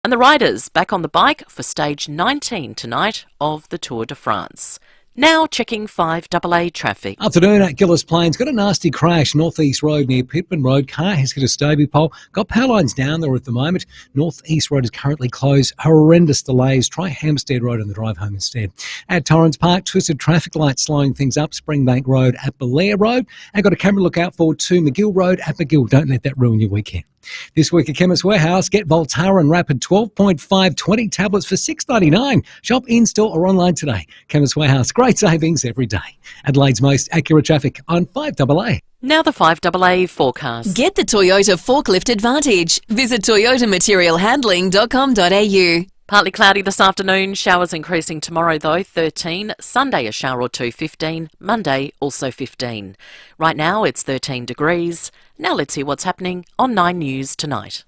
And the riders back on the bike for stage 19 tonight of the Tour de France. Now checking FIVEaa traffic. Afternoon at Gillis Plains. Got a nasty crash. Northeast Road near Pittman Road. Car has hit a Stobie pole. Got power lines down there at the moment. Northeast Road is currently closed. Horrendous delays. Try Hampstead Road on the drive home instead. At Torrens Park, twisted traffic lights slowing things up. Springbank Road at Belair Road. And got a camera lookout for to McGill Road at McGill. Don't let that ruin your weekend. This week at Chemist Warehouse, get Voltaren and Rapid 12.5 20 tablets for $6.99. Shop in-store or online today. Chemist Warehouse, great savings every day. Adelaide's most accurate traffic on FIVEaa. Now the FIVEaa forecast. Get the Toyota forklift advantage. Visit toyotamaterialhandling.com.au. Partly cloudy this afternoon, showers increasing tomorrow though, 13. Sunday a shower or two, 15. Monday also 15. Right now it's 13 degrees. Now let's hear what's happening on 9 News tonight.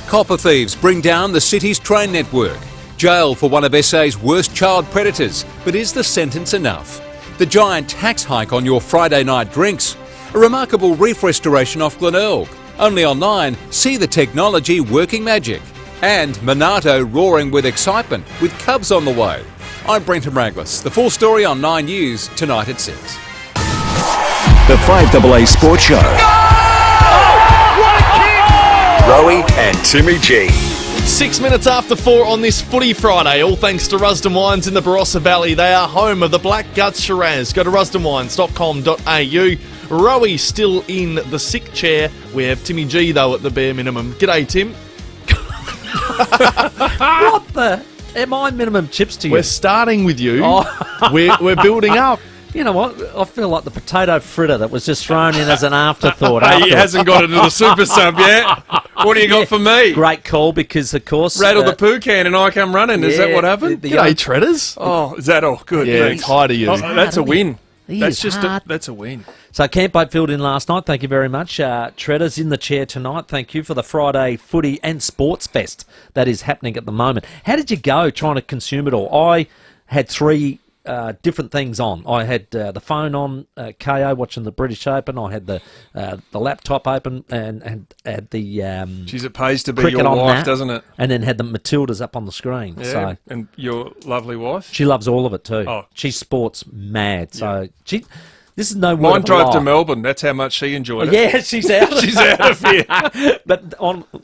Copper thieves bring down the city's train network. Jail for one of SA's worst child predators. But is the sentence enough? The giant tax hike on your Friday night drinks. A remarkable reef restoration off Glenelg. Only online, see the technology working magic. And Monarto roaring with excitement with Cubs on the way. I'm Brenton Raglas. The full story on 9 News tonight at 6. The FIVEaa Sports Show. Rowie and Timmy G. 6 minutes after 4 on this Footy Friday, all thanks to Rusden Wines in the Barossa Valley. They are home of the Black Guts Shiraz. Go to rusdenwines.com.au. Rowie still in the sick chair. We have Timmy G, though, at the bare minimum. G'day, Tim. What the? Am I minimum chips to you? We're starting with you. Oh. We're building up. You know what? I feel like the potato fritter that was just thrown in as an afterthought. He hasn't got into the super sub yet. What do you got for me? Great call, because, of course... Rattle the poo can and I come running. Is that what happened? G'day, Treaders. Oh, is that all? Good. Yeah, it's high to you. Oh, that's a win. That's That's a win. So Camp Boat filled in last night. Thank you very much. Treaders in the chair tonight. Thank you for the Friday Footy and Sports Fest that is happening at the moment. How did you go trying to consume it all? I had 3 different things on. I had the phone on, KO watching the British Open. I had the laptop open and had the Jeez, it pays to be cricket your on wife, that, doesn't it? and then had the Matildas up on the screen. Yeah, So and your lovely wife? she loves all of it too. Oh. She's sports mad. So this is no word Mine of a drove to lie. Melbourne. That's how much she enjoyed it. Yeah, she's out. She's out of here. But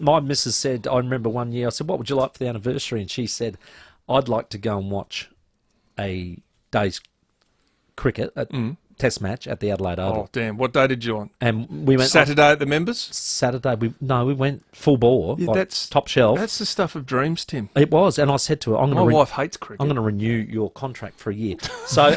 my missus said, I remember one year, I said, what would you like for the anniversary? And she said, I'd like to go and watch a day's cricket, test match at the Adelaide Oval. Oh, damn. What day did you on? And we went... Saturday at the members? Saturday. We went full bore, Yeah, like that's top shelf. That's the stuff of dreams, Tim. It was. And I said to her, My wife hates cricket. I'm going to renew your contract for a year. So...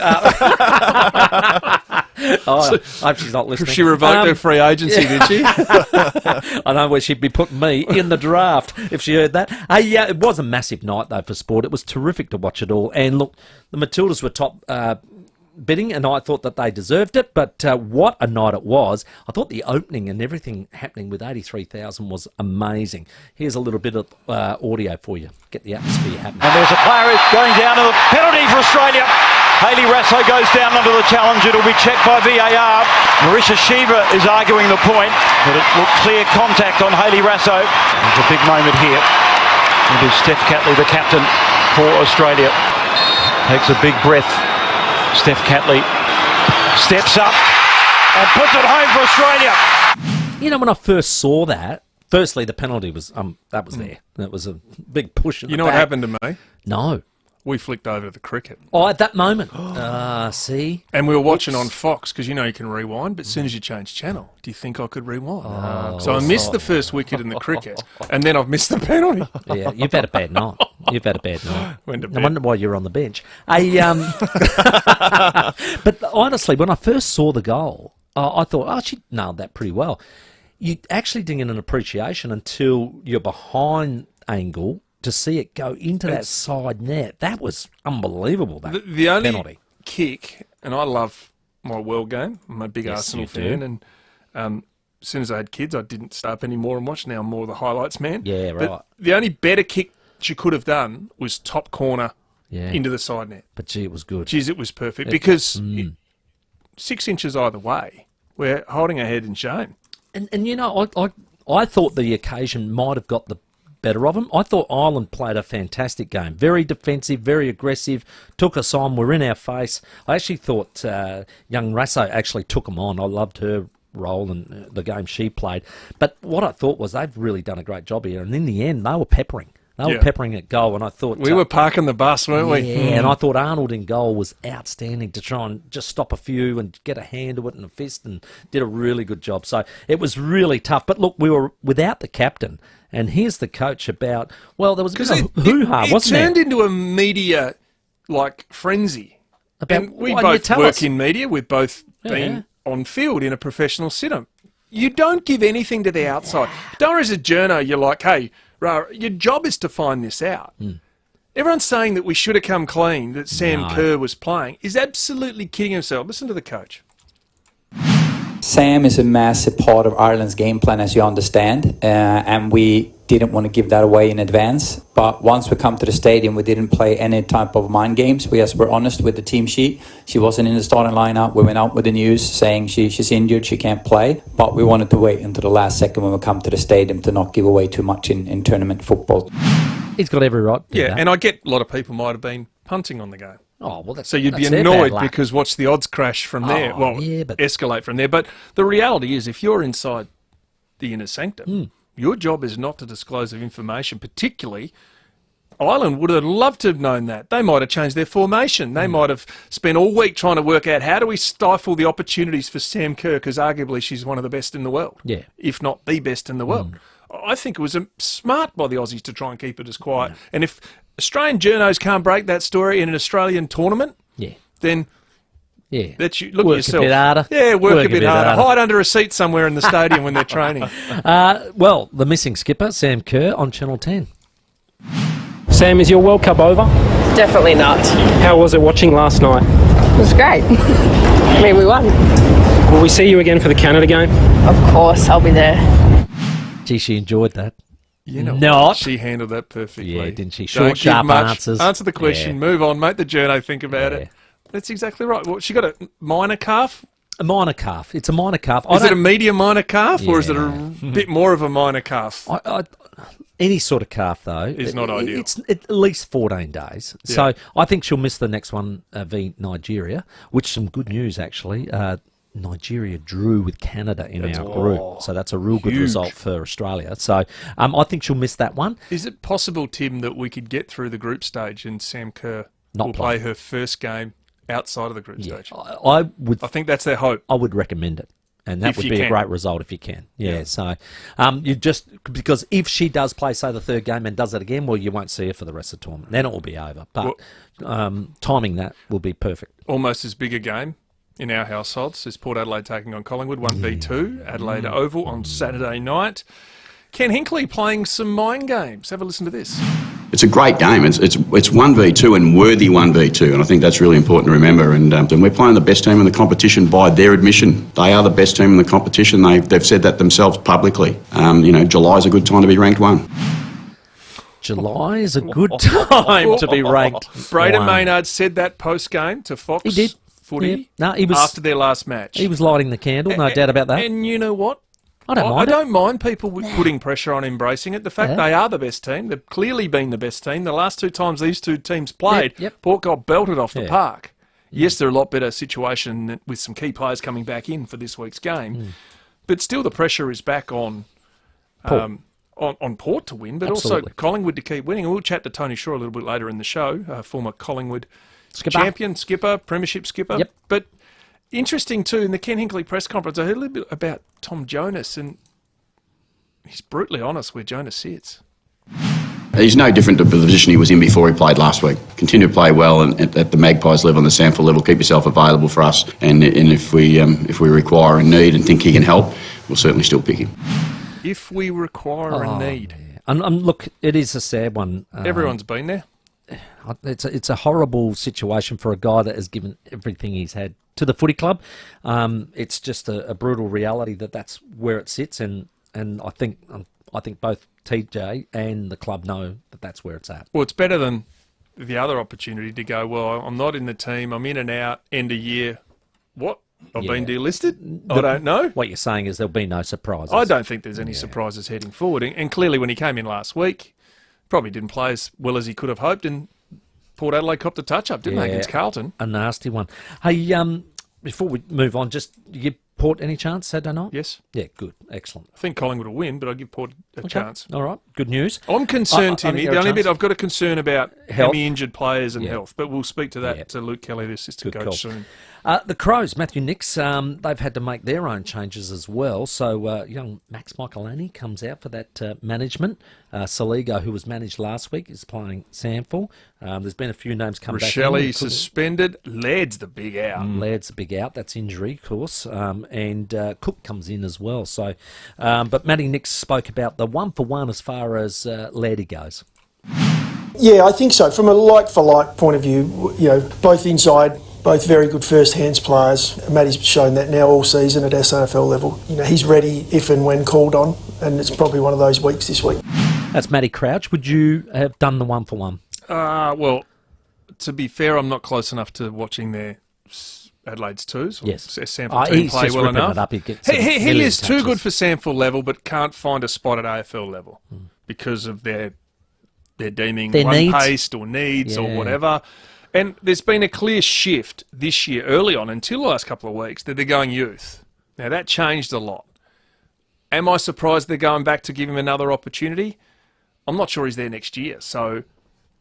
I hope she's not listening. She revoked her free agency, did she? I know where she'd be putting me in the draft if she heard that. Yeah, it was a massive night, though, for sport. It was terrific to watch it all. And look, the Matildas were top bidding, and I thought that they deserved it. But what a night it was. I thought the opening and everything happening with 83,000 was amazing. Here's a little bit of audio for you. Get the atmosphere happening. And there's a player going down to the penalty for Australia. Hayley Rasso goes down under the challenge. It'll be checked by VAR. Marisha Shiva is arguing the point, but it looked clear contact on Hayley Rasso. It's a big moment here. It is Steph Catley, the captain for Australia. Takes a big breath. Steph Catley steps up and puts it home for Australia. You know, when I first saw that, firstly, the penalty was that was there. That was a big push. You know what happened to me? No. We flicked over the cricket. Oh, at that moment. See? And we were watching on Fox, because you know you can rewind, but as soon as you change channel, do you think I could rewind? So I missed the first wicket in the cricket, and then I've missed the penalty. Yeah, you've had a bad night. You've had a bad night. Went to I bed. wonder why you're on the bench. But honestly, when I first saw the goal, I thought, she nailed that pretty well. You actually didn't get an appreciation until you're behind angle to see it go into that side net. That was unbelievable, that The only penalty. kick, and I love my world game. I'm a big Yes, Arsenal you fan, do. and as soon as I had kids, I didn't stay up anymore and watch. Now I'm more the highlights man. Yeah, But right. the only better kick she could have done was top corner into the side net. But gee, it was good. Jeez, it was perfect, because 6 inches either way, we're holding our head in shame. And you know, I thought the occasion might have got the better of them. I thought Ireland played a fantastic game. Very defensive, very aggressive, took us on, were in our face. I actually thought young Rasso actually took them on. I loved her role and the game she played. But what I thought was they've really done a great job here. And in the end, they were peppering. They were peppering at goal, and I thought... We were parking the bus, weren't we? Yeah, and I thought Arnold in goal was outstanding to try and just stop a few and get a hand to it and a fist, and did a really good job. So it was really tough. But look, we were without the captain, and here's the coach about... Well, there was a bit of hoo-ha, wasn't there? It turned into a media, frenzy. And we both work in media. We've both been on field in a professional setup. You don't give anything to the outside. Don't as a journo, you're like, hey... your job is to find this out. Everyone's saying that we should have come clean, that Sam Kerr was playing. He's absolutely kidding himself. Listen to the coach. Sam is a massive part of Ireland's game plan, as you understand, and we didn't want to give that away in advance. But once we come to the stadium, we didn't play any type of mind games. We just were honest with the team sheet. She wasn't in the starting lineup. We went out with the news saying she's injured, she can't play. But we wanted to wait until the last second when we come to the stadium to not give away too much in tournament football. He's got every right to do that. And I get a lot of people might have been punting on the game. Oh, well, so you'd be annoyed because watch the odds crash from there. Well, but escalate from there. But the reality is, if you're inside the inner sanctum, your job is not to disclose of information, particularly Ireland would have loved to have known that. They might have changed their formation. They might have spent all week trying to work out how do we stifle the opportunities for Sam Kerr, because arguably she's one of the best in the world, if not the best in the world. I think it was smart by the Aussies to try and keep it as quiet. And if Australian journos can't break that story in an Australian tournament, then that's you. Look work at yourself. A bit harder. Yeah, work a bit harder. Hide under a seat somewhere in the stadium when they're training. Well, the missing skipper, Sam Kerr, on Channel 10. Sam, is your World Cup over? Definitely not. How was it watching last night? It was great. I mean, we won. Will we see you again for the Canada game? Of course, I'll be there. Gee, she enjoyed that. You know Not. What? She handled that perfectly. Yeah, didn't she? Don't Short, give sharp much. answers. Answer the question. Move on. Make the journo think about it. That's exactly right. Well, she got a minor calf? A minor calf. It's a minor calf. Is it a medium minor calf or is it a bit more of a minor calf? Any sort of calf, though, is not ideal. It's at least 14 days. Yeah. So I think she'll miss the next one v Nigeria, which some good news, actually. Nigeria drew with Canada in our group. So that's a real good result for Australia. So I think she'll miss that one. Is it possible, Tim, that we could get through the group stage and Sam Kerr will play her first game outside of the group stage? I think that's their hope. I would recommend it. And that would be a great result if you can. Yeah. So you just, because if she does play, say, the third game and does it again, well, you won't see her for the rest of the tournament. Then it will be over. But timing that will be perfect. Almost as big a game in our households is Port Adelaide taking on Collingwood, 1v2, Adelaide Oval on Saturday night. Ken Hinkley playing some mind games. Have a listen to this. It's a great game. It's 1v2 and worthy 1v2, and I think that's really important to remember. And we're playing the best team in the competition by their admission. They are the best team in the competition. They've said that themselves publicly. July's a good time to be ranked one. July is a good time to be ranked. Braden Maynard said that post-game to Fox. He did. Footy. Yeah. No, he was, after their last match. He was lighting the candle, no doubt about that. And you know what? I don't mind people putting pressure on embracing it. The fact they are the best team, they've clearly been the best team. The last two times these two teams played, Port got belted off the park. Yes, they're a lot better situation with some key players coming back in for this week's game. But still the pressure is back on Port to win, but also Collingwood to keep winning. And we'll chat to Tony Shaw a little bit later in the show, former Collingwood champion, skipper, premiership skipper. But interesting too, in the Ken Hinkley press conference, I heard a little bit about Tom Jonas, and he's brutally honest where Jonas sits. He's no different to the position he was in before he played last week. Continue to play well and at the Magpies level and the Samford level. Keep yourself available for us, and if we require and need and think he can help, we'll certainly still pick him. If we require a need. Yeah. And look, it is a sad one. Everyone's been there. It's a horrible situation for a guy that has given everything he's had to the footy club. It's just a brutal reality that's where it sits, and I think both TJ and the club know that that's where it's at. Well, it's better than the other opportunity to go, well, I'm not in the team, I'm in and out, end of year. What? I've been delisted? I don't know. What you're saying is there'll be no surprises. I don't think there's any surprises heading forward. And clearly when he came in last week, probably didn't play as well as he could have hoped, and Port Adelaide copped a touch-up, didn't they, against Carlton? A nasty one. Hey, before we move on, just you give Port any chance Saturday night? Yes. Yeah, good. Excellent. I think Collingwood will win, but I'll give Port a chance. All right. Good news. I'm concerned, Timmy. The only bit I've got a concern about Health. injured players and health, but we'll speak to that to Luke Kelly, the assistant coach, soon. The Crows, Matthew Nix, they've had to make their own changes as well. So young Max Michelini comes out for that management. Saligo, who was managed last week, is playing Samford. There's been a few names come back. Rochelle suspended. Laird's the big out. Laird's the big out. That's injury, of course. And Cook comes in as well. So, but Matty Nix spoke about the 1-for-1 as far as Lairdy goes. Yeah, I think so. From a like-for-like point of view, both inside, both very good first-hands players. Matty's shown that now all season at SANFL level. He's ready if and when called on, and it's probably one of those weeks this week. That's Matty Crouch. Would you have done the 1-for-1? Well, to be fair, I'm not close enough to watching their Adelaide's twos. Yes. Sample team play well enough. He is too good for Sample level, but can't find a spot at AFL level because of their deeming their one needs. Paced or needs or whatever. And there's been a clear shift this year, early on, until the last couple of weeks, that they're going youth. Now, that changed a lot. Am I surprised they're going back to give him another opportunity? I'm not sure he's there next year. So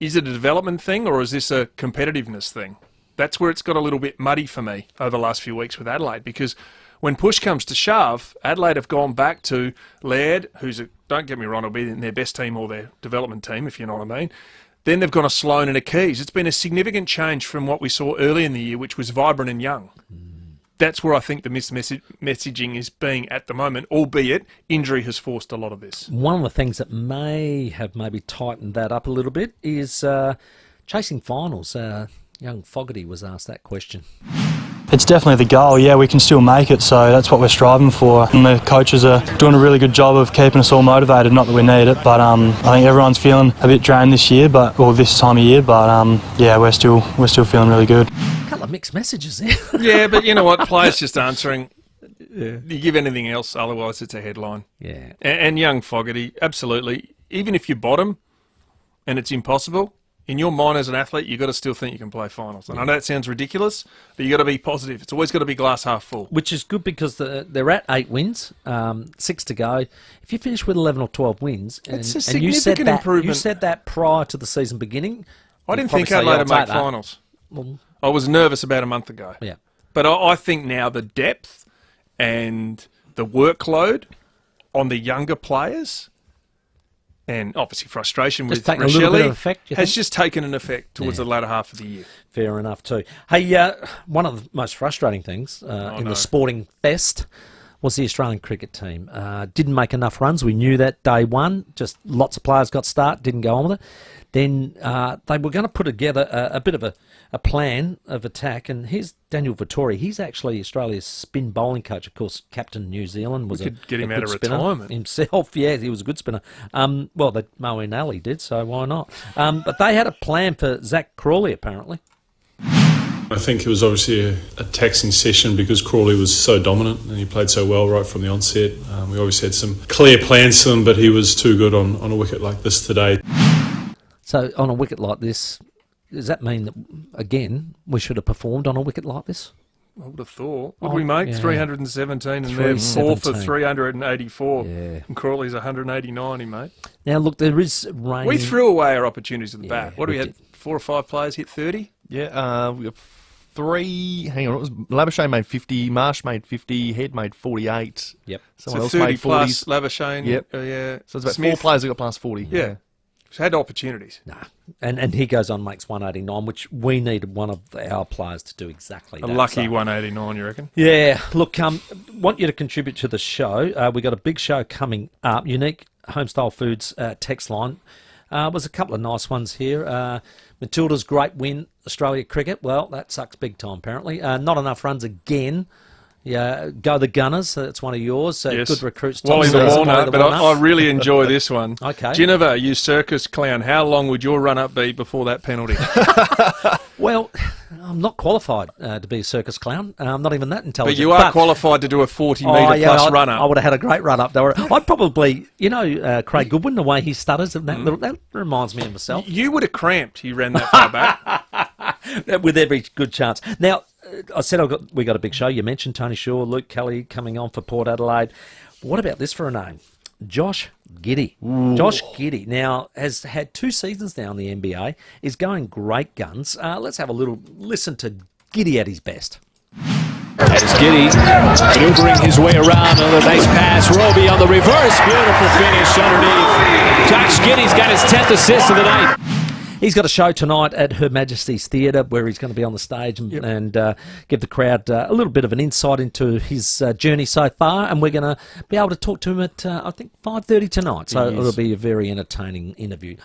is it a development thing or is this a competitiveness thing? That's where it's got a little bit muddy for me over the last few weeks with Adelaide, because when push comes to shove, Adelaide have gone back to Laird, who's, don't get me wrong, will be in their best team or their development team, if you know what I mean. Then they've gone a Sloan and a Keys. It's been a significant change from what we saw early in the year, which was vibrant and young. That's where I think the messaging is being at the moment, albeit injury has forced a lot of this. One of the things that may have maybe tightened that up a little bit is chasing finals. Young Fogarty was asked that question. It's definitely the goal. Yeah, we can still make it, so that's what we're striving for. And the coaches are doing a really good job of keeping us all motivated. Not that we need it, but I think everyone's feeling a bit drained this year, this time of year. But yeah, we're still feeling really good. A couple of mixed messages there. Yeah, but you know what? Players just answering. You give anything else, otherwise it's a headline. Yeah. And young Fogarty, absolutely. Even if you bottom, and it's impossible. In your mind as an athlete, you've got to still think you can play finals. And I know that sounds ridiculous, but you've got to be positive. It's always got to be glass half full. Which is good because they're at 8 wins, 6 to go. If you finish with 11 or 12 wins, it's a significant improvement. You said that prior to the season beginning. I didn't think Adelaide would make finals. Well, I was nervous about a month ago. Yeah. But I think now the depth and the workload on the younger players, and obviously frustration with Rochelle, has just taken an effect towards the latter half of the year. Fair enough too. Hey, one of the most frustrating things the sporting fest was the Australian cricket team. Didn't make enough runs. We knew that day one. Just lots of players got start, didn't go on with it. Then they were going to put together a bit of a plan of attack. And here's Daniel Vittori. He's actually Australia's spin bowling coach. Of course, captain New Zealand. Was we could get him a out of spinner retirement himself. Yeah, he was a good spinner. Well, Moeen Ali did, so why not? But they had a plan for Zach Crawley, apparently. I think it was obviously a taxing session because Crawley was so dominant and he played so well right from the onset. We obviously had some clear plans for him, but he was too good on a wicket like this today. So on a wicket like this, does that mean that, again, we should have performed on a wicket like this? I would have thought. What did we make? 317 and then 4 for 384. Yeah. And Crawley's 180-90, mate. Now, look, there is rain. We threw away our opportunities with the bat. What do we had? 4 or 5 players hit 30? Yeah, we got 3. Hang on, it was Labuschagne made 50, Marsh made 50, Head made 48. Yep. Someone else 30 made 40. plus Labuschagne. Yep. Yeah. So it's about Smith. 4 players that got past 40. Yeah. So had opportunities. Nah. And he goes on, makes 189, which we needed one of our players to do exactly that. A lucky 189, you reckon? Yeah. Look, want you to contribute to the show. We got a big show coming up. Unique Homestyle Foods text line. Was a couple of nice ones here. Matilda's great win, Australia cricket. Well, that sucks big time, apparently. Not enough runs again Yeah, go the Gunners. That's one of yours. Yes. Good recruits. Wally the Walnut, but I really enjoy this one. Okay. Ginnivan, you circus clown, how long would your run-up be before that penalty? Well, I'm not qualified to be a circus clown. I'm not even that intelligent. But you are qualified to do a 40-metre plus run-up. I would have had a great run-up. I'd probably, Craig Goodwin, the way he stutters, that reminds me of myself. You would have cramped. You ran that far back. With every good chance. Now, I said we got a big show. You mentioned Tony Shaw, Luke Kelly coming on for Port Adelaide. What about this for a name? Josh Giddey. Ooh. Josh Giddey now has had 2 seasons now in the NBA, is going great guns. Let's have a little listen to Giddey at his best. That is Giddey maneuvering his way around. Another nice pass. Roby on the reverse. Beautiful finish underneath. Josh Giddey's got his 10th assist of the night. He's got a show tonight at Her Majesty's Theatre where he's going to be on the stage and give the crowd a little bit of an insight into his journey so far. And we're going to be able to talk to him at, I think, 5:30 tonight. So it'll be a very entertaining interview,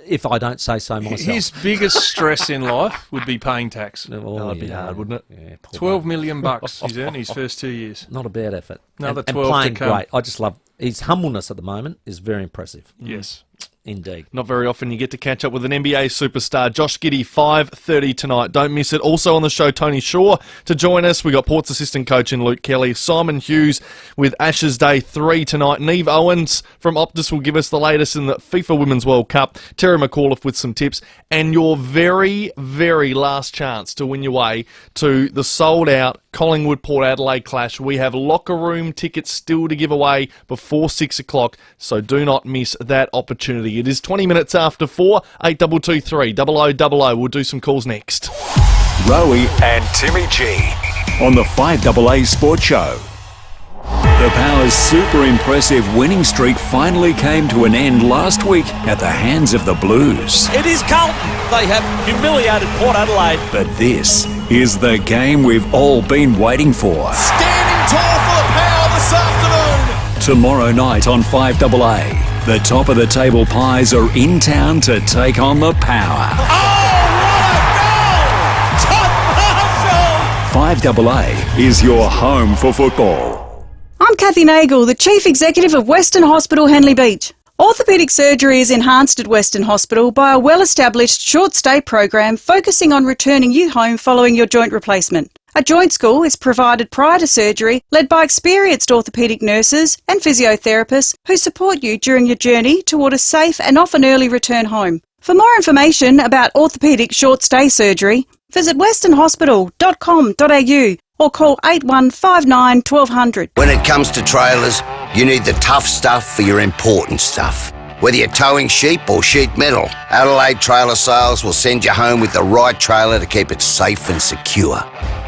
if I don't say so myself. His biggest stress in life would be paying tax. That'd be hard, wouldn't it? Yeah, $12 million he's earned his first 2 years. Not a bad effort. Another and 12 playing to come. great. I just love his humbleness at the moment is very impressive. Yes. Indeed. Not very often you get to catch up with an NBA superstar. Josh Giddey, 5:30 tonight. Don't miss it. Also on the show, Tony Shaw to join us. We got Port's assistant coach in Luke Kelly. Simon Hughes with Ashes Day 3 tonight. Neve Owens from Optus will give us the latest in the FIFA Women's World Cup. Terry McAuliffe with some tips. And your very, very last chance to win your way to the sold-out Collingwood-Port Adelaide clash. We have locker room tickets still to give away before 6 o'clock, so do not miss that opportunity. It is 20 minutes after 4, 8223 0000. We'll do some calls next. Rowie and Timmy G on the 5AA Sports Show. The Power's super impressive winning streak finally came to an end last week at the hands of the Blues. It is Carlton. They have humiliated Port Adelaide. But this is the game we've all been waiting for. Standing tall for the Power this afternoon. Tomorrow night on 5AA, the top of the table Pies are in town to take on the Power. Oh, what a goal! Todd Marshall! 5AA is your home for football. I'm Kathy Nagel, the Chief Executive of Western Hospital, Henley Beach. Orthopaedic surgery is enhanced at Western Hospital by a well-established short-stay program focusing on returning you home following your joint replacement. A joint school is provided prior to surgery, led by experienced orthopaedic nurses and physiotherapists who support you during your journey toward a safe and often early return home. For more information about orthopaedic short-stay surgery, visit westernhospital.com.au or call 8159 1200. When it comes to trailers, you need the tough stuff for your important stuff. Whether you're towing sheep or sheet metal, Adelaide Trailer Sales will send you home with the right trailer to keep it safe and secure.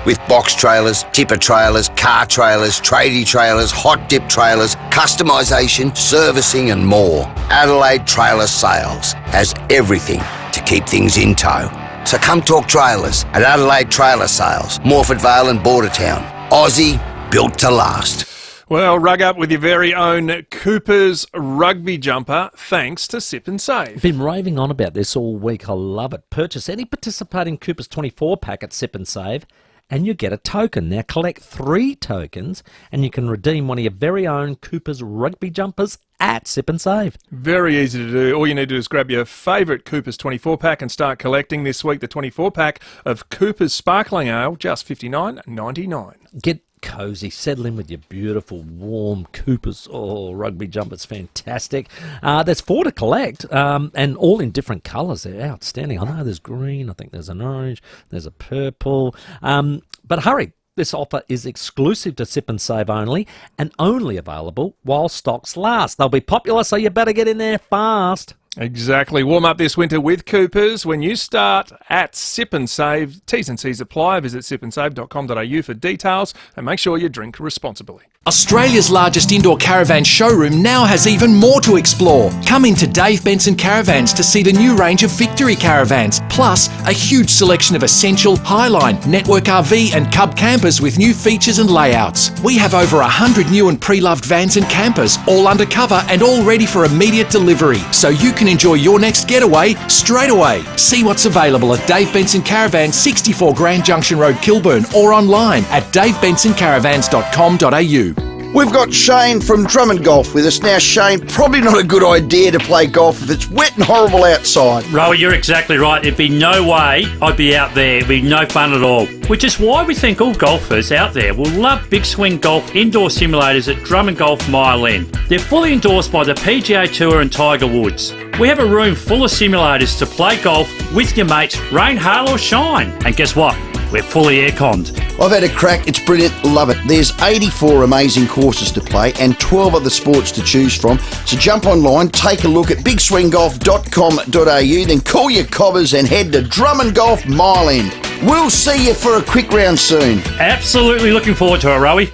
With box trailers, tipper trailers, car trailers, tradie trailers, hot dip trailers, customisation, servicing and more, Adelaide Trailer Sales has everything to keep things in tow. So come talk trailers at Adelaide Trailer Sales, Morford Vale and Bordertown. Aussie, built to last. Well, rug up with your very own Cooper's rugby jumper, thanks to Sip and Save. Been raving on about this all week. I love it. Purchase any participating Cooper's 24-pack at Sip and Save, and you get a token. Now collect 3 tokens, and you can redeem one of your very own Cooper's rugby jumpers at Sip and Save. Very easy to do. All you need to do is grab your favourite Cooper's 24-pack and start collecting. This week, the 24-pack of Cooper's Sparkling Ale, just $59.99. Get cozy, settle in with your beautiful, warm Cooper's rugby jumpers. Fantastic. There's 4 to collect, and all in different colours. They're outstanding. I know there's green, I think there's an orange, there's a purple. But hurry. This offer is exclusive to Sip and Save only, and only available while stocks last. They'll be popular, so you better get in there fast. Exactly. Warm up this winter with Coopers when you start at Sip and Save. T's and C's apply. Visit sipandsave.com.au for details, and make sure you drink responsibly. Australia's largest indoor caravan showroom now has even more to explore. Come into Dave Benson Caravans to see the new range of Victory caravans, plus a huge selection of Essential, Highline, Network RV and Cub campers with new features and layouts. We have over 100 new and pre-loved vans and campers, all undercover and all ready for immediate delivery, so you can can enjoy your next getaway straight away. See what's available at Dave Benson Caravan, 64 Grand Junction Road, Kilburn, or online at davebensoncaravans.com.au. We've got Shane from Drummond Golf with us. Now, Shane, probably not a good idea to play golf if it's wet and horrible outside. Rowie, you're exactly right. There'd be no way I'd be out there. It'd be no fun at all. Which is why we think all golfers out there will love Big Swing Golf indoor simulators at Drummond Golf Mile End. They're fully endorsed by the PGA Tour and Tiger Woods. We have a room full of simulators to play golf with your mates, rain, hail or shine. And guess what? We're fully air-conned. I've had a crack. It's brilliant. Love it. There's 84 amazing courses to play and 12 other sports to choose from. So jump online, take a look at bigswinggolf.com.au, then call your cobbers and head to Drummond Golf Mile End. We'll see you for a quick round soon. Absolutely looking forward to it, Rowie.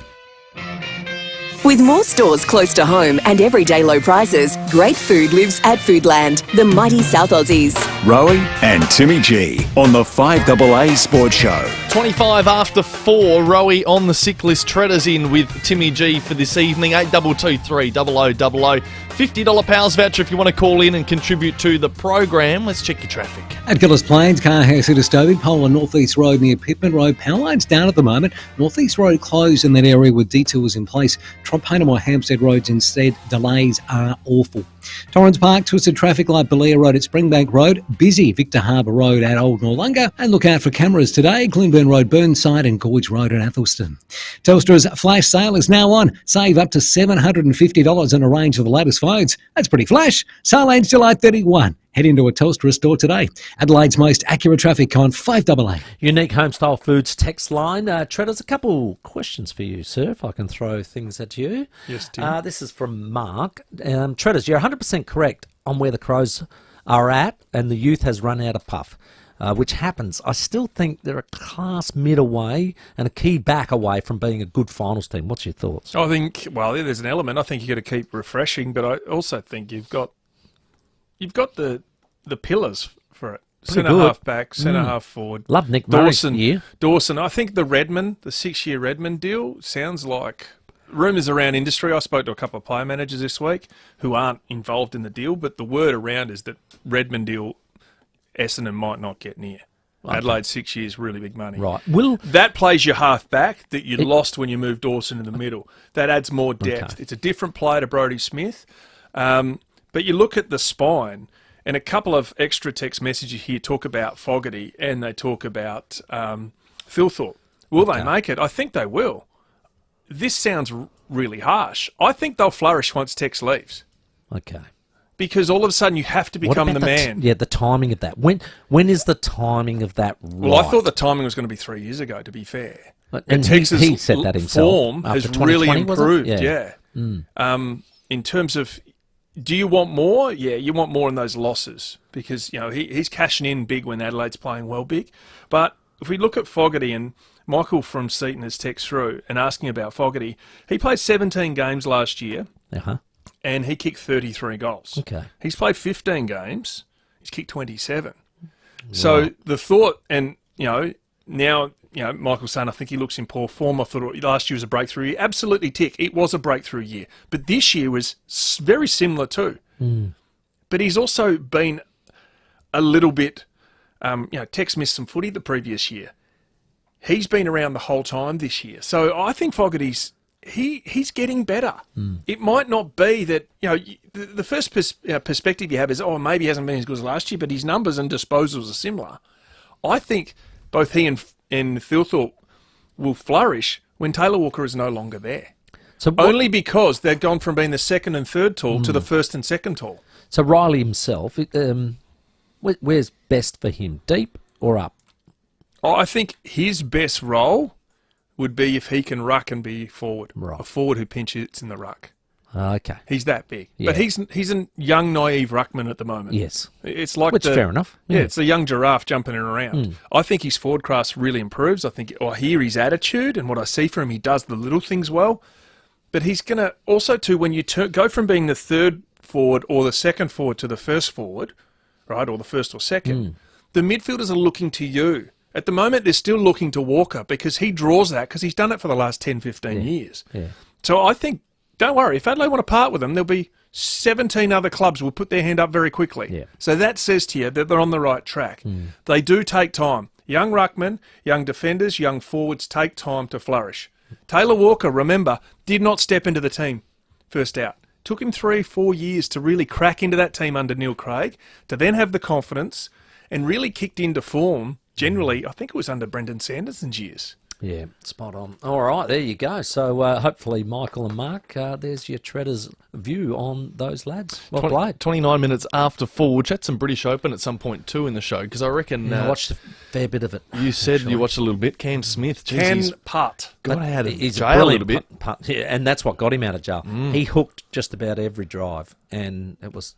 With more stores close to home and everyday low prices, great food lives at Foodland, the mighty South Aussies. Rowie and Timmy G on the 5AA Sports Show. 25 after 4, Rowie on the sick list. Treaders in with Timmy G for this evening. 8223 0000. $50 Powers voucher if you want to call in and contribute to the program. Let's check your traffic. At Gillis Plains, car has hit a Stobie pole on North East Road near Pittman Road. Power lines down at the moment. North East Road closed in that area with detours in place. Troppanamore Hampstead roads instead. Delays are awful. Torrens Park, twisted traffic light, Belia Road at Springbank Road. Busy Victor Harbour Road at Old Noarlunga. And look out for cameras today. Gloomburn Road, Burnside and Gorge Road at Athelston. Telstra's flash sale is now on. Save up to $750 on a range of the latest phones. That's pretty flash. Sale ends July 31. Head into a Telstra store today. Adelaide's most accurate traffic on 5AA. Unique Homestyle Foods text line. Treaders, a couple questions for you, sir, if I can throw things at you. Yes, Tim. This is from Mark. Treaders, you're 100% correct on where the Crows are at, and the youth has run out of puff, which happens. I still think they're a class mid away and a key back away from being a good finals team. What's your thoughts? I think, well, there's an element. I think you've got to keep refreshing, but I also think you've got the pillars for it. Centre half back, centre half forward. Love Nick Dawson. Murray. Dawson. I think the 6-year Redmond deal sounds like rumours around industry. I spoke to a couple of player managers this week who aren't involved in the deal, but the word around is that Redmond deal, Essendon might not get near. Okay. Adelaide 6 years, really big money. Right. That plays your half back that you lost when you moved Dawson in the middle. That adds more depth. Okay. It's a different player to Brodie Smith. But you look at the spine, and a couple of extra text messages here talk about Fogarty and they talk about Thilthorpe. Will they make it? I think they will. This sounds really harsh. I think they'll flourish once Tex leaves. Okay. Because all of a sudden you have to become the man. The timing of that. When is the timing of that right? Well, I thought the timing was going to be 3 years ago, to be fair. And Tex's he said that himself. Form has really improved, yeah. Mm. In terms of, do you want more? Yeah, you want more in those losses because he's cashing in big when Adelaide's playing well big. But if we look at Fogarty, and Michael from Seaton has texted through and asking about Fogarty, he played 17 games last year and he kicked 33 goals. Okay. He's played 15 games, he's kicked 27. Wow. So the thought, and now Michael's saying, I think he looks in poor form. I thought last year was a breakthrough year. Absolutely tick. It was a breakthrough year. But this year was very similar too. Mm. But he's also been a little bit, Tex missed some footy the previous year. He's been around the whole time this year. So I think Fogarty's, he's getting better. Mm. It might not be that, the first perspective you have is, maybe he hasn't been as good as last year, but his numbers and disposals are similar. I think both he and Thilthorpe will flourish when Taylor Walker is no longer there. So only because they've gone from being the second and third tall to the first and second tall. So Riley himself, where's best for him, deep or up? I think his best role would be if he can ruck and be forward. Right. A forward who pinches in the ruck. Okay. He's that big. Yeah. But he's a young, naive ruckman at the moment. Yes. It's like Which fair enough. Yeah, it's a young giraffe jumping around. Mm. I think his forward class really improves. I hear his attitude and what I see from him, he does the little things well. But he's going to also, too, when you go from being the third forward or the second forward to the first forward, right, or the first or second, the midfielders are looking to you. At the moment, they're still looking to Walker because he draws that because he's done it for the last 10, 15 years. Yeah. So I think, don't worry, if Adelaide want to part with him, there'll be 17 other clubs will put their hand up very quickly. Yeah. So that says to you that they're on the right track. They do take time. Young ruckmen, young defenders, young forwards take time to flourish. Taylor Walker, remember, did not step into the team first out. Took him 3-4 years to really crack into that team under Neil Craig, to then have the confidence and really kicked into form. Generally, I think it was under Brendan Sanderson's years. Yeah, spot on. All right, there you go. So hopefully Michael and Mark, there's your Treaders view on those lads. Well played. 29 minutes after 4. We'll chat some British Open at some point too in the show, because I reckon... I watched a fair bit of it. You said you watched a little bit. Cam Smith, geez, Can he's putt. got out of He's jail a a brilliant little bit. putt, yeah, and that's what got him out of jail. He hooked just about every drive, and it was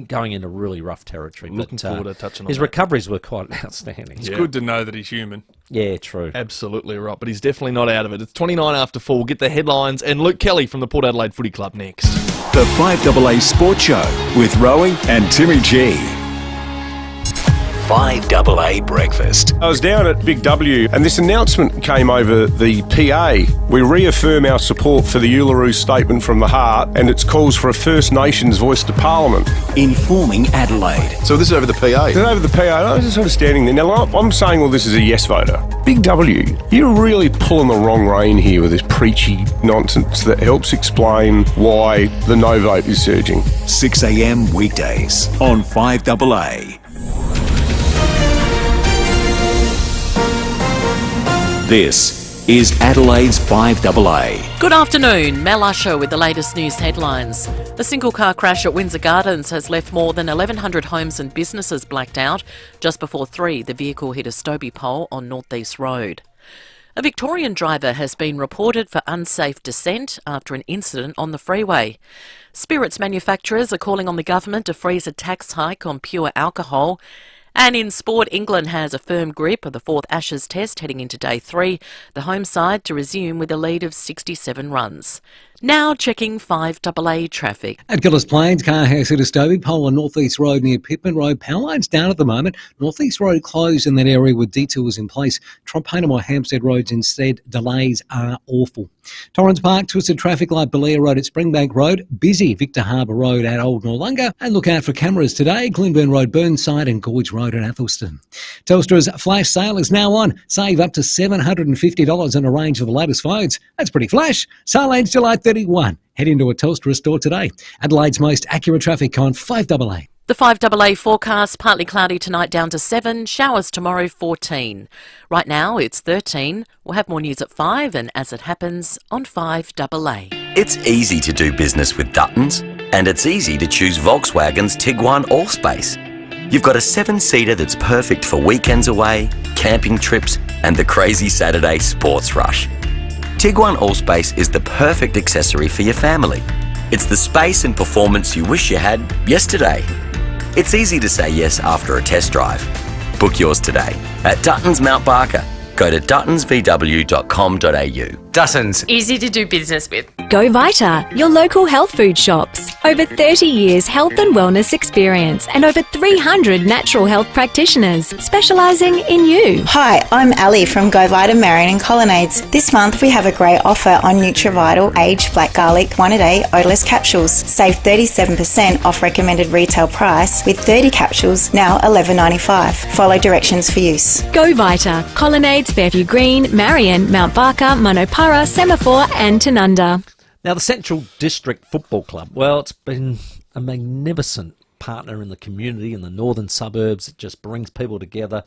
going into really rough territory. Looking forward to touching on his that. recoveries were quite outstanding. It's good to know that he's human. Yeah, true. Absolutely right, but he's definitely not out of it. It's 29 after 4. We'll get the headlines and Luke Kelly from the Port Adelaide Footy Club next. The 5AA Sports Show with Rowie and Timmy G. 5AA Breakfast. I was down at Big W and this announcement came over the PA. We reaffirm our support for the Uluru Statement from the Heart and its calls for a First Nations voice to Parliament. Informing Adelaide. So this is over the PA? It's over the PA. I was just sort of standing there. Now, I'm saying all this is a yes voter. Big W, you're really pulling the wrong rein here with this preachy nonsense that helps explain why the no vote is surging. 6 a.m. weekdays on 5AA. This is Adelaide's 5AA. Good afternoon, Mel Usher with the latest news headlines. A single car crash at Windsor Gardens has left more than 1,100 homes and businesses blacked out. Just before 3, the vehicle hit a Stobie pole on North East Road. A Victorian driver has been reported for unsafe descent after an incident on the freeway. Spirits manufacturers are calling on the government to freeze a tax hike on pure alcohol. And in sport, England has a firm grip of the 4th Ashes Test heading into day 3, the home side to resume with a lead of 67 runs. Now checking 5AA traffic. At Gillis Plains, car has hit a Stobie pole on North East Road near Pittman Road. Power lines down at the moment. North East Road closed in that area with detours in place. Trompenemore Hampstead Roads instead. Delays are awful. Torrens Park, twisted traffic light Belair Road at Springbank Road. Busy Victor Harbour Road at Old Noarlunga. And look out for cameras today. Glenburn Road, Burnside and Gorge Road at Athelston. Telstra's flash sale is now on. Save up to $750 on a range of the latest phones. That's pretty flash. Sale ends July 31. Head into a Telstra store today. Adelaide's most accurate traffic on 5AA. The 5AA forecast, partly cloudy tonight down to 7, showers tomorrow 14. Right now it's 13. We'll have more news at 5 and as it happens on 5AA. It's easy to do business with Duttons and it's easy to choose Volkswagen's Tiguan Allspace. You've got a 7-seater that's perfect for weekends away, camping trips and the crazy Saturday sports rush. Tiguan Allspace is the perfect accessory for your family. It's the space and performance you wish you had yesterday. It's easy to say yes after a test drive. Book yours today at Duttons Mount Barker. Go to duttonsvw.com.au. Duttons. Easy to do business with. Go Vita, your local health food shops. Over 30 years health and wellness experience and over 300 natural health practitioners specialising in you. Hi, I'm Ali from Go Vita Marion and Colonnades. This month we have a great offer on NutriVital Aged Black Garlic 1-a-day odourless capsules. Save 37% off recommended retail price with 30 capsules now $11.95. Follow directions for use. Go Vita, Colonnades, Fairview Green, Marion, Mount Barker, Monopara, Semaphore and Tanunda. Now, the Central District Football Club, well, it's been a magnificent partner in the community in the northern suburbs. It just brings people together.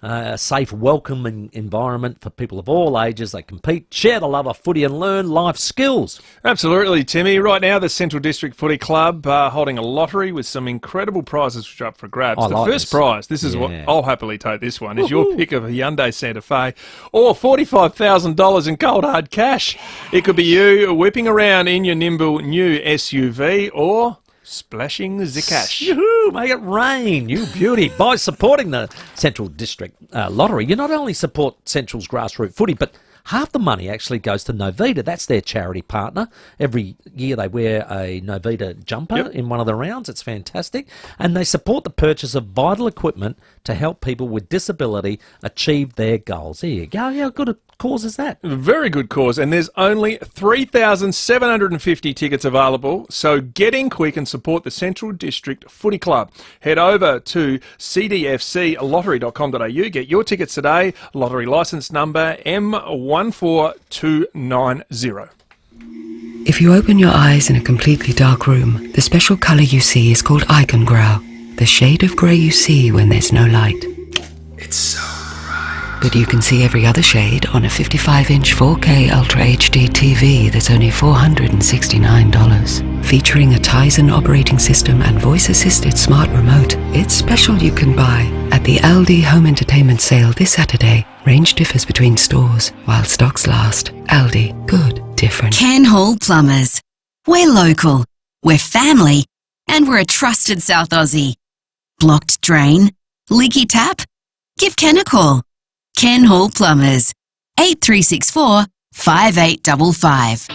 A safe, welcoming environment for people of all ages. They compete, share the love of footy and learn life skills. Absolutely, Timmy. Right now, the Central District Footy Club holding a lottery with some incredible prizes which are up for grabs. The first prize, this is what I'll happily take this one, is your pick of a Hyundai Santa Fe or $45,000 in cold hard cash. It could be you whipping around in your nimble new SUV or splashing the cash. Yoo-hoo, make it rain, you beauty. By supporting the Central District Lottery, you not only support Central's grassroots footy, but half the money actually goes to Novita. That's their charity partner. Every year they wear a Novita jumper in one of the rounds. It's fantastic. And they support the purchase of vital equipment to help people with disability achieve their goals. There you go. How good a cause is that? Very good cause, and there's only 3,750 tickets available, so get in quick and support the Central District Footy Club. Head over to cdfclottery.com.au, get your tickets today, lottery licence number M14290. If you open your eyes in a completely dark room, the special colour you see is called Icongrau, the shade of grey you see when there's no light. It's so bright. But you can see every other shade on a 55-inch 4K Ultra HD TV that's only $469. Featuring a Tizen operating system and voice-assisted smart remote, it's special you can buy at the Aldi Home Entertainment Sale this Saturday. Range differs between stores, while stocks last. Aldi, good, different. Ken Hall Plumbers. We're local, we're family, and we're a trusted South Aussie. Blocked drain? Leaky tap? Give Ken a call. Ken Hall Plumbers. 8364 5855.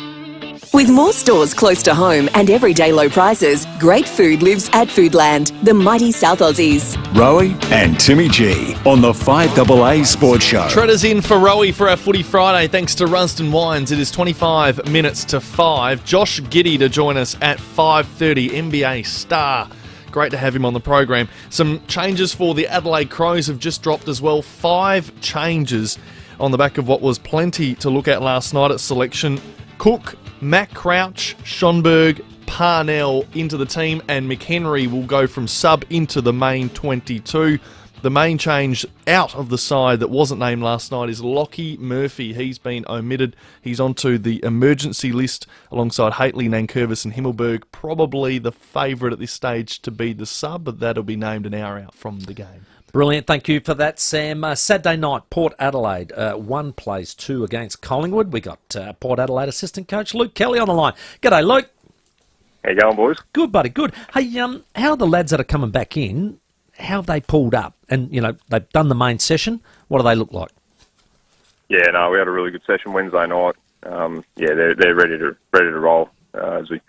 With more stores close to home and everyday low prices, great food lives at Foodland, the mighty South Aussies. Rowie and Timmy G on the 5AA Sports Show. Treaders in for Rowie for our Footy Friday, thanks to Runston Wines. It is 25 minutes to 5. Josh Giddey to join us at 5:30, NBA star. Great to have him on the program. Some changes for the Adelaide Crows have just dropped as well. 5 changes on the back of what was plenty to look at last night at selection. Cook, Matt Crouch, Schonberg, Parnell into the team, and McHenry will go from sub into the main 22. The main change out of the side that wasn't named last night is Lockie Murphy. He's been omitted. He's onto the emergency list alongside Haitley, Nankervis and Himmelberg. Probably the favourite at this stage to be the sub, but that'll be named an hour out from the game. Brilliant, thank you for that, Sam. Saturday night, Port Adelaide, 1 plays 2 against Collingwood. We got Port Adelaide assistant coach Luke Kelly on the line. G'day, Luke. How you going, boys? Good, buddy, good. Hey, how are the lads that are coming back in? How have they pulled up? And, you know, they've done the main session. What do they look like? Yeah, no, we had a really good session Wednesday night. They're ready to roll. As we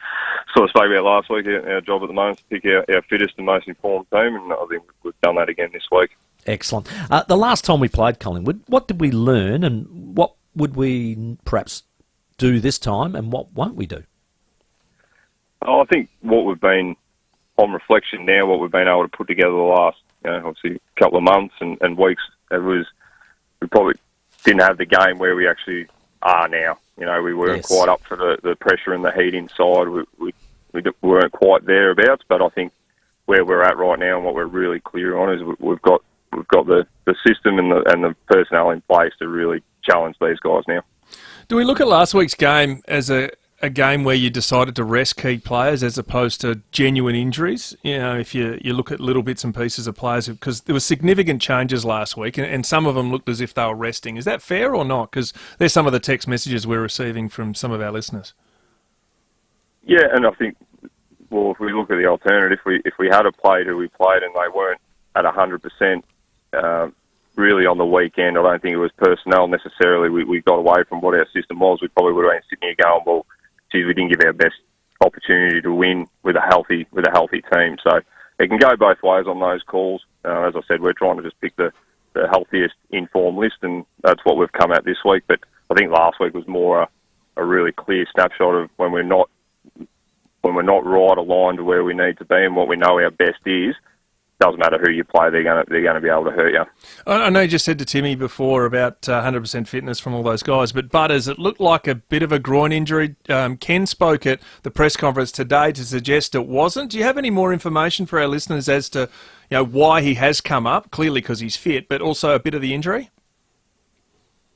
sort of spoke about last week, our job at the moment is to pick our fittest and most informed team, and I think we've done that again this week. Excellent. The last time we played Collingwood, what did we learn, and what would we perhaps do this time, and what won't we do? Oh, I think what we've been, on reflection now, what we've been able to put together the last, obviously, couple of months and weeks, we probably didn't have the game where we actually are now. We weren't quite up for the pressure and the heat inside. We weren't quite thereabouts, but I think where we're at right now and what we're really clear on is we've got the system and the personnel in place to really challenge these guys now. Do we look at last week's game as a game where you decided to rest key players as opposed to genuine injuries? If you look at little bits and pieces of players, because there were significant changes last week and some of them looked as if they were resting. Is that fair or not? Because there's some of the text messages we're receiving from some of our listeners. Yeah, and I think, well, if we look at the alternative, if we had a played who we played and they weren't at 100%, really on the weekend, I don't think it was personnel necessarily. We got away from what our system was. We probably would have been sitting here going, well, we didn't give our best opportunity to win with a healthy team. So it can go both ways on those calls. As I said, we're trying to just pick the healthiest informed list, and that's what we've come at this week. But I think last week was more a really clear snapshot of when we're not right aligned to where we need to be and what we know our best is. Doesn't matter who you play, they're going to be able to hurt you. I know you just said to Timmy before about 100% fitness from all those guys, but Butters, it looked like a bit of a groin injury. Ken spoke at the press conference today to suggest it wasn't. Do you have any more information for our listeners as to why he has come up? Clearly because he's fit, but also a bit of the injury?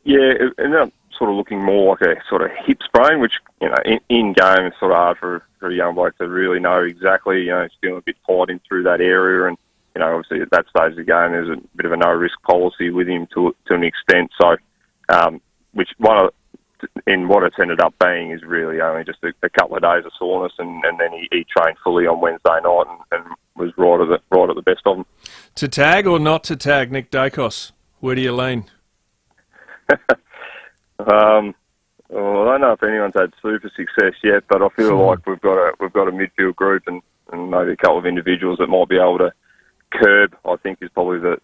Yeah, and that's sort of looking more like a sort of hip sprain, which in game it's sort of hard for a young bloke to really know exactly. He's feeling a bit tight in through that area, and obviously at that stage of the game, there's a bit of a no-risk policy with him to an extent. So, what it's ended up being is really only just a couple of days of soreness, and then he trained fully on Wednesday night and was right at the best of them. To tag or not to tag Nick Dacos? Where do you lean? Well, I don't know if anyone's had super success yet, but I feel like we've got a midfield group and maybe a couple of individuals that might be able to curb. I think is probably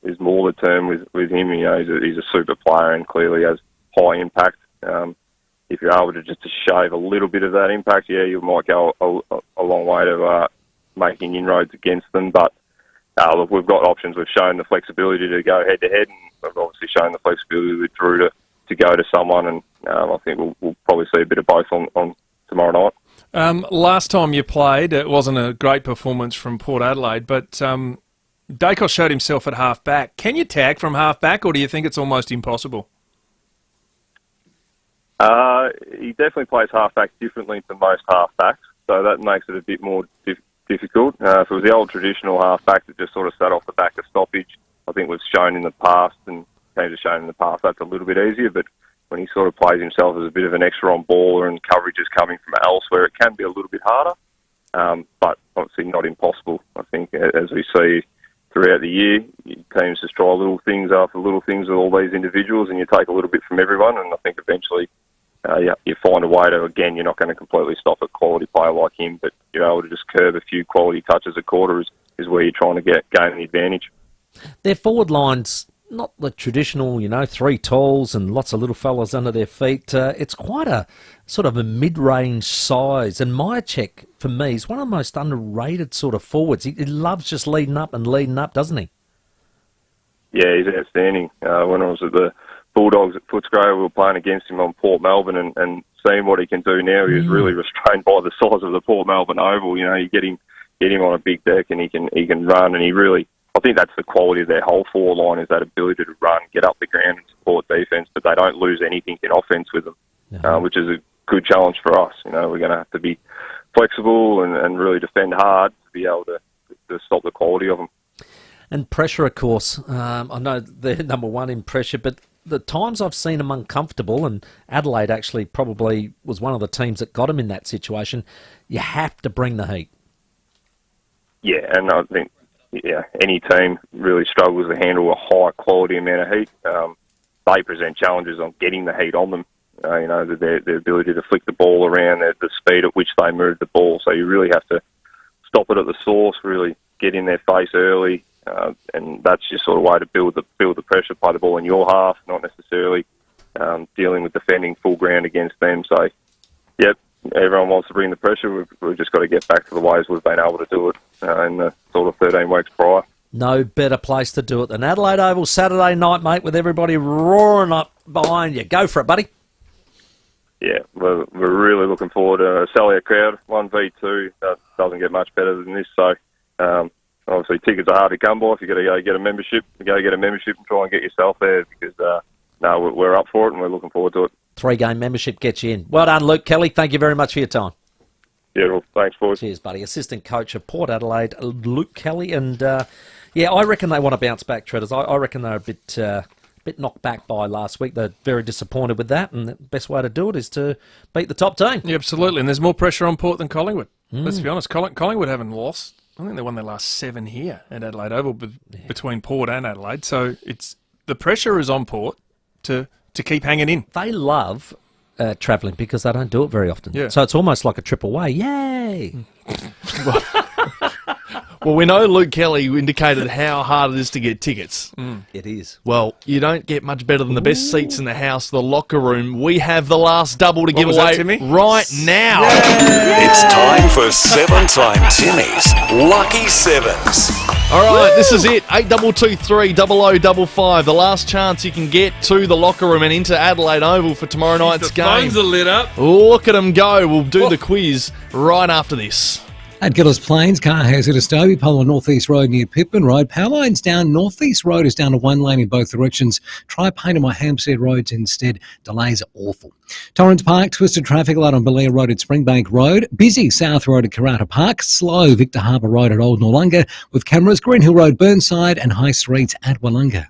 is more the term with him. You know, he's a super player and clearly has high impact. If you're able to just to shave a little bit of that impact, yeah, you might go a long way to making inroads against them. But look, we've got options. We've shown the flexibility to go head to head, and we've obviously shown the flexibility with Drew to go to someone. And I think we'll probably see a bit of both on tomorrow night. Last time you played, it wasn't a great performance from Port Adelaide, but Dacos showed himself at half-back. Can you tag from half-back, or do you think it's almost impossible? He definitely plays half-back differently to most half-backs, so that makes it a bit more difficult. If it was the old traditional half-back that just sort of sat off the back of stoppage, I think was shown in the past, and teams have shown in the past that's a little bit easier, but when he sort of plays himself as a bit of an extra on baller and coverage is coming from elsewhere, it can be a little bit harder, but obviously not impossible. I think as we see throughout the year, teams just try little things after little things with all these individuals, and you take a little bit from everyone, and I think eventually you find a way to, again, you're not going to completely stop a quality player like him, but you're able to just curb a few quality touches a quarter is where you're trying to gain the advantage. Their forward line's not the traditional, three talls and lots of little fellas under their feet. It's quite a sort of a mid-range size. And Myercheck, for me, is one of the most underrated sort of forwards. He loves just leading up, doesn't he? Yeah, he's outstanding. When I was at the Bulldogs at Footscray, we were playing against him on Port Melbourne and seeing what he can do now, he was really restrained by the size of the Port Melbourne Oval. You get him on a big deck and he can run, and I think that's the quality of their whole forward line, is that ability to run, get up the ground and support defence, but they don't lose anything in offence with them, which is a good challenge for us. We're going to have to be flexible and really defend hard to be able to stop the quality of them. And pressure, of course. I know they're number one in pressure, but the times I've seen them uncomfortable, and Adelaide actually probably was one of the teams that got them in that situation, you have to bring the heat. Yeah, and I think any team really struggles to handle a high quality amount of heat. They present challenges on getting the heat on them. Their ability to flick the ball around, the speed at which they move the ball. So you really have to stop it at the source, really get in their face early, and that's your sort of way to build the pressure, play the ball in your half, not necessarily dealing with defending full ground against them. So, yep, everyone wants to bring the pressure. We've just got to get back to the ways we've been able to do it in the sort of 13 weeks prior. No better place to do it than Adelaide Oval Saturday night, mate, with everybody roaring up behind you. Go for it, buddy. Yeah, we're really looking forward to a sellout crowd. 1v2 doesn't get much better than this. So, obviously, tickets are hard to come by. If you've got to go get a membership, and try and get yourself there, because we're up for it and we're looking forward to it. 3-game membership gets you in. Well done, Luke Kelly. Thank you very much for your time. Yeah, well, thanks, boys. Cheers, buddy. Assistant coach of Port Adelaide, Luke Kelly. And, I reckon they want to bounce back, Treaders. I reckon they're a bit knocked back by last week. They're very disappointed with that, and the best way to do it is to beat the top team. Yeah, absolutely. And there's more pressure on Port than Collingwood. Let's be honest. Collingwood haven't lost. I think they won their last 7 here at Adelaide Oval between Port and Adelaide. So the pressure is on Port to keep hanging in. They love travelling because they don't do it very often. Yeah. So it's almost like a trip away. Yay! Well, we know Luke Kelly indicated how hard it is to get tickets. It is. Well, you don't get much better than the best seats in the house, the locker room. We have the last double to give away right now. It's time for 7-Time Timmy's Lucky Sevens. All right, this is it. 8223 0055. The last chance you can get to the locker room and into Adelaide Oval for tomorrow night's game. The phones are lit up. Look at them go. We'll do the quiz right after this. At Gillis Plains, car hazard at Stobie, Pole on North East Road near Pittman Road. Power line's down. North East Road is down to one lane in both directions. Try Payneham Hampstead roads instead. Delays are awful. Torrens Park, twisted traffic light on Belair Road at Springbank Road. Busy South Road at Karata Park. Slow Victor Harbour Road at Old Noarlunga with cameras. Green Hill Road, Burnside and High Streets at Wollonga.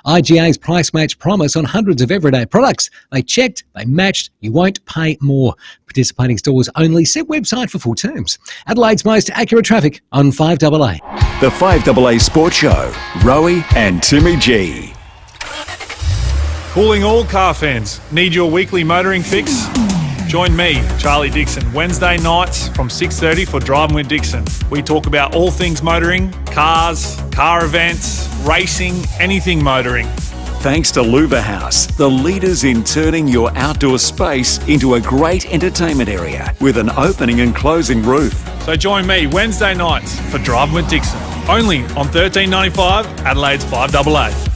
IGA's price match promise on hundreds of everyday products. They checked, they matched, you won't pay more. Participating stores only. See website for full terms. Adelaide's most accurate traffic on 5AA. The 5AA Sports Show, Rowie and Timmy G. Calling all car fans. Need your weekly motoring fix? Join me, Charlie Dixon, Wednesday nights from 6:30 for Driving with Dixon. We talk about all things motoring, cars, car events, racing, anything motoring. Thanks to FIVEaa, the leaders in turning your outdoor space into a great entertainment area with an opening and closing roof. So join me Wednesday nights for Driving with Dixon. Only on $13.95, Adelaide's FIVEaa.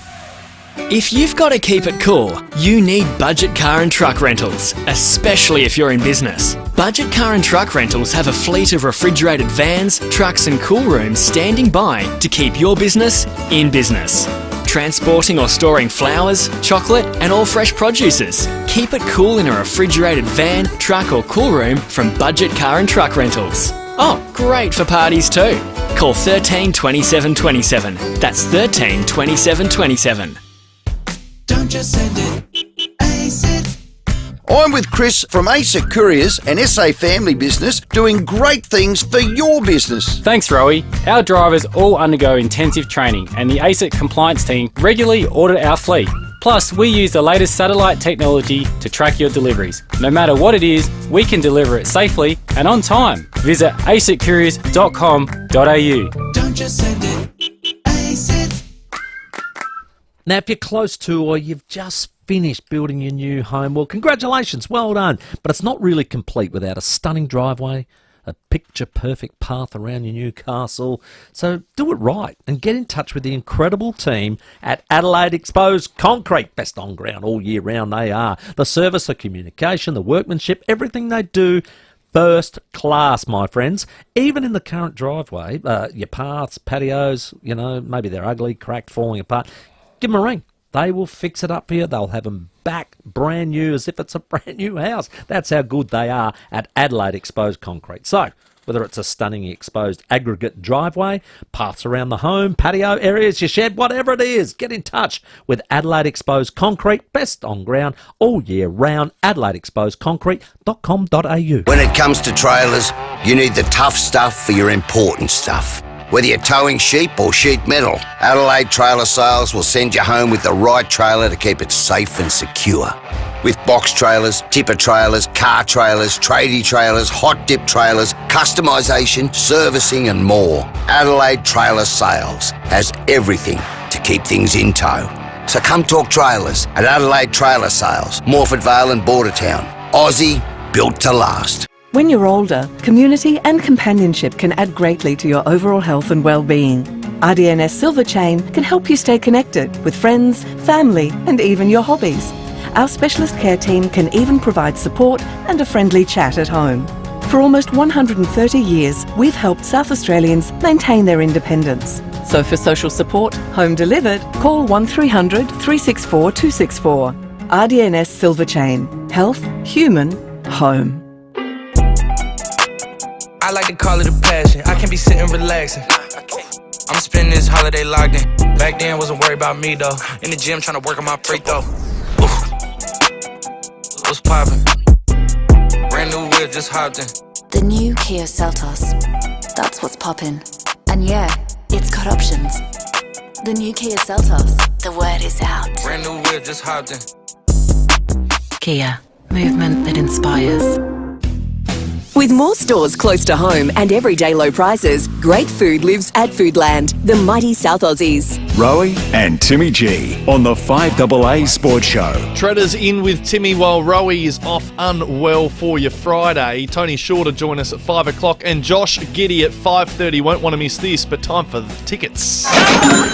If you've got to keep it cool, you need budget car and truck rentals, especially if you're in business. Budget car and truck rentals have a fleet of refrigerated vans, trucks and cool rooms standing by to keep your business in business. Transporting or storing flowers, chocolate and all fresh produces. Keep it cool in a refrigerated van, truck or cool room from Budget Car and Truck Rentals. Oh, great for parties too. Call 13 27 27. That's 13 27 27. Don't just send it, ace it. I'm with Chris from FIVEaa Couriers, an SA family business doing great things for your business. Thanks, Rowie. Our drivers all undergo intensive training and the ASIC compliance team regularly audit our fleet. Plus, we use the latest satellite technology to track your deliveries. No matter what it is, we can deliver it safely and on time. Visit asiccouriers.com.au. Don't just send it, ace it. Now, if you're close to or you've just finished building your new home, well, congratulations, well done. But it's not really complete without a stunning driveway, a picture-perfect path around your new castle. So do it right and get in touch with the incredible team at Adelaide Exposed Concrete. Best on ground all year round they are. The service, the communication, the workmanship, everything they do, first class, my friends. Even in the current driveway, your paths, patios, you know, maybe they're ugly, cracked, falling apart. Give them a ring. They will fix it up for you. They'll have them back brand new as if it's a brand new house. That's how good they are at Adelaide Exposed Concrete. So, whether it's a stunning exposed aggregate driveway, paths around the home, patio areas, your shed, whatever it is, get in touch with Adelaide Exposed Concrete. Best on ground all year round. AdelaideExposedConcrete.com.au. When it comes to trailers, you need the tough stuff for your important stuff. Whether you're towing sheep or sheet metal, Adelaide Trailer Sales will send you home with the right trailer to keep it safe and secure. With box trailers, tipper trailers, car trailers, tradie trailers, hot dip trailers, customisation, servicing and more, Adelaide Trailer Sales has everything to keep things in tow. So come talk trailers at Adelaide Trailer Sales, Morford Vale and Bordertown. Aussie, built to last. When you're older, community and companionship can add greatly to your overall health and well-being. RDNS Silver Chain can help you stay connected with friends, family and even your hobbies. Our specialist care team can even provide support and a friendly chat at home. For almost 130 years, we've helped South Australians maintain their independence. So for social support, home delivered, call 1300 364 264. RDNS Silver Chain. Health, human, home. I like to call it a passion. I can be sitting relaxing. I'm spending this holiday locked in. Back then, wasn't worried about me though. In the gym, trying to work on my free throw. What's poppin'? Brand new whip, just hopped in. The new Kia Seltos. That's what's poppin'. And yeah, it's got options. The new Kia Seltos. The word is out. Brand new whip, just hopped in. Kia. Movement that inspires. With more stores close to home and everyday low prices, great food lives at Foodland, the mighty South Aussies. Rowie and Timmy G on the FIVEaa Sports Show. Treaders in with Timmy while Rowie is off unwell for your Friday. Tony Shaw to join us at 5 o'clock and Josh Giddy at 5:30. Won't want to miss this, but time for the tickets.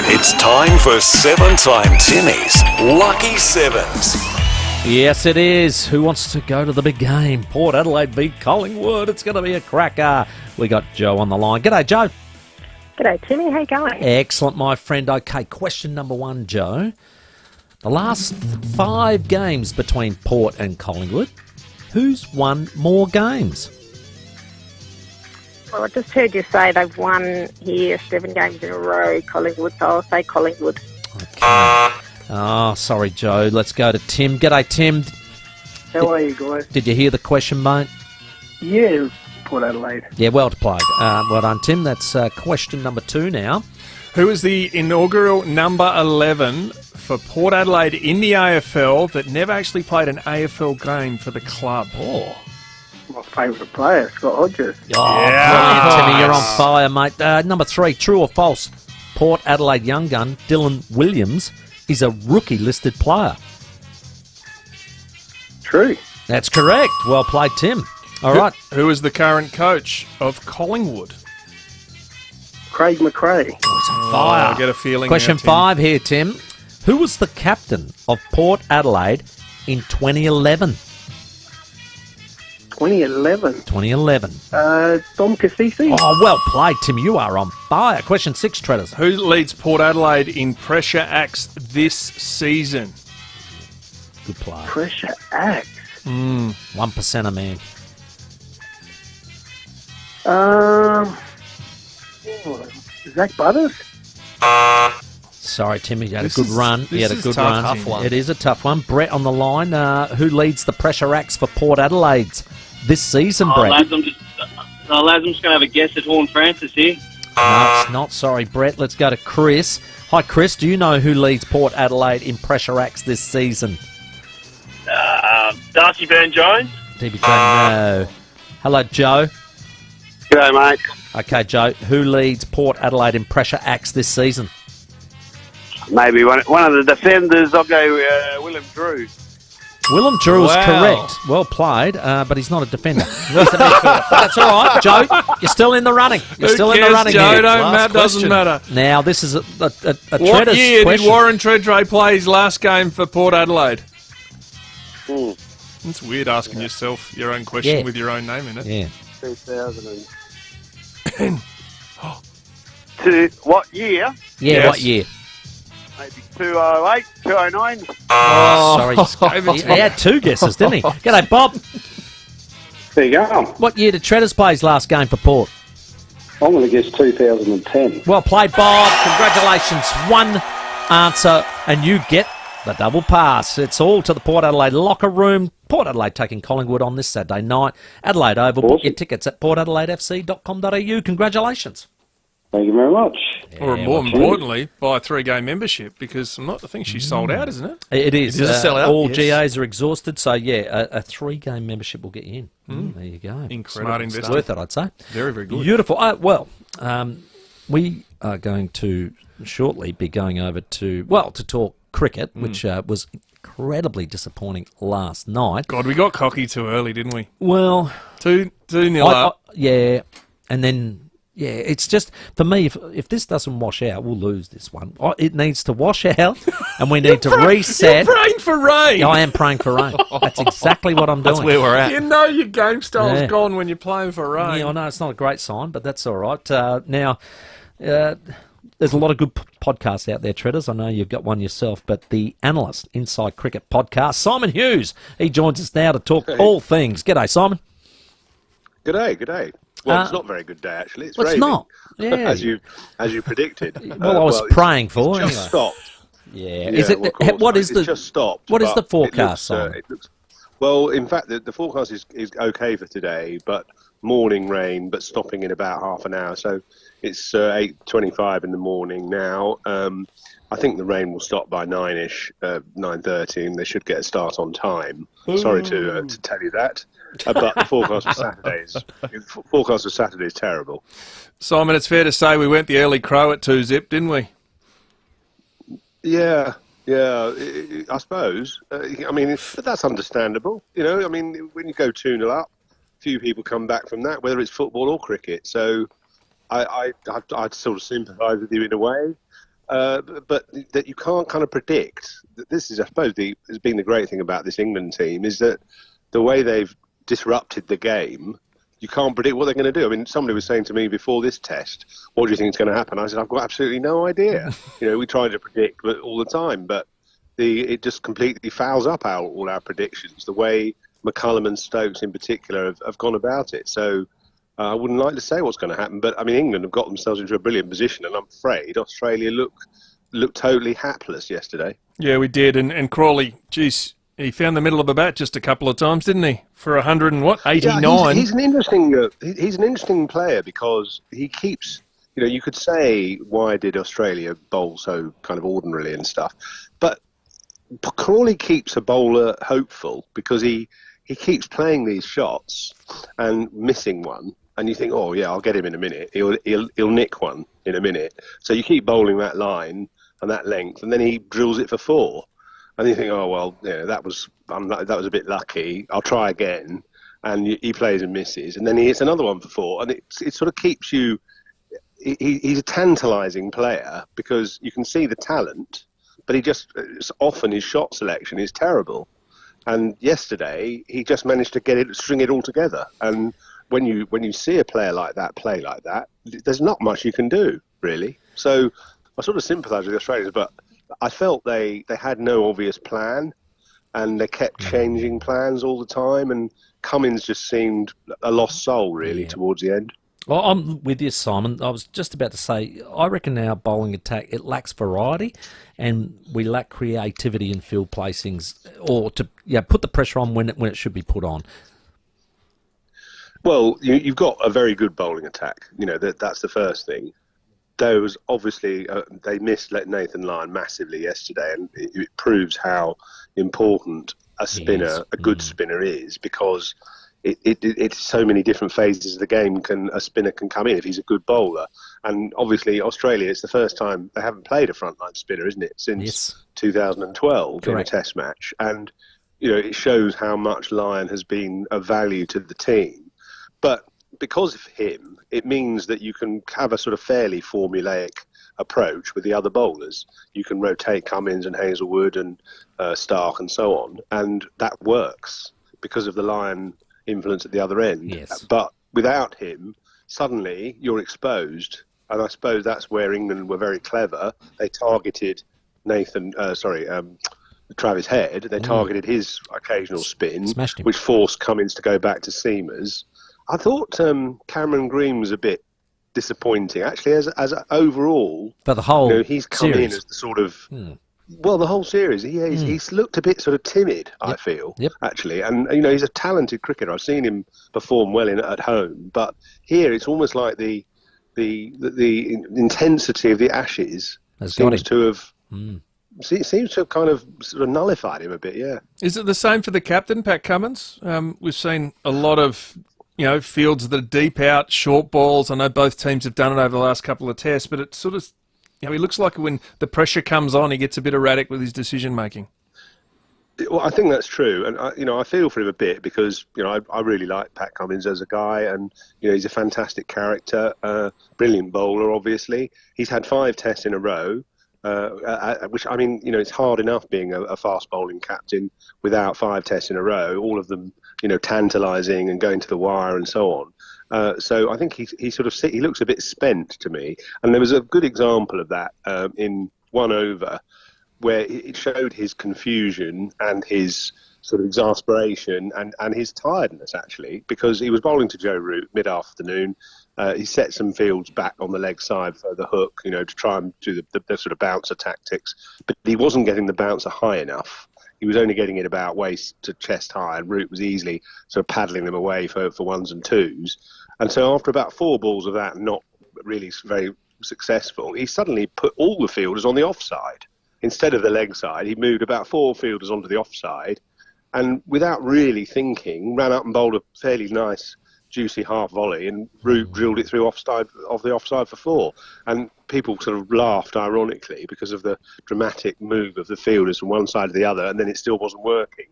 It's time for 7-Time Timmy's Lucky Sevens. Yes, it is. Who wants to go to the big game? Port Adelaide beat Collingwood. It's going to be a cracker. We got Joe on the line. G'day, Joe. G'day, Timmy. How you going? Excellent, my friend. Okay, question number one, Joe. The last 5 games between Port and Collingwood, who's won more games? Well, I just heard you say they've won here 7 games in a row, Collingwood, so I'll say Collingwood. Okay. Oh, sorry, Joe. Let's go to Tim. G'day, Tim. How are you, guys? Did you hear the question, mate? Yeah, Port Adelaide. Yeah, well played. Well done, Tim. That's question number 2 now. Who is the inaugural number 11 for Port Adelaide in the AFL that never actually played an AFL game for the club? Oh. My favourite player, Scott Hodges. Brilliant, Timmy. You're on fire, mate. Number 3, true or false? Port Adelaide young gun Dylan Williams is a rookie-listed player. True. That's correct. Well played, Tim. All right. Who is the current coach of Collingwood? Craig McRae. Fire. I get a feeling. Question now, Tim. 5 here, Tim. Who was the captain of Port Adelaide in 2011? 2011. 2011. Dom Cassisi. Oh, well played, Tim. You are on fire. Question 6, Treaders. Who leads Port Adelaide in pressure acts this season? Good play. Pressure acts. 1%er, man. Zach Butters. Sorry, Timmy. You had This a good is- run. this You had a is good tough, run. tough one. It is a tough one. Brett on the line. Who leads the pressure acts for Port Adelaide this season, Brett? Lads, I'm just going to have a guess at Horn Francis here. No, it's not. Sorry, Brett. Let's go to Chris. Hi, Chris. Do you know who leads Port Adelaide in pressure acts this season? Darcy Burn-Jones. DBJ, no. Hello, Joe. G'day, mate. Okay, Joe. Who leads Port Adelaide in pressure acts this season? Maybe one of the defenders. I'll go Willem Drew. Willem Drew is Wow. correct. Well played, but he's not a defender. He's a midfielder. That's all right, Joe. You're still in the running. You're Who still in cares, the running Joe? here. Doesn't matter. Now, this is a What Treaders year question. did Warren Treadray play his last game for Port Adelaide? It's weird asking yourself your own question Yeah. with your own name in it. Yeah. 2000 what year? Yeah, Yes. what year? Maybe 208, 209. Sorry. gave it He to me. had 2 guesses, didn't he? G'day, Bob. There you go. What year did Treaders play his last game for Port? I'm going to guess 2010. Well played, Bob. Congratulations. One answer, and you get the double pass. It's all to the Port Adelaide locker room. Port Adelaide taking Collingwood on this Saturday night. Adelaide Oval. Book your tickets at portadelaidefc.com.au. Congratulations. Thank you very much. Or more importantly, buy a 3-game membership because I think she's sold out, isn't it? It is. It is a sellout. All Yes. GAs are exhausted, so yeah, a 3-game membership will get you in. There you go. Incredible Smart stuff. investment. Worth it, I'd say. Very, very good. Beautiful. We are going to shortly be going over to talk cricket, which was incredibly disappointing last night. God, we got cocky too early, didn't we? Well, 2-0 up. Yeah, and then yeah, it's just for me. If this doesn't wash out, we'll lose this one. It needs to wash out, and we need to reset. You're praying for rain. I am praying for rain. That's exactly what I'm doing. That's where we're at. You know your game style's Yeah. gone when you're playing for rain. Yeah, I know it's not a great sign, but that's all right. Now, there's a lot of good podcasts out there, Treaders. I know you've got one yourself, but the Analyst Inside Cricket podcast, Simon Hughes, he joins us now to talk all things. G'day, Simon. G'day. Well, it's not a very good day, actually. It's Well, it's raining, not. Yeah. as you predicted. Well, I was praying for it's just anyway. stopped. Yeah. Is it? well, of course, What mate, is it's the? just stopped? What is but the forecast, it looks, well, in fact, the forecast is okay for today, but morning rain, but stopping in about half an hour. So it's 8:25 in the morning now. I think the rain will stop by 9ish, 9:30, and they should get a start on time. Sorry to tell you that. But the forecast for Saturday is terrible. Simon, it's fair to say we went the early crow at 2-zip, didn't we? Yeah, I suppose. I mean, but that's understandable. You know, I mean, when you go 2-0 up, few people come back from that, whether it's football or cricket. So I'd sort of sympathise with you in a way. But that you can't kind of predict. This is, I suppose, has been the great thing about this England team is that the way they've disrupted the game, you can't predict what they're going to do. I mean, somebody was saying to me before this test, what do you think is going to happen? I said, I've got absolutely no idea. We try to predict all the time, but it just completely fouls up all our predictions, the way McCullum and Stokes in particular have gone about it. So I wouldn't like to say what's going to happen, but I mean, England have got themselves into a brilliant position, and I'm afraid Australia looked totally hapless yesterday. Yeah, we did, and Crawley, geez, he found the middle of the bat just a couple of times, didn't he? For 189. Yeah, he's an interesting player because he keeps you could say, why did Australia bowl so kind of ordinarily and stuff? But Crawley keeps a bowler hopeful because he keeps playing these shots and missing one. And you think, oh, yeah, I'll get him in a minute. He'll nick one in a minute. So you keep bowling that line and that length, and then he drills it for 4. And you think, oh, well, that was a bit lucky. I'll try again. And he plays and misses. And then he hits another one for 4. And it sort of keeps you... He's a tantalising player because you can see the talent, but often his shot selection is terrible. And yesterday, he just managed to string it all together. And when you see a player like that play like that, there's not much you can do, really. So I sort of sympathise with the Australians, but I felt they had no obvious plan, and they kept changing plans all the time, and Cummins just seemed a lost soul, really, towards the end. Well, I'm with you, Simon. I was just about to say, I reckon our bowling attack, it lacks variety, and we lack creativity in field placings, or to put the pressure on when it should be put on. Well, you've got a very good bowling attack. That's the first thing. There was obviously they missed Nathan Lyon massively yesterday, and it proves how important a spinner, a good spinner, is, because it's so many different phases of the game a spinner can come in if he's a good bowler. And obviously Australia, it's the first time they haven't played a frontline spinner, isn't it, since 2012 in a Test match. And it shows how much Lyon has been of value to the team. But because of him, it means that you can have a sort of fairly formulaic approach with the other bowlers. You can rotate Cummins and Hazelwood and Stark and so on, and that works because of the Lyon influence at the other end. Yes. But without him, suddenly you're exposed, and I suppose that's where England were very clever. They targeted Travis Head. They targeted his occasional spin, which forced Cummins to go back to seamers. I thought Cameron Green was a bit disappointing, actually, as overall. But the whole he's come in as the sort of well, the whole series. He's looked a bit sort of timid, I feel, actually. And he's a talented cricketer. I've seen him perform well at home, but here it's almost like the intensity of the Ashes seems to have kind of sort of nullified him a bit. Yeah. Is it the same for the captain, Pat Cummins? We've seen a lot of fields that are deep out, short balls. I know both teams have done it over the last couple of tests, but it sort of, he looks like when the pressure comes on, he gets a bit erratic with his decision making. Well, I think that's true, and I feel for him a bit because I really like Pat Cummins as a guy, and he's a fantastic character, brilliant bowler. Obviously, he's had 5 tests in a row, which it's hard enough being a fast bowling captain without 5 tests in a row. All of them, tantalising and going to the wire and so on. So I think he looks a bit spent to me, and there was a good example of that in one over, where it showed his confusion and his sort of exasperation and his tiredness, actually, because he was bowling to Joe Root mid-afternoon. He set some fields back on the leg side for the hook, to try and do the sort of bouncer tactics, but he wasn't getting the bouncer high enough. He was only getting it about waist to chest high, and Root was easily sort of paddling them away for ones and twos. And so after about 4 balls of that, not really very successful, he suddenly put all the fielders on the offside. Instead of the leg side, he moved about 4 fielders onto the offside, and without really thinking, ran up and bowled a fairly nice, juicy half volley, and Root drilled it through off the offside for 4. And people sort of laughed ironically because of the dramatic move of the fielders from one side to the other, and then it still wasn't working.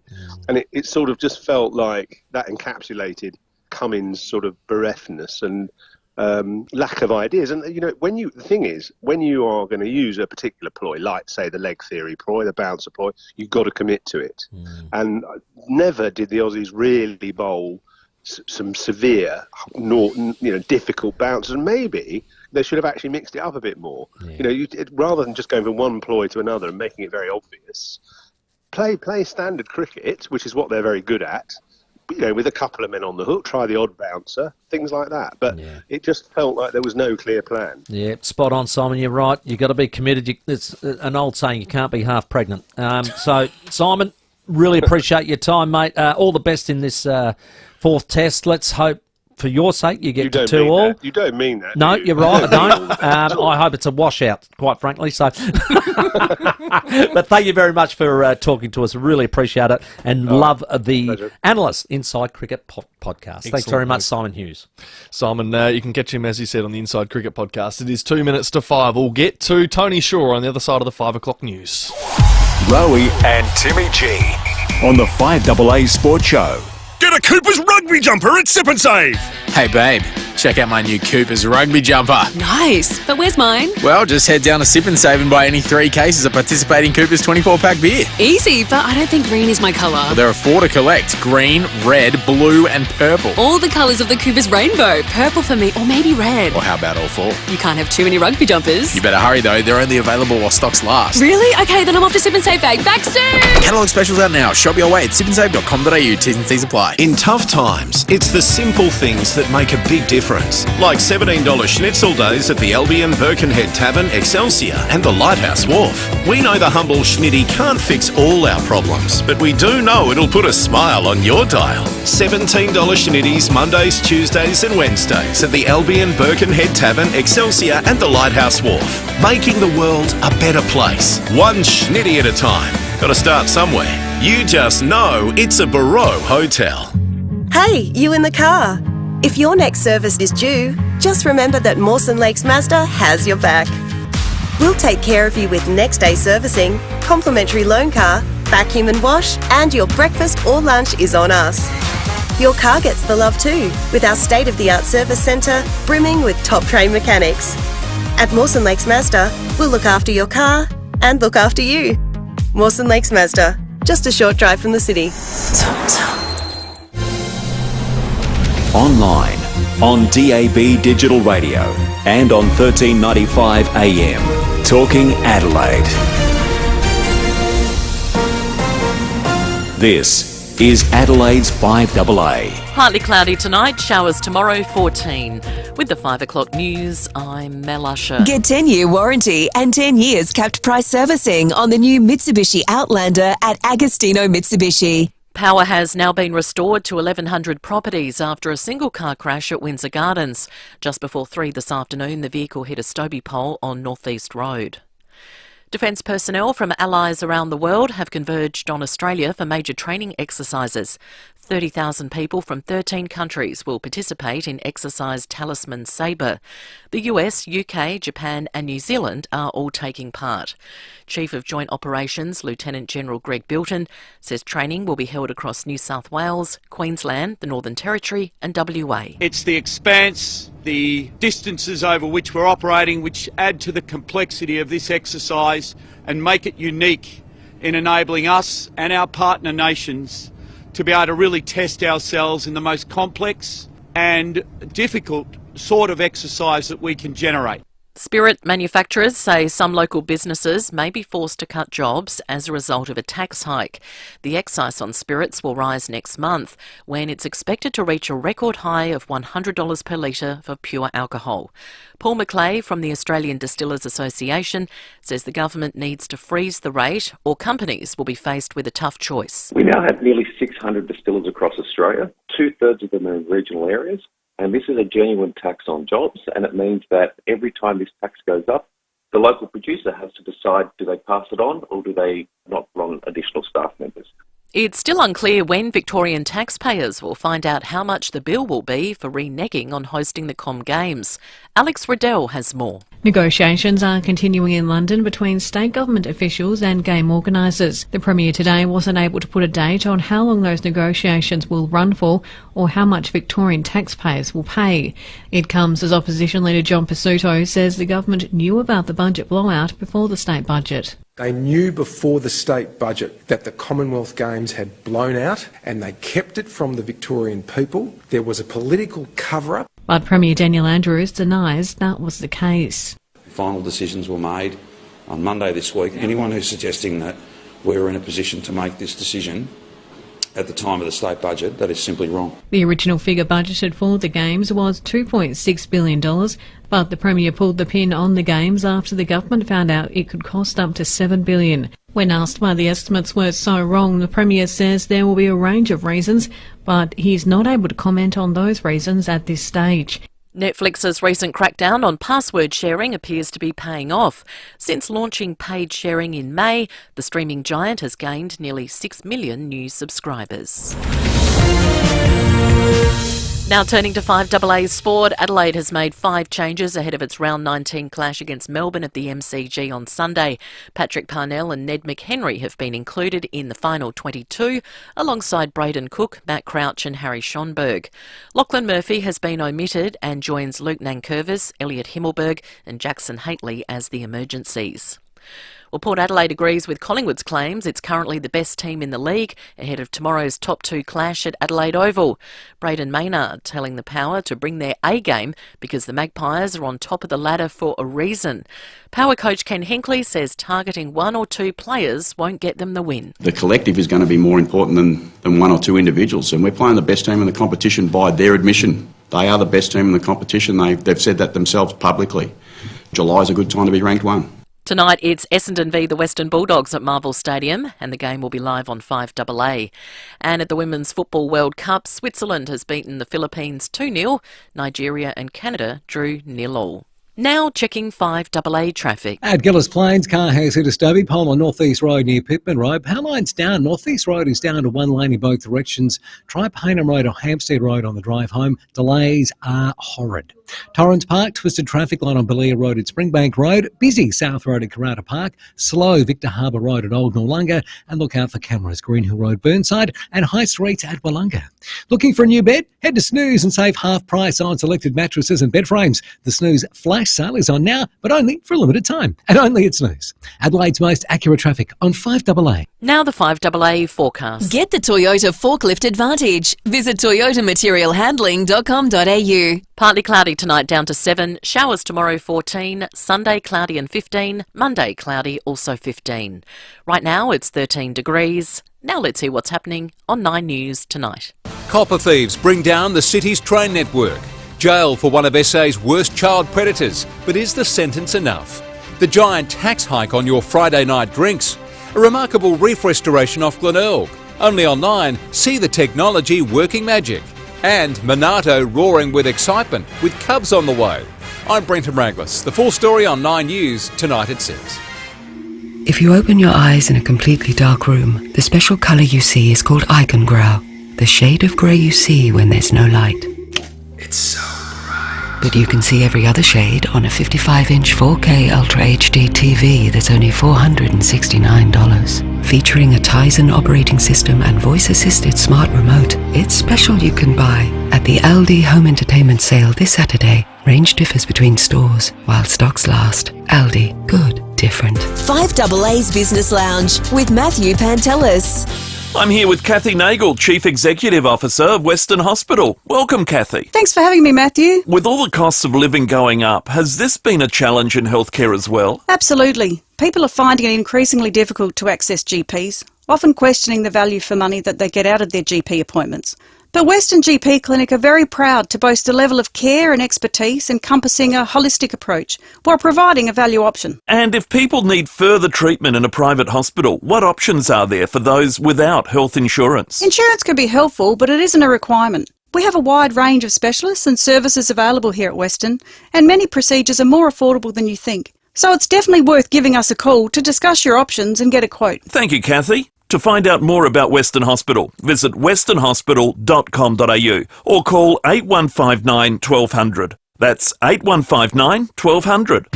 And it sort of just felt like that encapsulated Cummins' sort of bereftness and lack of ideas. And the thing is, when you are going to use a particular ploy, like say the leg theory ploy, the bouncer ploy, you've got to commit to it. And never did the Aussies really bowl some severe, difficult bouncers. And maybe they should have actually mixed it up a bit more. Rather than just going from one ploy to another and making it very obvious, play standard cricket, which is what they're very good at. With a couple of men on the hook, try the odd bouncer, things like that. But it just felt like there was no clear plan. Yeah, spot on, Simon. You're right. You've got to be committed. It's an old saying, you can't be half pregnant. So, Simon, really appreciate your time, mate. All the best in this 4th test. Let's hope for your sake, you get You to don't 2 mean all. that. You don't mean that. No, do you? you're right. I don't. I hope it's a washout, quite frankly. So, but thank you very much for talking to us. Really appreciate it, and love the pleasure. Analyst Inside Cricket podcast. Thanks very much, mate. Simon Hughes. Simon, you can catch him, as he said, on the Inside Cricket podcast. It is 2 minutes to 5. We'll get to Tony Shaw on the other side of the 5 o'clock news. Rowie and Timmy G on the 5AA Sports Show. Get a Cooper's rugby jumper at Sip and Save. Hey babe, check out my new Cooper's rugby jumper. Nice. But where's mine? Well, just head down to Sip and Save and buy any 3 cases of participating Cooper's 24-pack beer. Easy, but I don't think green is my colour. Well, there are 4 to collect: green, red, blue and purple. All the colours of the Cooper's rainbow. Purple for me, or maybe red. Or how about all 4? You can't have too many rugby jumpers. You better hurry though, they're only available while stocks last. Really? Okay, then I'm off to Sip and Save bag. Back soon! Catalogue specials out now. Shop your way at sipandsave.com.au. T's and C's apply. In tough times, it's the simple things that make a big difference. Like $17 schnitzel days at the Albion Birkenhead Tavern, Excelsior and the Lighthouse Wharf. We know the humble schnitty can't fix all our problems, but we do know it'll put a smile on your dial. $17 schnitties Mondays, Tuesdays and Wednesdays at the Albion Birkenhead Tavern, Excelsior and the Lighthouse Wharf. Making the world a better place. One schnitty at a time. Got to start somewhere. You just know it's a Barreau hotel. Hey, you in the car. If your next service is due, just remember that Mawson Lakes Mazda has your back. We'll take care of you with next day servicing, complimentary loan car, vacuum and wash, and your breakfast or lunch is on us. Your car gets the love too, with our state-of-the-art service centre brimming with top-trained mechanics. At Mawson Lakes Mazda, we'll look after your car and look after you. Mawson Lakes Mazda, just a short drive from the city. Online, on DAB Digital Radio and on 1395 AM. Talking Adelaide. This is Adelaide's 5AA. Partly cloudy tonight, showers tomorrow, 14. With the 5 o'clock news, I'm Mel Usher. Get 10-year warranty and 10 years capped price servicing on the new Mitsubishi Outlander at Agostino Mitsubishi. Power has now been restored to 1,100 properties after a single car crash at Windsor Gardens. Just before 3 this afternoon, the vehicle hit a Stobie pole on North East Road. Defence personnel from allies around the world have converged on Australia for major training exercises. 30,000 people from 13 countries will participate in exercise Talisman Sabre. The US, UK, Japan and New Zealand are all taking part. Chief of Joint Operations, Lieutenant General Greg Bilton, says training will be held across New South Wales, Queensland, the Northern Territory and WA. It's the expanse, the distances over which we're operating, which add to the complexity of this exercise and make it unique in enabling us and our partner nations to be able to really test ourselves in the most complex and difficult sort of exercise that we can generate. Spirit manufacturers say some local businesses may be forced to cut jobs as a result of a tax hike. The excise on spirits will rise next month, when it's expected to reach a record high of $100 per litre for pure alcohol. Paul McClay from the Australian Distillers Association says the government needs to freeze the rate or companies will be faced with a tough choice. We now have nearly 600 distillers across Australia. 2/3 of them are in regional areas. And this is a genuine tax on jobs, and it means that every time this tax goes up, the local producer has to decide, do they pass it on or do they not put on additional staff members? It's still unclear when Victorian taxpayers will find out how much the bill will be for reneging on hosting the Com Games. Alex Riddell has more. Negotiations are continuing in London between state government officials and game organisers. The Premier today wasn't able to put a date on how long those negotiations will run for or how much Victorian taxpayers will pay. It comes as Opposition Leader John Pesutto says the government knew about the budget blowout before the state budget. They knew before the state budget that the Commonwealth Games had blown out and they kept it from the Victorian people. There was a political cover-up. But Premier Daniel Andrews denies that was the case. Final decisions were made on Monday this week. Anyone who's suggesting that we're in a position to make this decision at the time of the state budget, that is simply wrong. The original figure budgeted for the Games was $2.6 billion, but the Premier pulled the pin on the Games after the government found out it could cost up to $7 billion. When asked why the estimates were so wrong, the Premier says there will be a range of reasons, but he's not able to comment on those reasons at this stage. Netflix's recent crackdown on password sharing appears to be paying off. Since launching paid sharing in May, the streaming giant has gained nearly 6 million new subscribers. Now turning to 5AA sport, Adelaide has made 5 changes ahead of its round 19 clash against Melbourne at the MCG on Sunday. Patrick Parnell and Ned McHenry have been included in the final 22, alongside Braden Cook, Matt Crouch and Harry Schonberg. Lachlan Murphy has been omitted and joins Luke Nankervis, Elliot Himmelberg and Jackson Haitley as the emergencies. Well, Port Adelaide agrees with Collingwood's claims it's currently the best team in the league ahead of tomorrow's top 2 clash at Adelaide Oval. Braden Maynard telling the Power to bring their A game because the Magpies are on top of the ladder for a reason. Power coach Ken Hinkley says targeting 1 or 2 players won't get them the win. The collective is going to be more important than 1 or 2 individuals, and we're playing the best team in the competition by their admission. They are the best team in the competition. They've said that themselves publicly. July's a good time to be ranked 1. Tonight it's Essendon v the Western Bulldogs at Marvel Stadium, and the game will be live on 5AA. And at the Women's Football World Cup, Switzerland has beaten the Philippines 2-0. Nigeria and Canada drew 0-0. Now checking 5AA traffic. At Gillis Plains, car has hit a stubby pole on North East Road near Pittman Road. Power line's down. North East Road is down to 1 lane in both directions. Try Paynham Road or Hampstead Road on the drive home. Delays are horrid. Torrens Park, twisted traffic line on Belia Road at Springbank Road. Busy South Road at Karata Park. Slow Victor Harbour Road at Old Noarlunga. And look out for cameras, Greenhill Road, Burnside and High Streets at Wollonga. Looking for a new bed? Head to Snooze and save half price on selected mattresses and bed frames. The Snooze Flash Sale is on now, but only for a limited time. And only at Snooze. Adelaide's most accurate traffic on 5AA. Now the 5AA forecast. Get the Toyota Forklift Advantage. Visit toyotamaterialhandling.com.au. Partly cloudy tonight, down to 7. Showers tomorrow, 14. Sunday, cloudy and 15. Monday, cloudy, also 15. Right now, it's 13 degrees. Now let's hear what's happening on 9 News tonight. Copper thieves bring down the city's train network. Jail for one of SA's worst child predators. But is the sentence enough? The giant tax hike on your Friday night drinks. A remarkable reef restoration off Glenelg. Only on 9, see the technology working magic. And Monarto roaring with excitement with Cubs on the way. I'm Brenton Raglas. The full story on 9 News tonight at 6. If you open your eyes in a completely dark room, the special colour you see is called Icongrau, the shade of grey you see when there's no light. It's so bright. But you can see every other shade on a 55-inch 4K Ultra HD TV that's only $469. Featuring a Tizen operating system and voice-assisted smart remote, it's special you can buy at the Aldi Home Entertainment Sale this Saturday. Range differs between stores while stocks last. Aldi, good, different. 5AA's Business Lounge with Matthew Pantelis. I'm here with Kathy Nagel, Chief Executive Officer of Western Hospital. Welcome, Kathy. Thanks for having me, Matthew. With all the costs of living going up, has this been a challenge in healthcare as well? Absolutely. People are finding it increasingly difficult to access GPs, often questioning the value for money that they get out of their GP appointments. But Western GP Clinic are very proud to boast a level of care and expertise encompassing a holistic approach while providing a value option. And if people need further treatment in a private hospital, what options are there for those without health insurance? Insurance can be helpful, but it isn't a requirement. We have a wide range of specialists and services available here at Western, and many procedures are more affordable than you think. So it's definitely worth giving us a call to discuss your options and get a quote. Thank you, Kathy. To find out more about Western Hospital, visit westernhospital.com.au or call 8159 1200. That's 8159 1200.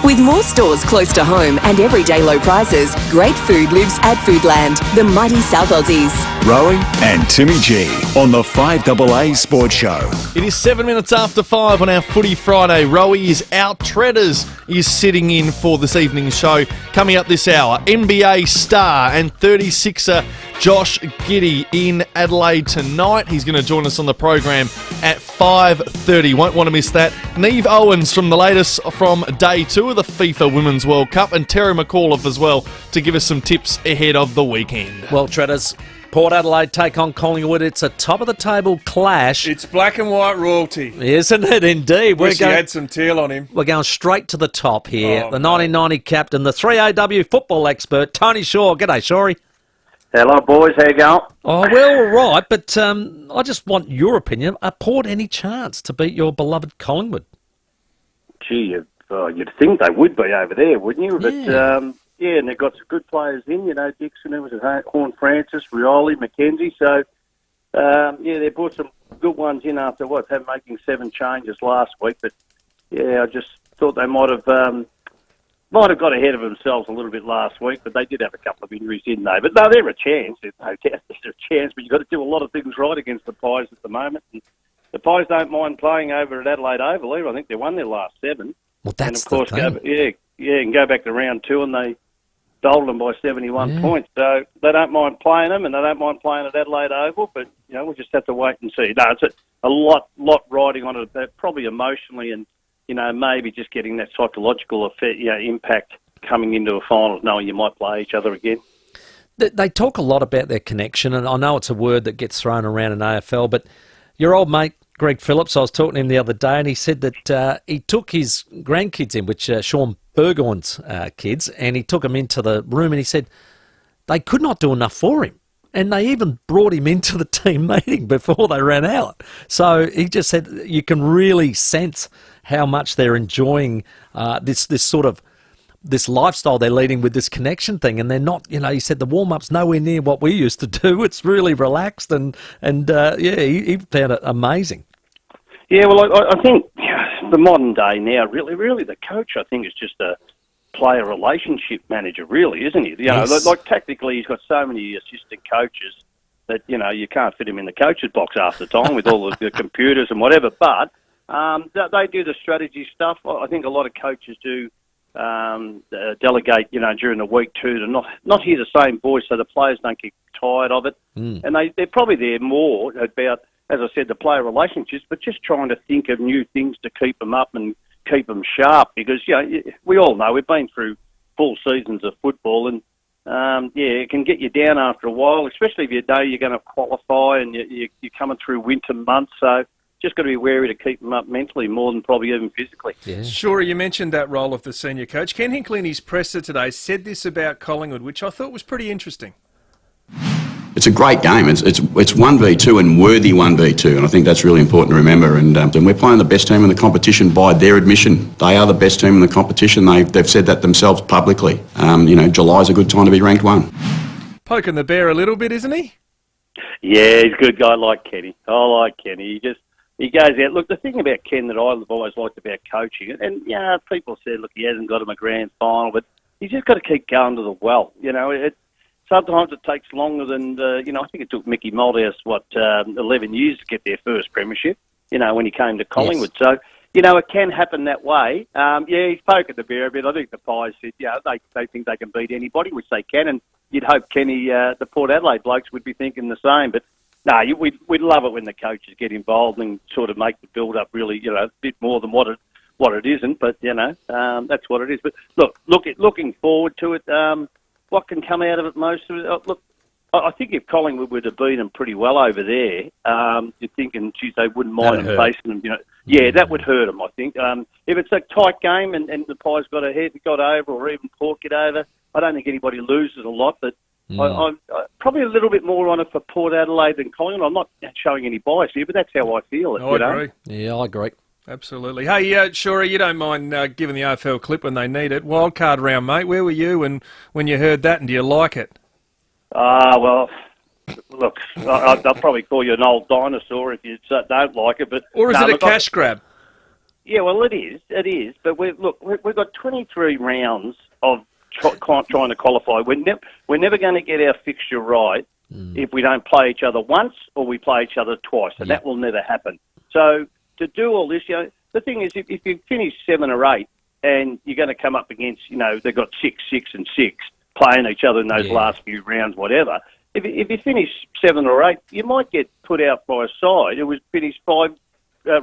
With more stores close to home and everyday low prices, great food lives at Foodland, the mighty South Aussies. Rowie and Timmy G on the 5AA Sports Show. It is 7 minutes after 5 on our Footy Friday. Rowie is out. Treaders is sitting in for this evening's show. Coming up this hour, NBA star and 36er Josh Giddey in Adelaide tonight. He's going to join us on the program at 5:30. Won't want to miss that. Neve Owens from the latest from day 2 of the FIFA Women's World Cup, and Terry McAuliffe as well to give us some tips ahead of the weekend. Well, Treaders, Port Adelaide take on Collingwood. It's a top-of-the-table clash. It's black and white royalty. Isn't it, indeed? Wish he had some teal on him. We're going straight to the top here. Oh, the 1990 captain, the 3AW football expert, Tony Shaw. G'day, Shawry. Hello, boys. How you going? Oh, well, all right, but I just want your opinion. Are Port any chance to beat your beloved Collingwood? Gee, you'd think they would be over there, wouldn't you? But, and they've got some good players in. You know, Dixon, who was at Horn Francis, Rioli, McKenzie. So, they brought some good ones in after, making 7 changes last week. But, I just thought they might have got ahead of themselves a little bit last week, but they did have a couple of injuries, didn't they? But no, they're a chance. There's no doubt they're a chance, but you've got to do a lot of things right against the Pies at the moment. And the Pies don't mind playing over at Adelaide Oval either. I think they won their last 7. Well, that's and of course, and go back to round 2 and they doled them by 71 points. So they don't mind playing them, and they don't mind playing at Adelaide Oval, but, we'll just have to wait and see. No, it's a lot riding on it, probably emotionally and, maybe just getting that psychological effect, impact coming into a final, knowing you might play each other again. They talk a lot about their connection, and I know it's a word that gets thrown around in AFL, but your old mate, Greg Phillips, I was talking to him the other day, and he said that he took his grandkids in, which Sean Burgoyne's kids, and he took them into the room, and he said they could not do enough for him. And they even brought him into the team meeting before they ran out. So he just said you can really sense how much they're enjoying this lifestyle they're leading with this connection thing. And they're not, he said the warm-up's nowhere near what we used to do. It's really relaxed and he found it amazing. Yeah, well, I think the modern day now, really the coach, I think, is just a player relationship manager, really, isn't he? Yes. Like technically he's got so many assistant coaches that, you can't fit him in the coach's box half the time with all the computers and whatever, but they do the strategy stuff. I think a lot of coaches do delegate, during the week too, to not hear the same voice so the players don't get tired of it. And they're probably there more about, as I said, the player relationships, but just trying to think of new things to keep them up and keep them sharp, because we all know we've been through full seasons of football, and it can get you down after a while, especially if you know you're going to qualify and you're coming through winter months. So just got to be wary to keep them up mentally more than probably even physically. Yeah. Sure, you mentioned that role of the senior coach. Ken Hinkley in his presser today said this about Collingwood, which I thought was pretty interesting. It's a great game. It's 1v2 and worthy 1v2, and I think that's really important to remember. And we're playing the best team in the competition by their admission. They are the best team in the competition. They've said that themselves publicly. July's a good time to be ranked 1. Poking the bear a little bit, isn't he? Yeah, he's a good guy. I like Kenny. He goes out. Look, the thing about Ken that I've always liked about coaching, and people said, look, he hasn't got him a grand final, but he's just got to keep going to the well. Sometimes it takes longer than, I think it took Mickey Malthouse, 11 years to get their first premiership, when he came to Collingwood. Yes. So, it can happen that way. He's poking the bear a bit. I think the Pies said, they think they can beat anybody, which they can, and you'd hope Kenny, the Port Adelaide blokes would be thinking the same. But, no, we'd love it when the coaches get involved and sort of make the build-up really, a bit more than what it isn't. But, that's what it is. But, looking forward to it, what can come out of it most of it? Look, I think if Collingwood were to beat them pretty well over there, you're thinking, geez, they wouldn't mind them facing them. That would hurt them, I think. If it's a tight game and the Pies got over, or even Port get over, I don't think anybody loses a lot. But I'm probably a little bit more on it for Port Adelaide than Collingwood. I'm not showing any bias here, but that's how I feel it. I agree. Yeah, I agree. Absolutely. Hey, Shorey, you don't mind giving the AFL clip when they need it. Wildcard round, mate. Where were you when you heard that, and do you like it? Well, look, I'll probably call you an old dinosaur if you don't like it. Or is it a cash grab? Yeah, well, it is. It is. But we've got 23 rounds of trying to qualify. We're never going to get our fixture right if we don't play each other once or we play each other twice, and that will never happen. So to do all this, the thing is, if you finish 7 or 8 and you're going to come up against, they've got 6, 6 and 6 playing each other in those last few rounds, whatever. If you finish 7 or 8, you might get put out by a side who was finished 5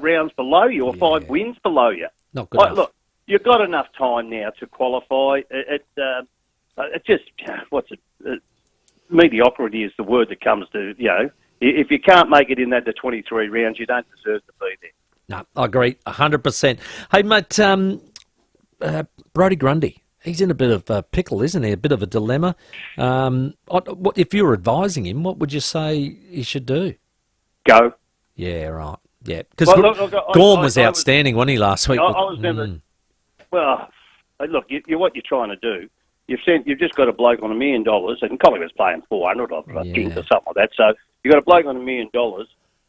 rounds below you or 5 wins below you. Not good enough. Look, you've got enough time now to qualify. It just, mediocrity is the word that comes to, if you can't make it in the 23 rounds, you don't deserve to be there. No, I agree 100%. Hey, mate, Brodie Grundy, he's in a bit of a pickle, isn't he? A bit of a dilemma. If you were advising him, what would you say he should do? Go. Yeah, right. Yeah, because Gorm was outstanding, wasn't he, last week? I was never. Well, look, what you're trying to do. You've just got a bloke on $1 million, and Collingwood's paying 400, I think, or something like that. So you've got a bloke on $1 million,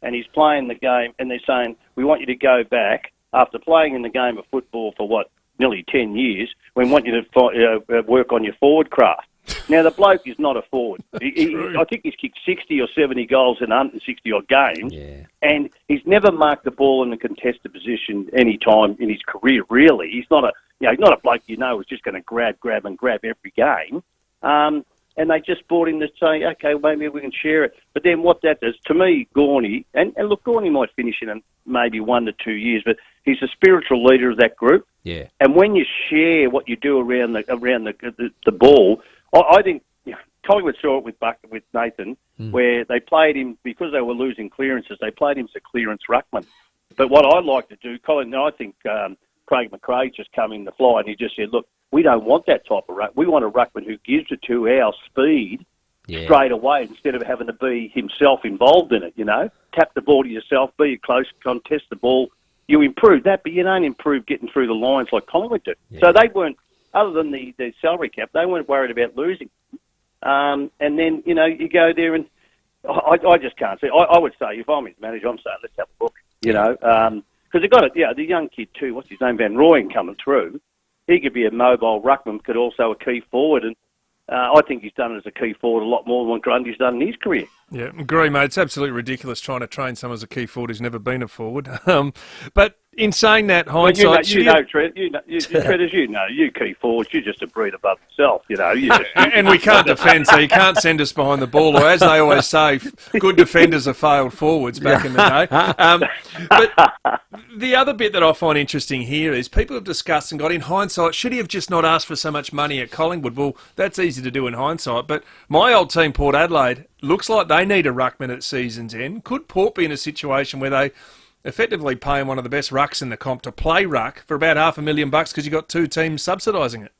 and he's playing the game, and they're saying, we want you to go back after playing in the game of football for, nearly 10 years, we want you to work on your forward craft. Now, the bloke is not a forward. I think he's kicked 60 or 70 goals in 160-odd games, and he's never marked the ball in a contested position any time in his career, really. He's not he's not a bloke who's just going to grab every game. And they just brought him to say, okay, maybe we can share it. But then what that does, to me, Gorney, and look, Gorney might finish in maybe 1 to 2 years, but he's the spiritual leader of that group. Yeah. And when you share what you do around the ball, I think Collingwood saw it with Nathan, where they played him, because they were losing clearances, they played him as a clearance ruckman. But what I'd like to do, I think Craig McRae just come in the fly and he just said, look, we don't want that type of ruck. We want a ruckman who gives it to our speed straight away instead of having to be himself involved in it, Tap the ball to yourself, be close, contest the ball. You improve that, but you don't improve getting through the lines like Collingwood do. Yeah. So they weren't, other than the salary cap, they weren't worried about losing. And then, you go there and I just can't see. I would say, if I'm his manager, I'm saying, let's have a look, Because they've got the young kid too, what's his name, Van Rooyen coming through. He could be a mobile ruckman, could also a key forward, and I think he's done it as a key forward a lot more than what Grundy's done in his career. Yeah, agree, mate. It's absolutely ridiculous trying to train someone as a key forward who's never been a forward. But in saying that, hindsight... Well, Trev, Trev, as you key forwards, you're just a breed above yourself, And we can't defend, so you can't send us behind the ball, or as they always say, good defenders are failed forwards back in the day. But the other bit that I find interesting here is people have discussed and got, in hindsight, should he have just not asked for so much money at Collingwood? Well, that's easy to do in hindsight, but my old team, Port Adelaide, looks like they need a ruckman at season's end. Could Port be in a situation where they effectively paying one of the best rucks in the comp to play ruck for about $500,000 because you've got two teams subsidising it?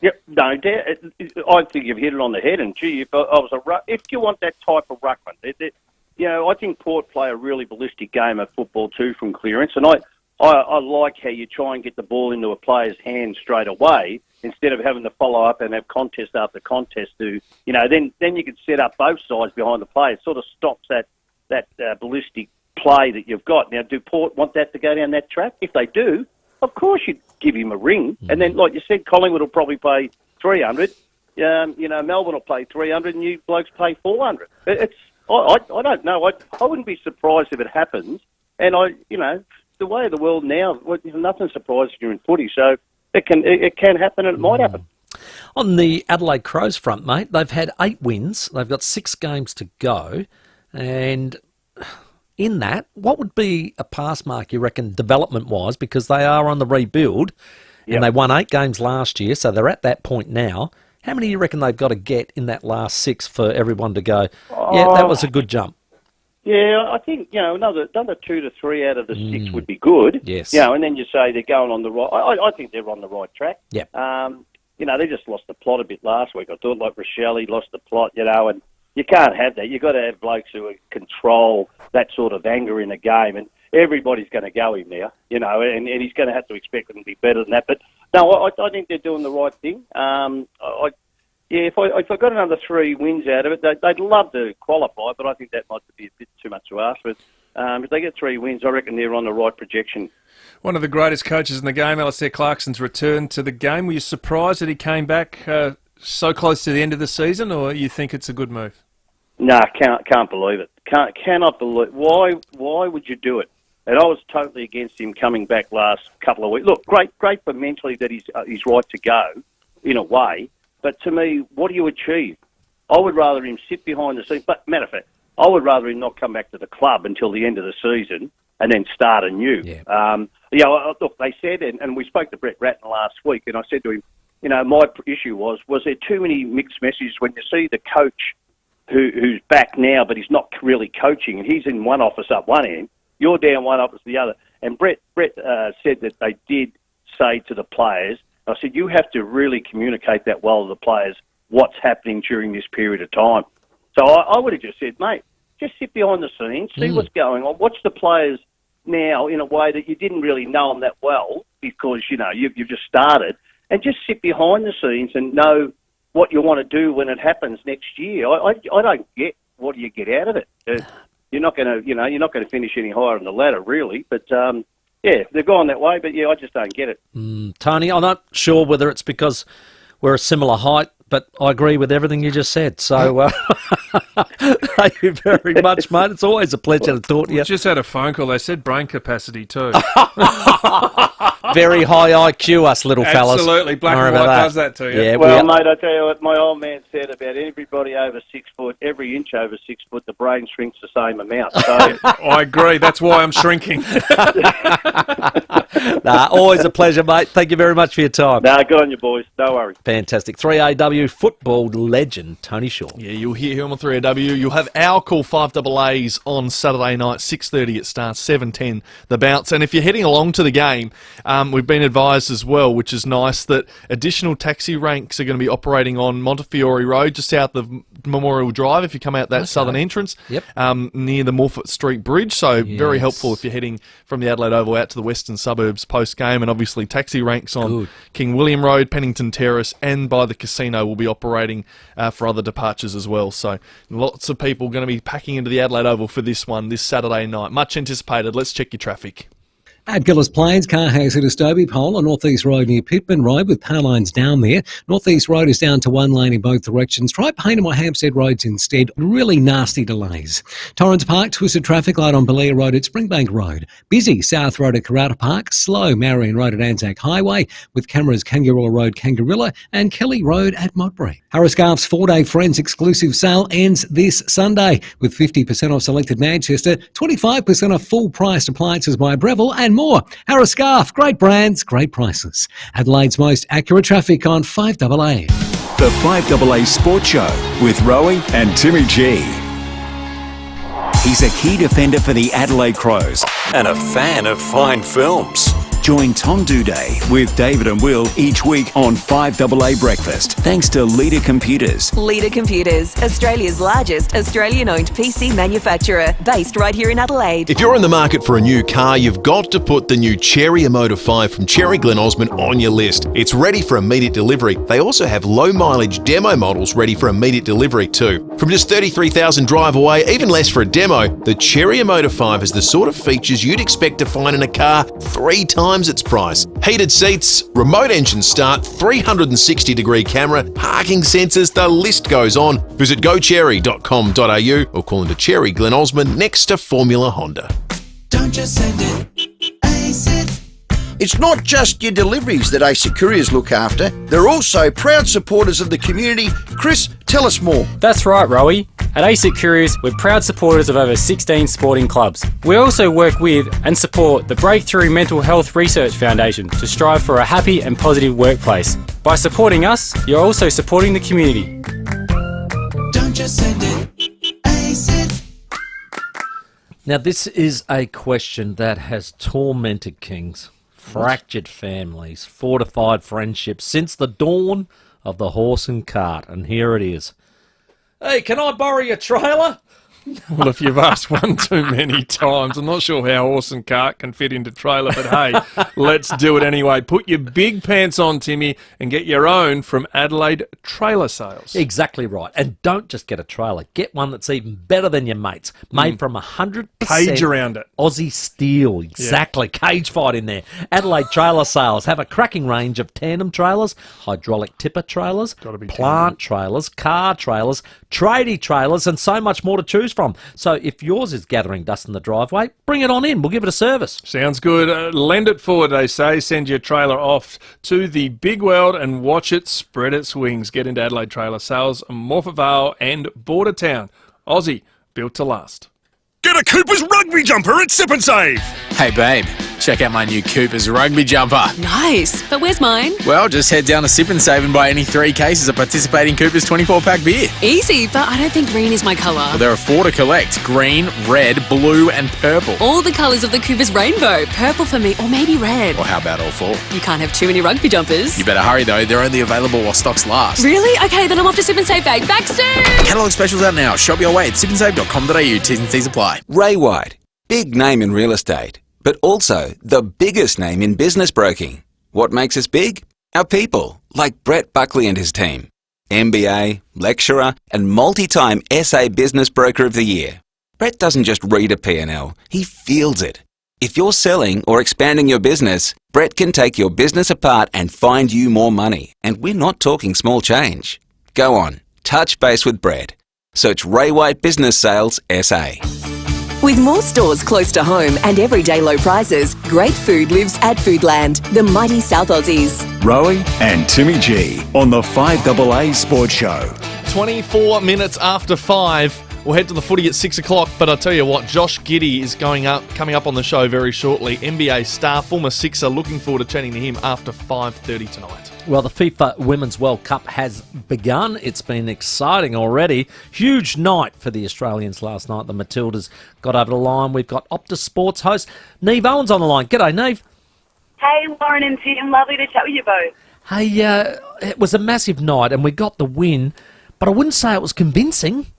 Yep, no, I think you've hit it on the head. And gee, if you want that type of ruckman, I think Port play a really ballistic game of football too from clearance, and I like how you try and get the ball into a player's hand straight away instead of having to follow up and have contest after contest. Then you can set up both sides behind the play. It sort of stops that ballistic play that you've got. Now, do Port want that to go down that track? If they do, of course you'd give him a ring. And then, like you said, Collingwood will probably pay 300. Melbourne will pay 300 and you blokes pay 400. I don't know. I wouldn't be surprised if it happens. And the way of the world now, nothing surprises you in footy. So it can happen and it might happen. On the Adelaide Crows front, mate, they've had 8 wins. They've got 6 games to go. And in that, what would be a pass mark, you reckon, development-wise, because they are on the rebuild, and they won 8 games last year, so they're at that point now. How many do you reckon they've got to get in that last 6 for everyone to go, that was a good jump? Yeah, I think, another 2 to 3 out of the 6 would be good. Yes. And then you say they're going on the right... I think they're on the right track. Yeah. They just lost the plot a bit last week. I thought, like Rochelle, lost the plot, and you can't have that. You've got to have blokes who control that sort of anger in a game, and everybody's going to go him now, and he's going to have to expect them to be better than that. But no, I think they're doing the right thing. If I got another 3 wins out of it, they'd love to qualify, but I think that might be a bit too much to ask. But if they get 3 wins, I reckon they're on the right projection. One of the greatest coaches in the game, Alistair Clarkson's returned to the game. Were you surprised that he came back so close to the end of the season, or you think it's a good move? No, can't believe it. Cannot believe. Why would you do it? And I was totally against him coming back last couple of weeks. Look, great for mentally that he's right to go, in a way. But to me, what do you achieve? I would rather him sit behind the scenes. But matter of fact, I would rather him not come back to the club until the end of the season and then start anew. Yeah. Look, they said, and we spoke to Brett Ratton last week, and I said to him, my issue was there too many mixed messages when you see the coach who's back now, but he's not really coaching, and he's in one office up one end, you're down one office the other. And Brett said that they did say to the players, I said, you have to really communicate that well to the players what's happening during this period of time. So I would have just said, mate, just sit behind the scenes, see what's going on, watch the players now in a way that you didn't really know them that well because, you've just started, and just sit behind the scenes and know what you want to do when it happens next year. I don't get what do you get out of it. You're not going to finish any higher on the ladder, really. But they're going that way. But I just don't get it. Tony, I'm not sure whether it's because we're a similar height, but I agree with everything you just said. So thank you very much, mate. It's always a pleasure to talk to you. We just had a phone call. They said brain capacity too. Very high IQ, us little fellas. Absolutely. Black and white does that to you. Yeah, well, mate, I tell you what, my old man said about everybody over 6 foot, every inch over 6 foot, the brain shrinks the same amount. So I agree. That's why I'm shrinking. Always a pleasure, mate. Thank you very much for your time. Good on you, boys. No worries. Fantastic. 3AW football legend, Tony Shaw. Yeah, you'll hear him on 3AW. You'll have our call 5AAs on Saturday night, 6:30 it starts, 7:10 the bounce. And if you're heading along to the game, we've been advised as well, which is nice, that additional taxi ranks are going to be operating on Montefiore Road, just south of Memorial Drive, if you come out that southern entrance, near the Morford Street Bridge. So very helpful if you're heading from the Adelaide Oval out to the western suburbs post-game. And obviously taxi ranks on King William Road, Pennington Terrace, and by the casino will be operating for other departures as well. So lots of people going to be packing into the Adelaide Oval for this one this Saturday night. Much anticipated. Let's check your traffic. At Gillis Plains, car has hit a Stobie pole on North East Road near Pittman Road with power lines down there. North East Road is down to one lane in both directions. Try Payneham or Hampstead Roads instead. Really nasty delays. Torrens Park, twisted traffic light on Belair Road at Springbank Road. Busy South Road at Karata Park. Slow Marion Road at Anzac Highway with cameras Kangaroo Road, Kangarilla and Kelly Road at Modbury. Harris Scarf's 4-day Friends exclusive sale ends this Sunday with 50% off selected Manchester, 25% off full-priced appliances by Breville and more. Harris Scarf, great brands, great prices. Adelaide's most accurate traffic on 5AA. The 5AA Sports Show with Rowie and Timmy G. He's a key defender for the Adelaide Crows and a fan of fine films. Join Tom Duday with David and Will each week on 5AA Breakfast, thanks to Leader Computers. Leader Computers, Australia's largest Australian-owned PC manufacturer, based right here in Adelaide. If you're in the market for a new car, you've got to put the new Cherry Emotive 5 from Cherry Glen Osmond on your list. It's ready for immediate delivery. They also have low-mileage demo models ready for immediate delivery too. From just $33,000 drive away, even less for a demo, the Cherry Emotive 5 has the sort of features you'd expect to find in a car 3 times its price. Heated seats, remote engine start, 360-degree camera, parking sensors, the list goes on. Visit gocherry.com.au or call into Cherry Glen Osmond next to Formula Honda. Don't just send it, ace it. It's not just your deliveries that ASIC Couriers look after. They're also proud supporters of the community. Chris, tell us more. That's right, Rowie. At ASIC Couriers, we're proud supporters of over 16 sporting clubs. We also work with and support the Breakthrough Mental Health Research Foundation to strive for a happy and positive workplace. By supporting us, you're also supporting the community. Don't just send it, ace it. Now, this is a question that has tormented Kings, fractured families, fortified friendships since the dawn of the horse and cart. And here it is. Hey, can I borrow your trailer? Well, if you've asked one too many times, I'm not sure how horse and cart can fit into trailer, but hey, let's do it anyway. Put your big pants on, Timmy, and get your own from Adelaide Trailer Sales. Exactly right. And don't just get a trailer. Get one that's even better than your mates. Made from 100% Cage around it. Aussie steel. Exactly. Yeah. Cage fight in there. Adelaide Trailer Sales have a cracking range of tandem trailers, hydraulic tipper trailers, plant trailers, car trailers, tradie trailers, and so much more to choose from. So if yours is gathering dust in the driveway, bring it on in. We'll give it a service. Sounds good. Lend it forward, they say. Send your trailer off to the big world and watch it spread its wings. Get into Adelaide Trailer Sales, Morpeth Vale and Bordertown. Aussie, built to last. Get a Cooper's rugby jumper at Sip and Save. Hey babe, check out my new Cooper's rugby jumper. Nice. But where's mine? Well, just head down to Sip and Save and buy any 3 cases of participating Cooper's 24-pack beer. Easy, but I don't think green is my colour. Well, there are 4 to collect: green, red, blue and purple. All the colours of the Cooper's rainbow. Purple for me, or maybe red. Or how about all 4? You can't have too many rugby jumpers. You better hurry though, they're only available while stocks last. Really? Okay, then I'm off to Sip and Save bag. Back soon! Catalogue specials out now. Shop your way at sipandsave.com.au. T's and C's apply. Ray White, big name in real estate, but also the biggest name in business broking. What makes us big? Our people, like Brett Buckley and his team. MBA, lecturer, and multi-time SA Business Broker of the Year. Brett doesn't just read a P&L, he feels it. If you're selling or expanding your business, Brett can take your business apart and find you more money. And we're not talking small change. Go on, touch base with Brett. Search Ray White Business Sales SA. With more stores close to home and everyday low prices, great food lives at Foodland, the mighty South Aussies. Rowie and Timmy G on the 5AA Sports Show. 24 minutes after 5. We'll head to the footy at 6 o'clock, but I'll tell you what, Josh Giddey is coming up on the show very shortly. NBA star, former Sixer, looking forward to chatting to him after 5:30 tonight. Well, the FIFA Women's World Cup has begun. It's been exciting already. Huge night for the Australians last night. The Matildas got over the line. We've got Optus Sports host Neve Owens on the line. G'day, Neve. Hey, Lauren and Tim. Lovely to chat with you both. Hey, it was a massive night and we got the win, but I wouldn't say it was convincing.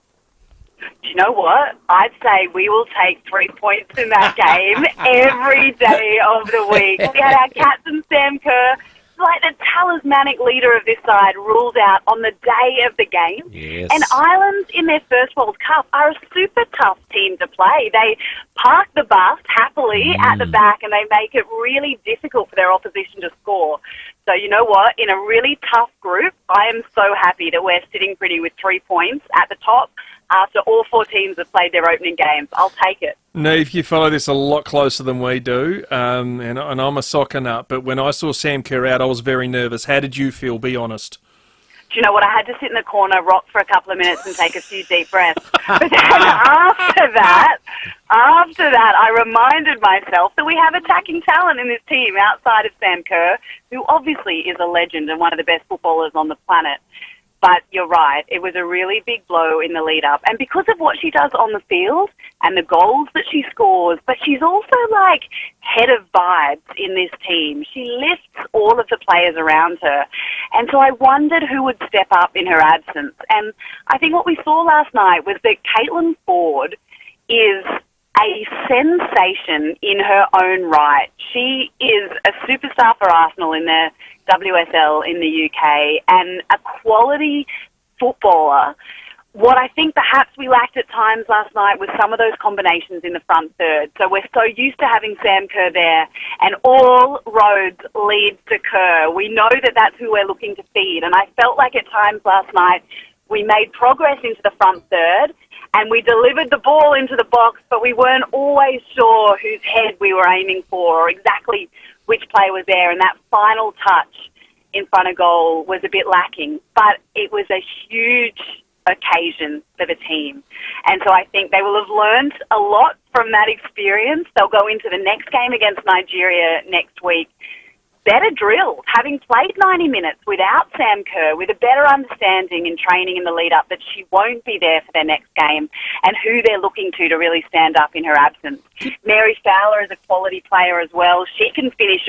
Do you know what? I'd say we will take 3 points in that game every day of the week. We had our captain, Sam Kerr, like the talismanic leader of this side, ruled out on the day of the game. Yes. And Ireland, in their first World Cup, are a super tough team to play. They park the bus happily at the back and they make it really difficult for their opposition to score. So you know what? In a really tough group, I am so happy that we're sitting pretty with 3 points at the top after all 4 teams have played their opening games. I'll take it. Neve, you follow this a lot closer than we do, and I'm a soccer nut, but when I saw Sam Kerr out, I was very nervous. How did you feel? Be honest. Do you know what? I had to sit in the corner, rock for a couple of minutes and take a few deep breaths. But then after that, I reminded myself that we have attacking talent in this team outside of Sam Kerr, who obviously is a legend and one of the best footballers on the planet. But you're right, it was a really big blow in the lead-up. And because of what she does on the field and the goals that she scores, but she's also like head of vibes in this team. She lifts all of the players around her. And so I wondered who would step up in her absence. And I think what we saw last night was that Caitlin Ford is a sensation in her own right. She is a superstar for Arsenal in the WSL in the UK and a quality footballer. What I think perhaps we lacked at times last night was some of those combinations in the front third. So we're so used to having Sam Kerr there, and all roads lead to Kerr. We know that that's who we're looking to feed, and I felt like at times last night we made progress into the front third, and we delivered the ball into the box, but we weren't always sure whose head we were aiming for or exactly which play was there, and that final touch in front of goal was a bit lacking. But it was a huge occasion for the team. And so I think they will have learned a lot from that experience. They'll go into the next game against Nigeria next week better drilled, having played 90 minutes without Sam Kerr, with a better understanding and training in the lead-up that she won't be there for their next game and who they're looking to really stand up in her absence. Mary Fowler is a quality player as well. She can finish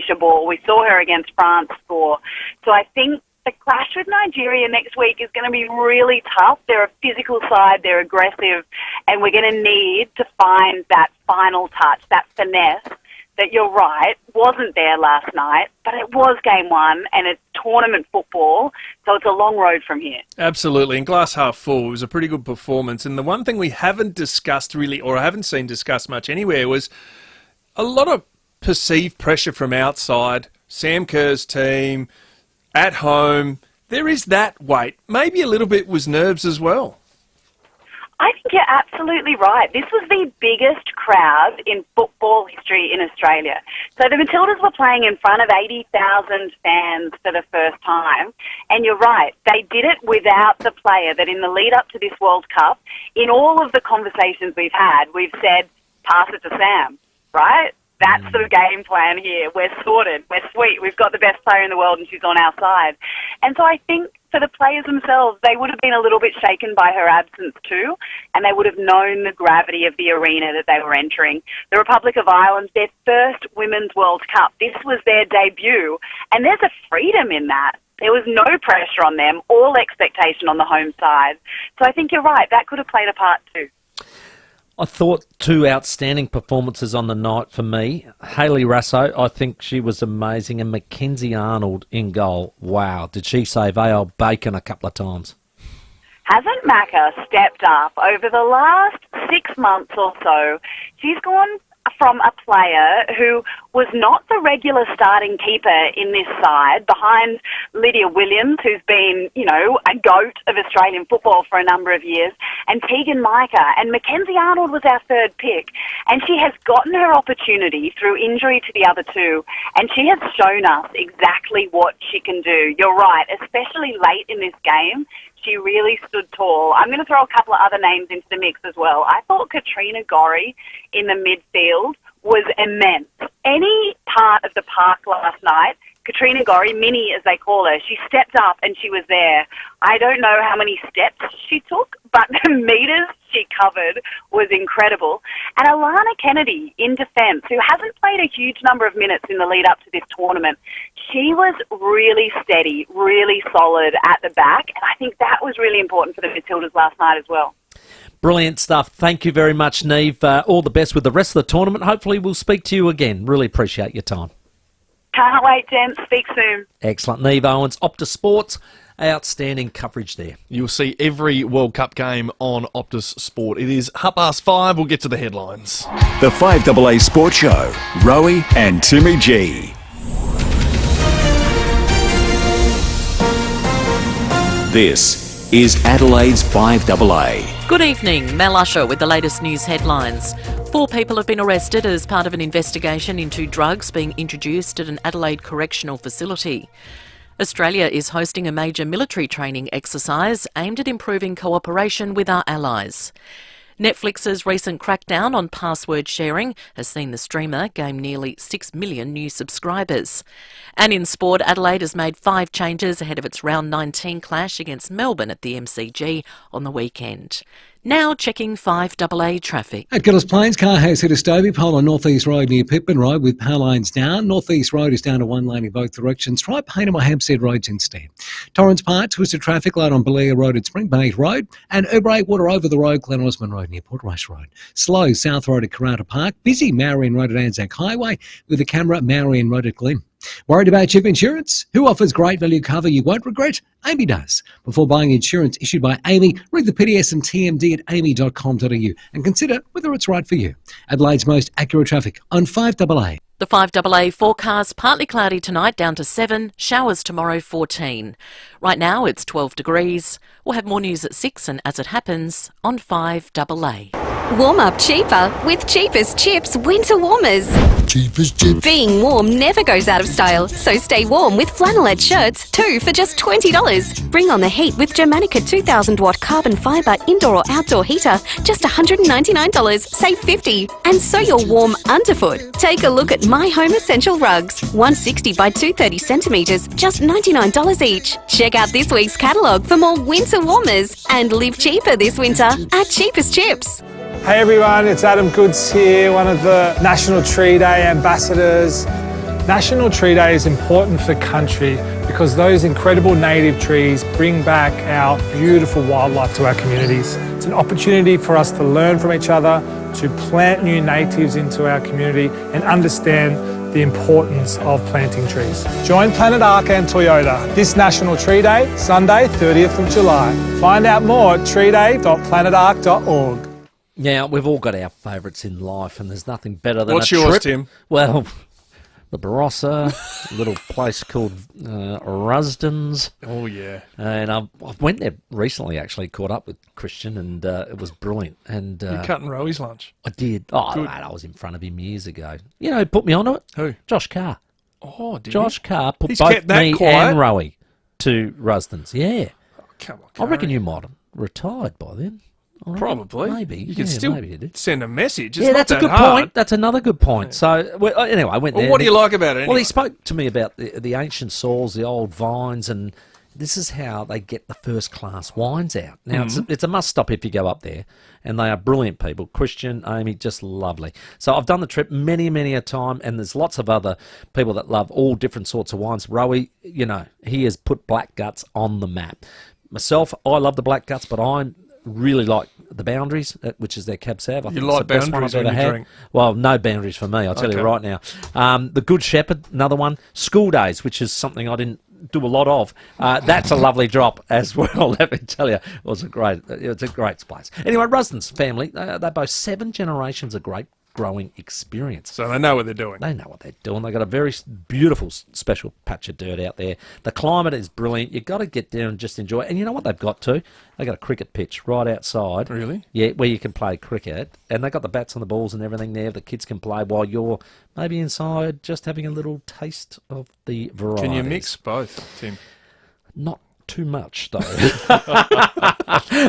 a ball. We saw her against France score. So I think the clash with Nigeria next week is going to be really tough. They're a physical side, they're aggressive, and we're going to need to find that final touch, that finesse, that you're right, wasn't there last night, but it was game one and it's tournament football, so it's a long road from here. Absolutely, and glass half full, it was a pretty good performance. And the one thing we haven't discussed really, or I haven't seen discussed much anywhere, was a lot of perceived pressure from outside. Sam Kerr's team, at home, there is that weight. Maybe a little bit was nerves as well. I think you're absolutely right. This was the biggest crowd in football history in Australia. So the Matildas were playing in front of 80,000 fans for the first time. And you're right, they did it without the player that in the lead up to this World Cup, in all of the conversations we've had, we've said, pass it to Sam, right? That's the game plan here. We're sorted. We're sweet. We've got the best player in the world and she's on our side. And so I think for the players themselves, they would have been a little bit shaken by her absence too, and they would have known the gravity of the arena that they were entering. The Republic of Ireland, their first Women's World Cup. This was their debut, and there's a freedom in that. There was no pressure on them, all expectation on the home side. So I think you're right, that could have played a part too. I thought two outstanding performances on the night for me. Hayley Rasso, I think she was amazing, and Mackenzie Arnold in goal. Wow, did she save A.L. Bacon a couple of times? Hasn't Macca stepped up over the last 6 months or so? She's gone from a player who was not the regular starting keeper in this side, behind Lydia Williams, who's been, a goat of Australian football for a number of years, and Tegan Micah. And Mackenzie Arnold was our third pick. And she has gotten her opportunity through injury to the other two, and she has shown us exactly what she can do. You're right, especially late in this game. She really stood tall. I'm going to throw a couple of other names into the mix as well. I thought Katrina Gorry in the midfield was immense. Any part of the park last night, Katrina Gorry, Minnie as they call her, she stepped up and she was there. I don't know how many steps she took, but the metres she covered was incredible. And Alana Kennedy in defence, who hasn't played a huge number of minutes in the lead up to this tournament, she was really steady, really solid at the back, and I think that was really important for the Matildas last night as well. Brilliant stuff. Thank you very much, Neve. All the best with the rest of the tournament. Hopefully we'll speak to you again. Really appreciate your time. Can't wait, gents. Speak soon. Excellent. Neve Owens, Optus Sports. Outstanding coverage there. You'll see every World Cup game on Optus Sport. It is 5:30. We'll get to the headlines. The 5AA Sports Show. Rowie and Timmy G. This is Adelaide's 5AA. Good evening. Mel Usher with the latest news headlines. 4 people have been arrested as part of an investigation into drugs being introduced at an Adelaide correctional facility. Australia is hosting a major military training exercise aimed at improving cooperation with our allies. Netflix's recent crackdown on password sharing has seen the streamer gain nearly 6 million new subscribers. And in sport, Adelaide has made 5 changes ahead of its round 19 clash against Melbourne at the MCG on the weekend. Now checking 5AA traffic. At Gillis Plains, car has hit a Stobie pole on North East Road near Pittman Road with power lines down. North East Road is down to one lane in both directions. Try Payneham or Hampstead Roads instead. Torrens Park, twisted traffic light on Belair Road at Springbank Road. And Urbray Water over the road, Glen Osmond Road near Port Rush Road. Slow, South Road at Karata Park. Busy, Marion Road at Anzac Highway with a camera, Marion Road at Glen. Worried about cheap insurance? Who offers great value cover you won't regret? Amy does. Before buying insurance issued by Amy, read the PDS and TMD at amy.com.au and consider whether it's right for you. Adelaide's most accurate traffic on 5AA. The 5AA forecast, partly cloudy tonight down to 7, showers tomorrow 14. Right now it's 12 degrees. We'll have more news at 6 and as it happens on 5AA. Warm up cheaper with Cheapest Chips Winter Warmers. Cheapest Chips. Being warm never goes out of style, so stay warm with flannelette shirts, 2 for just $20. Bring on the heat with Germanica 2000-watt carbon fibre indoor or outdoor heater, just $199, save $50. And so you're warm underfoot. Take a look at My Home Essential Rugs, 160 by 230 centimetres, just $99 each. Check out this week's catalogue for more winter warmers and live cheaper this winter at Cheapest Chips. Hey everyone, it's Adam Goods here, one of the National Tree Day ambassadors. National Tree Day is important for country because those incredible native trees bring back our beautiful wildlife to our communities. It's an opportunity for us to learn from each other, to plant new natives into our community and understand the importance of planting trees. Join Planet Ark and Toyota this National Tree Day, Sunday 30th of July. Find out more at treeday.planetark.org. Now, we've all got our favourites in life, and there's nothing better than What's a yours, trip. Tim? Well, the Barossa, a little place called Rusden's. Oh, yeah. And I went there recently, actually, caught up with Christian, and it was brilliant. And You're cutting Rowie's lunch. I did. Oh, Good. mate, I was in front of him years ago. You know who put me onto it? Who? Josh Carr. Oh, did Josh he? Carr put He's both kept that me quiet. and Rowie to Rusden's. Yeah. Oh, come on, I reckon you might have retired by then. Probably. Maybe. You could Yeah, still maybe it is. send a message. It's Yeah, not that's a that good hard. point. That's another good point. So, anyway, I went Well, there. what do you like about it Well, anyway? he spoke to me about the ancient soils, the old vines, and this is how they get the first-class wines out. Now, it's a must-stop if you go up there, and they are brilliant people. Christian, Amy, just lovely. So I've done the trip many, many a time, and there's lots of other people that love all different sorts of wines. Rowie, he has put Black Guts on the map. Myself, I love the Black Guts, but I really like the Boundaries, which is their Cab Sav. I think like it's the best one Boundaries I've ever when you had. drink? Well, no Boundaries for me, I'll tell you right now. The Good Shepherd, another one. School Days, which is something I didn't do a lot of. That's a lovely drop as well, let me tell you. It's a great place. Anyway, Rusden's family, they boast 7 generations of grape growing experience. So they know what they're doing. They know what they're doing. They've got a very beautiful special patch of dirt out there. The climate is brilliant. You've got to get down and just enjoy it. And you know what they've got too? They've got a cricket pitch right outside. Really? Yeah, where you can play cricket. And they've got the bats and the balls and everything there. The kids can play while you're maybe inside just having a little taste of the variety. Can you mix both, Tim? Not too much, though.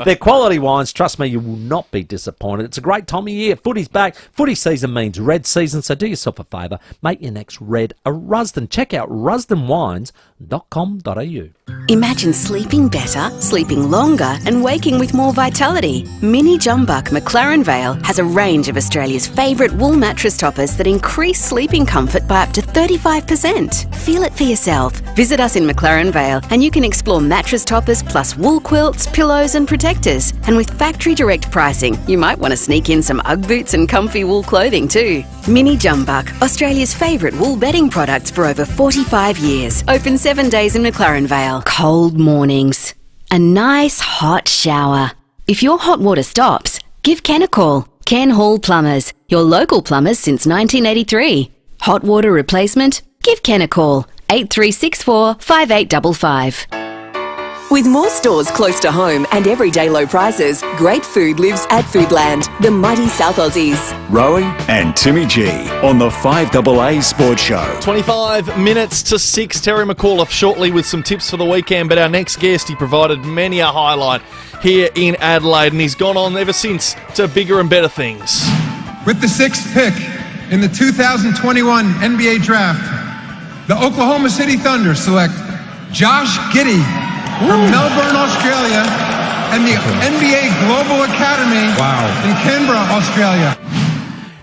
They're quality wines. Trust me, you will not be disappointed. It's a great time of year. Footy's back. Footy season means red season, so do yourself a favour. Make your next red a Rusden. Check out rusdenwines.com.au. Imagine sleeping better, sleeping longer, and waking with more vitality. Mini Jumbuck McLaren Vale has a range of Australia's favourite wool mattress toppers that increase sleeping comfort by up to 35%. Feel it for yourself. Visit us in McLaren Vale and you can explore mattress toppers plus wool quilts, pillows and protectors. And with factory direct pricing, you might want to sneak in some Ugg boots and comfy wool clothing too. Mini Jumbuck, Australia's favourite wool bedding products for over 45 years. Open 7 days in McLaren Vale. Cold mornings. A nice hot shower. If your hot water stops, give Ken a call. Ken Hall Plumbers, your local plumbers since 1983. Hot water replacement? Give Ken a call. 8364 5855. With more stores close to home and everyday low prices, great food lives at Foodland, the mighty South Aussies. Rowie and Timmy G on the 5AA Sports Show. 25 minutes to 6. Terry McAuliffe shortly with some tips for the weekend, but our next guest, he provided many a highlight here in Adelaide, and he's gone on ever since to bigger and better things. With the 6th pick in the 2021 NBA Draft, the Oklahoma City Thunder select Josh Giddey from Melbourne, Australia, and the NBA Global Academy in Canberra, Australia.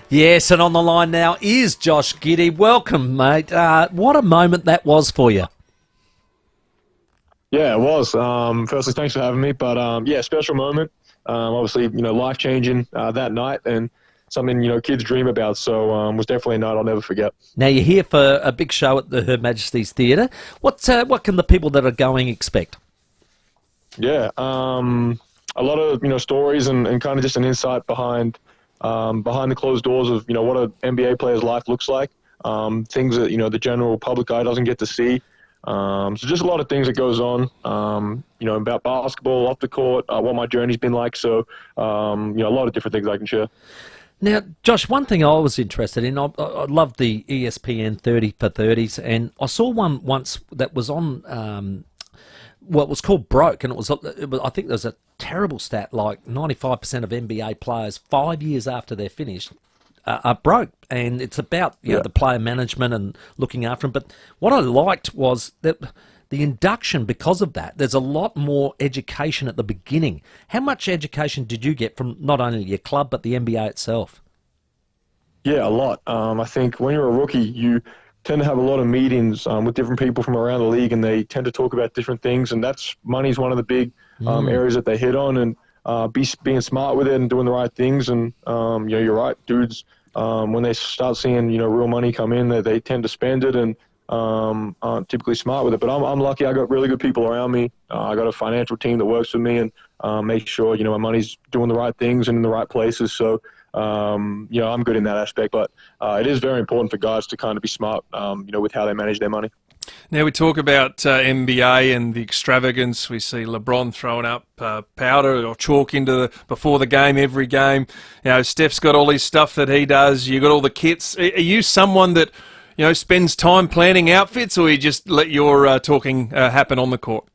Yes, and on the line now is Josh Giddey. Welcome, mate. What a moment that was for you. Yeah, it was. Firstly, thanks for having me. But yeah, special moment. Obviously, life-changing that night, and something kids dream about. So was definitely a night I'll never forget. Now you're here for a big show at the Her Majesty's Theatre. What can the people that are going expect? Yeah, a lot of stories and kind of just an insight behind the closed doors of what an NBA player's life looks like. Things that the general public eye doesn't get to see. So just a lot of things that goes on. About basketball, off the court, what my journey's been like. So a lot of different things I can share. Now, Josh, one thing I was interested in, I love the ESPN 30 for 30s, and I saw one once that was on, it was called Broke, and it was I think there was a terrible stat, like 95% of NBA players 5 years after they're finished are broke, and it's about the player management and looking after them. But what I liked was that the induction, because of that, there's a lot more education at the beginning. How much education did you get from not only your club, but the NBA itself? Yeah, a lot. I think when you're a rookie, you tend to have a lot of meetings with different people from around the league, and they tend to talk about different things, and money's one of the big areas that they hit on, and being smart with it and doing the right things. And you're right, dudes, when they start seeing real money come in, they tend to spend it and aren't typically smart with it. But I'm lucky. I got really good people around me. I got a financial team that works with me and make sure my money's doing the right things and in the right places. So I'm good in that aspect. But it is very important for guys to kind of be smart, with how they manage their money. Now we talk about NBA and the extravagance. We see LeBron throwing up powder or chalk before the game, every game. Steph's got all his stuff that he does. You got all the kits. Are you someone that spends time planning outfits, or you just let your talking happen on the court?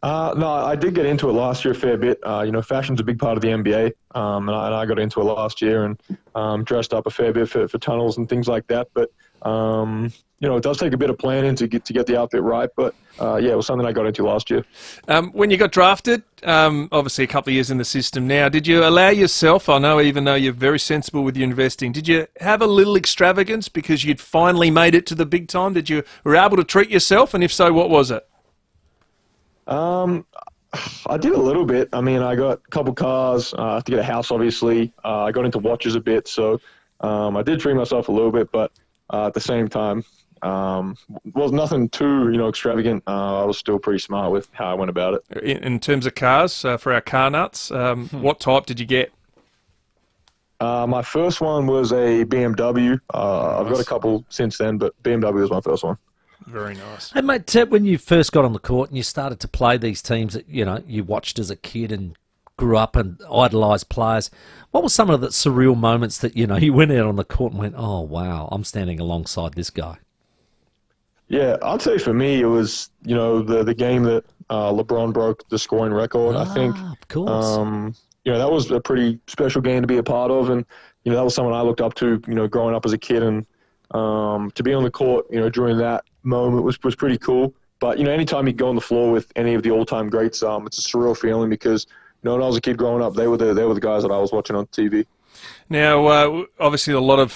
No, I did get into it last year a fair bit. Fashion's a big part of the NBA, and I got into it last year and dressed up a fair bit for tunnels and things like that. But it does take a bit of planning to get the outfit right. But it was something I got into last year. When you got drafted, obviously a couple of years in the system now, did you allow yourself, I know even though you're very sensible with your investing, did you have a little extravagance because you'd finally made it to the big time? Did you were able to treat yourself? And if so, what was it? I did a little bit. I mean, I got a couple cars. I had to get a house, obviously. I got into watches a bit, so I did treat myself a little bit, but at the same time, was nothing too, extravagant. I was still pretty smart with how I went about it. In terms of cars, for our car nuts, what type did you get? My first one was a BMW. I've got a couple since then, but BMW was my first one. Very nice. Hey, mate, when you first got on the court and you started to play these teams that, you watched as a kid and grew up and idolised players, what were some of the surreal moments that, you went out on the court and went, oh, wow, I'm standing alongside this guy? Yeah, I'd say for me it was, the game that LeBron broke the scoring record. I think, of course. That was a pretty special game to be a part of. And, that was someone I looked up to, growing up as a kid. And to be on the court, during that moment was pretty cool. But, anytime you go on the floor with any of the all-time greats, it's a surreal feeling because, when I was a kid growing up, they were the guys that I was watching on TV. Now, obviously a lot of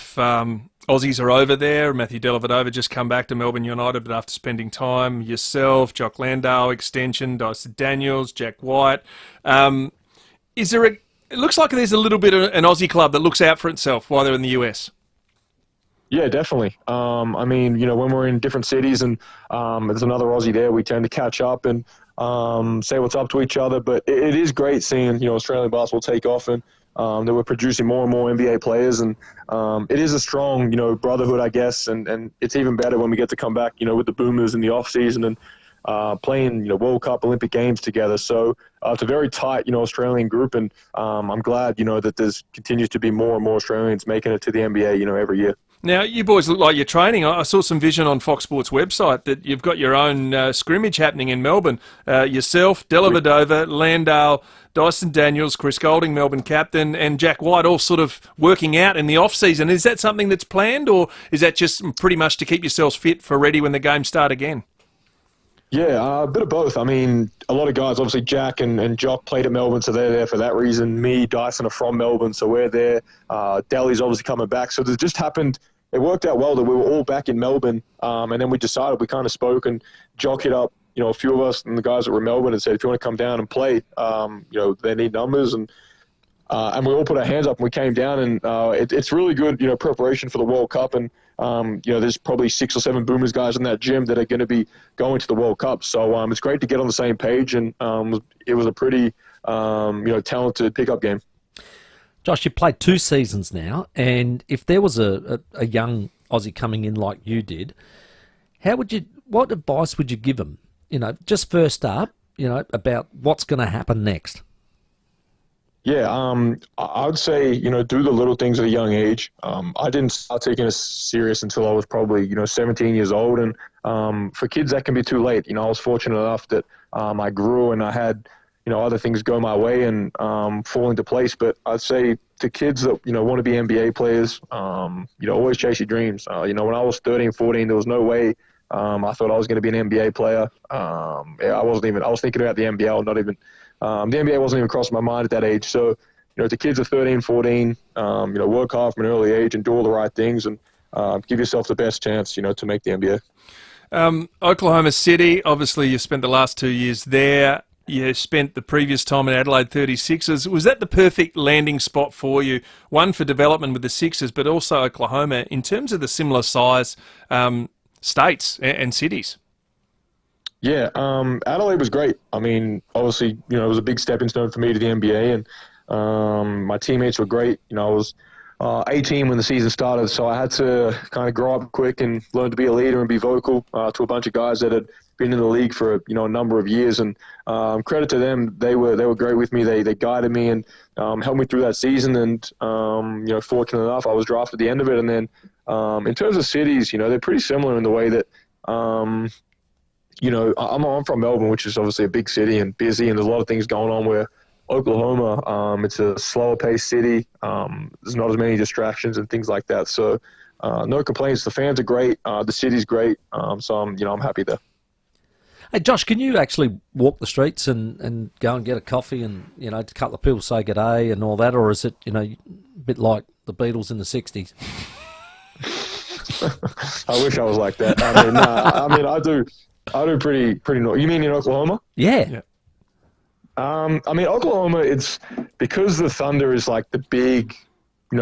Aussies are over there. Matthew Dellavedova just come back to Melbourne United, but after spending time, yourself, Jock Landale, extension, Dyson Daniels, Jack White. It looks like there's a little bit of an Aussie club that looks out for itself while they're in the US. Yeah, definitely. When we're in different cities and there's another Aussie there, we tend to catch up and say what's up to each other. But it is great seeing, Australian basketball take off and that we're producing more and more NBA players. And it is a strong, brotherhood, I guess. And it's even better when we get to come back, with the Boomers in the off-season and playing, World Cup, Olympic Games together. So it's a very tight, Australian group. And I'm glad, that there's continues to be more and more Australians making it to the NBA, every year. Now, you boys look like you're training. I saw some vision on Fox Sports website that you've got your own scrimmage happening in Melbourne. Yourself, Dellavedova, Landale, Dyson Daniels, Chris Golding, Melbourne captain, and Jack White all sort of working out in the off-season. Is that something that's planned, or is that just pretty much to keep yourselves fit for ready when the games start again? Yeah, a bit of both. I mean, a lot of guys, obviously Jack and Jock played at Melbourne, so they're there for that reason. Me, Dyson are from Melbourne, so we're there. Delly's obviously coming back. So it just happened, it worked out well that we were all back in Melbourne, and then we decided, we kind of spoke, and Jock hit up, a few of us and the guys that were in Melbourne and said, if you want to come down and play, they need numbers. And we all put our hands up and we came down, and it's really good, preparation for the World Cup. And, there's probably 6 or 7 Boomers guys in that gym that are going to be going to the World Cup. So it's great to get on the same page, and it was a pretty, talented pickup game. Josh, you've played 2 seasons now, and if there was a young Aussie coming in like you did, what advice would you give them? Just first up, about what's going to happen next. Yeah, I would say, do the little things at a young age. I didn't start taking it serious until I was probably, 17 years old. And for kids, that can be too late. I was fortunate enough that I grew and I had, other things go my way and fall into place. But I'd say to kids that, want to be NBA players, always chase your dreams. When I was 13, 14, there was no way I thought I was going to be an NBA player. I was thinking about the NBL, not even, the NBA wasn't even crossing my mind at that age. So, to kids of 13, 14, work hard from an early age and do all the right things and give yourself the best chance, to make the NBA. Oklahoma City, obviously you spent the last 2 years there. You spent the previous time at Adelaide 36ers. Was that the perfect landing spot for you? One, for development with the Sixers, but also Oklahoma, in terms of the similar size states and cities? Yeah, Adelaide was great. I mean, obviously, it was a big stepping stone for me to the NBA, and my teammates were great. I was 18 when the season started, so I had to kind of grow up quick and learn to be a leader and be vocal to a bunch of guys that had been in the league for a number of years. And credit to them, they were great with me. They guided me and helped me through that season. And fortunate enough, I was drafted at the end of it. And then in terms of cities, they're pretty similar in the way that I'm from Melbourne, which is obviously a big city and busy, and there's a lot of things going on. Where Oklahoma, it's a slower paced city. There's not as many distractions and things like that. So no complaints. The fans are great. The city's great. So I'm happy there. Hey, Josh, can you actually walk the streets and go and get a coffee and, to a couple of people say good day and all that? Or is it, a bit like the Beatles in the 60s? I wish I was like that. I do pretty. You mean in Oklahoma? Yeah. Oklahoma, it's because the Thunder is like the big,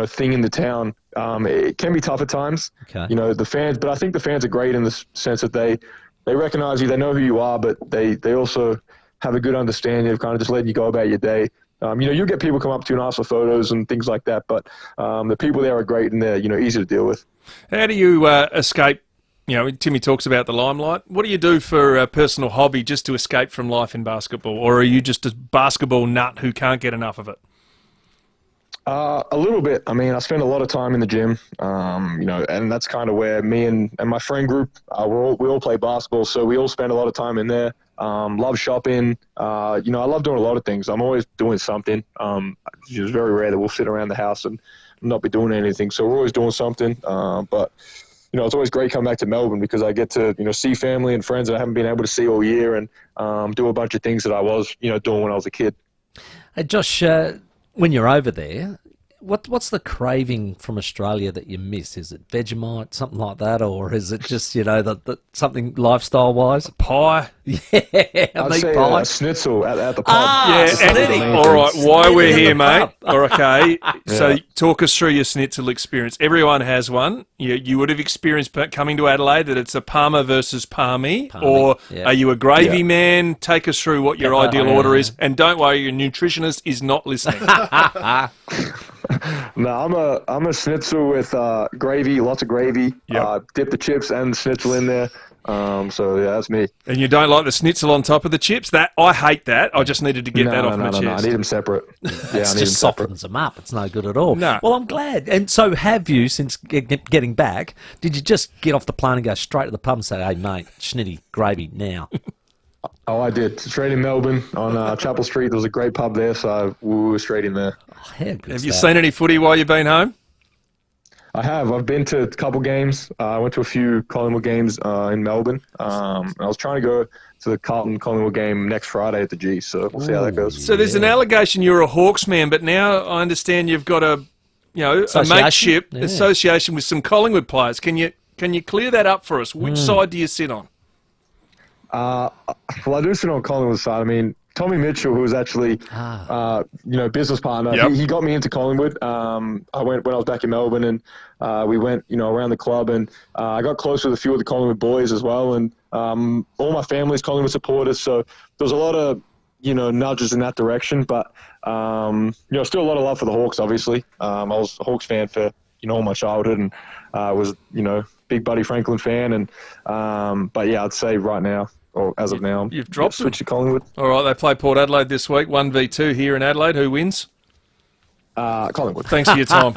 thing in the town. It can be tough at times. Okay. The fans, but I think the fans are great in the sense that they recognize you, they know who you are, but they also have a good understanding of kind of just letting you go about your day. You'll get people come up to you and ask for photos and things like that, but the people there are great and they're, easy to deal with. How do you escape? Timmy talks about the limelight. What do you do for a personal hobby just to escape from life in basketball? Or are you just a basketball nut who can't get enough of it? A little bit. I spend a lot of time in the gym, and that's kind of where me and my friend group, we all play basketball, so we all spend a lot of time in there. Love shopping. I love doing a lot of things. I'm always doing something. It's just very rare that we'll sit around the house and not be doing anything. So we're always doing something. But it's always great coming back to Melbourne because I get to, see family and friends that I haven't been able to see all year and do a bunch of things that I was, doing when I was a kid. Hey, Josh, when you're over there, what's the craving from Australia that you miss? Is it Vegemite, something like that, or is it just something lifestyle-wise? Pie, I'd say pie. A schnitzel at the pub. All right. Why we're here, mate? Okay. So talk us through your schnitzel experience. Everyone has one. You would have experienced coming to Adelaide that it's a Parma versus Palmy, or are you a gravy man? Take us through what your ideal order is, and don't worry, your nutritionist is not listening. No, I'm a schnitzel with gravy, lots of gravy. Dip the chips and the schnitzel in there. That's me. And you don't like the schnitzel on top of the chips? I hate that. I just needed to get that off my chest. No, I need them separate. It just softens them up. It's no good at all. No. Well, I'm glad. And so have you, since getting back, did you just get off the plane and go straight to the pub and say, hey, mate, schnitty, gravy, now? Oh, I did. Straight in Melbourne on Chapel Street. There was a great pub there, so we were straight in there. Oh, have you seen any footy while you've been home? I have. I've been to a couple games. I went to a few Collingwood games in Melbourne. I was trying to go to the Collingwood game next Friday at the G, so we'll see how that goes. So there's an allegation you're a Hawks man, but now I understand you've got a mateship association with some Collingwood players. Can you clear that up for us? Which side do you sit on? Well, I do sit on Collingwood's side. Tommy Mitchell, who was actually, business partner, he got me into Collingwood. I went when I was back in Melbourne, and we went, around the club, and I got close with a few of the Collingwood boys as well, and all my family's Collingwood supporters, so there was a lot of, nudges in that direction, but, still a lot of love for the Hawks, obviously. I was a Hawks fan for, all my childhood, and was, big Buddy Franklin fan, and, I'd say right now, or as of now, you've dropped switch to Collingwood. All right, they play Port Adelaide this week, 1v2 here in Adelaide. Who wins? Collingwood. Thanks for your time.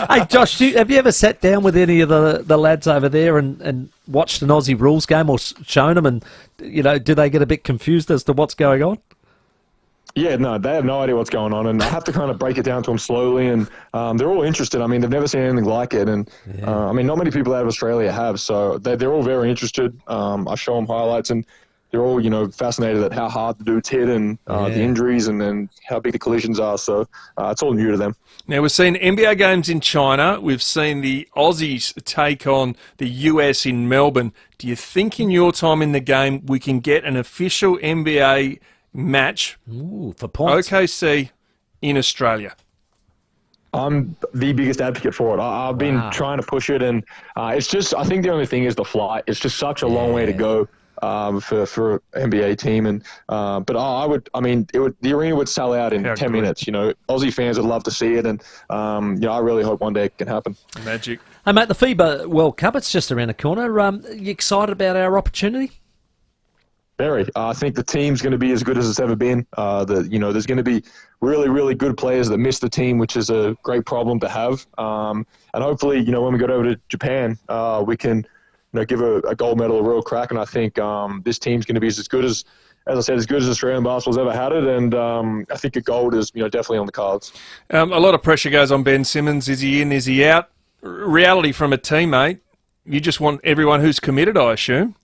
Hey, Josh, have you ever sat down with any of the lads over there and watched an Aussie rules game or shown them, and do they get a bit confused as to what's going on? Yeah, no, they have no idea what's going on, and I have to kind of break it down to them slowly, and they're all interested. They've never seen anything like it, and not many people out of Australia have, so they're all very interested. I show them highlights, and they're all, fascinated at how hard the dudes hit and the injuries and then how big the collisions are, so it's all new to them. Now, we've seen NBA games in China. We've seen the Aussies take on the US in Melbourne. Do you think in your time in the game we can get an official NBA match for points OKC in Australia? I'm the biggest advocate for it. I've been trying to push it, and it's just, I think the only thing is the flight. It's just such a long way to go for an NBA team, and but the arena would sell out in 10 minutes. Aussie fans would love to see it, and I really hope one day it can happen. Magic. Hey mate, the FIVEaa World Cup, it's just around the corner. You excited about our opportunity? Very. I think the team's going to be as good as it's ever been. There's going to be really, really good players that miss the team, which is a great problem to have. And hopefully, when we go over to Japan, we can, give a gold medal a real crack. And I think this team's going to be as good as I said, as good as Australian basketball's ever had it. And I think a gold is definitely on the cards. A lot of pressure goes on Ben Simmons. Is he in? Is he out? Reality from a teammate, you just want everyone who's committed, I assume.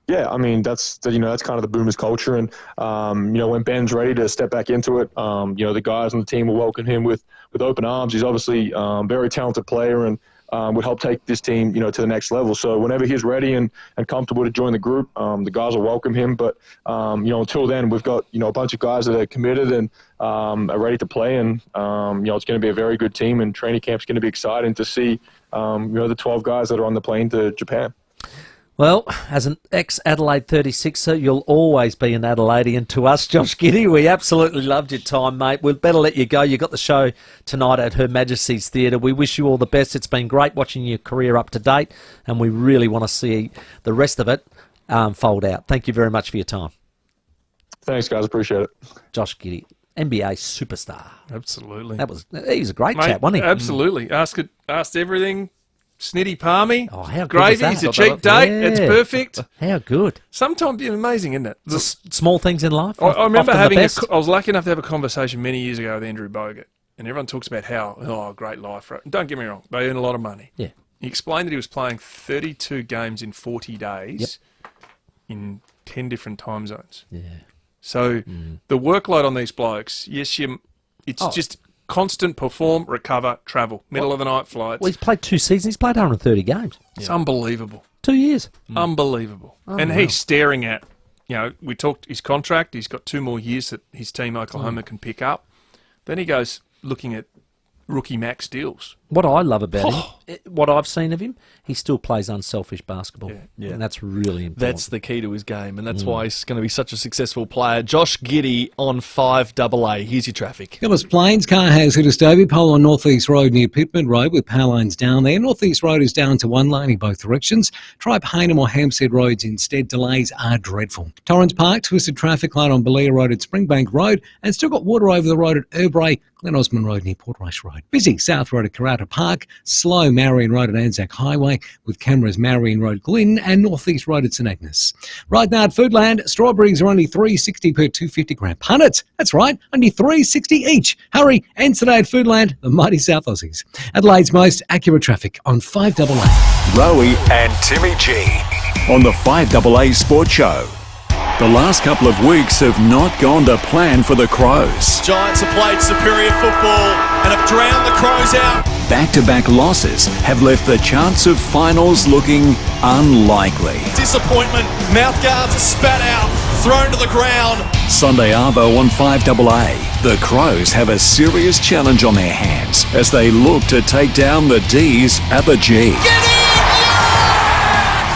Yeah, I mean, that's kind of the Boomers culture. And, when Ben's ready to step back into it, the guys on the team will welcome him with open arms. He's obviously a very talented player and would help take this team, to the next level. So whenever he's ready and comfortable to join the group, the guys will welcome him. But, until then, we've got, a bunch of guys that are committed and are ready to play. And, it's going to be a very good team. And training camp's going to be exciting to see, the 12 guys that are on the plane to Japan. Well, as an ex-Adelaide 36er, you'll always be an Adelaidean to us, Josh Giddy. We absolutely loved your time, mate. We'd better let you go. You got the show tonight at Her Majesty's Theatre. We wish you all the best. It's been great watching your career up to date, and we really want to see the rest of it fold out. Thank you very much for your time. Thanks, guys. Appreciate it. Josh Giddy, NBA superstar. Absolutely. He was a great chat, wasn't he? Absolutely. Asked everything. Snitty Palmy, how good gravy, is that? it's a cheap date, it's perfect. How good. Sometimes it's amazing, isn't it? The small things in life. I remember I was lucky enough to have a conversation many years ago with Andrew Bogut, and everyone talks about how, great life. Don't get me wrong, they earn a lot of money. Yeah. He explained that he was playing 32 games in 40 days in 10 different time zones. Yeah. So the workload on these blokes, it's just constant perform, recover, travel. Middle of the night flights. Well, he's played 2 seasons. He's played 130 games. It's unbelievable. 2 years. Unbelievable. And he's staring at, we talked his contract. He's got 2 more years that his team Oklahoma can pick up. Then he goes looking at rookie max deals. What I love about him, what I've seen of him, he still plays unselfish basketball. Yeah. And that's really important. That's the key to his game, and that's why he's going to be such a successful player. Josh Giddy on 5AA. Here's your traffic. Gillis Plains car has hit a Stobie pole on North East Road near Pittman Road with power lines down there. North East Road is down to one lane in both directions. Try Payneham or Hampstead Roads instead. Delays are dreadful. Torrens Park, twisted traffic light on Belia Road at Springbank Road and still got water over the road at Erbray, Glen Osmond Road near Portrush Road. Busy South Road at Karata Park, slow Marion Road at Anzac Highway with cameras Marion Road Glynn and North East Road at St Agnes. Right now at Foodland, strawberries are only $3.60 per 250 gram. Punnets, that's right, only $3.60 each. Hurry, and today at Foodland, the mighty South Aussies. Adelaide's most accurate traffic on 5AA. Rowie and Timmy G on the 5AA Sports Show. The last couple of weeks have not gone to plan for the Crows. Giants have played superior football and have drowned the Crows out. Back-to-back losses have left the chance of finals looking unlikely. Disappointment, mouth guards are spat out, thrown to the ground. Sunday Arvo on 5AA. The Crows have a serious challenge on their hands as they look to take down the D's at the G.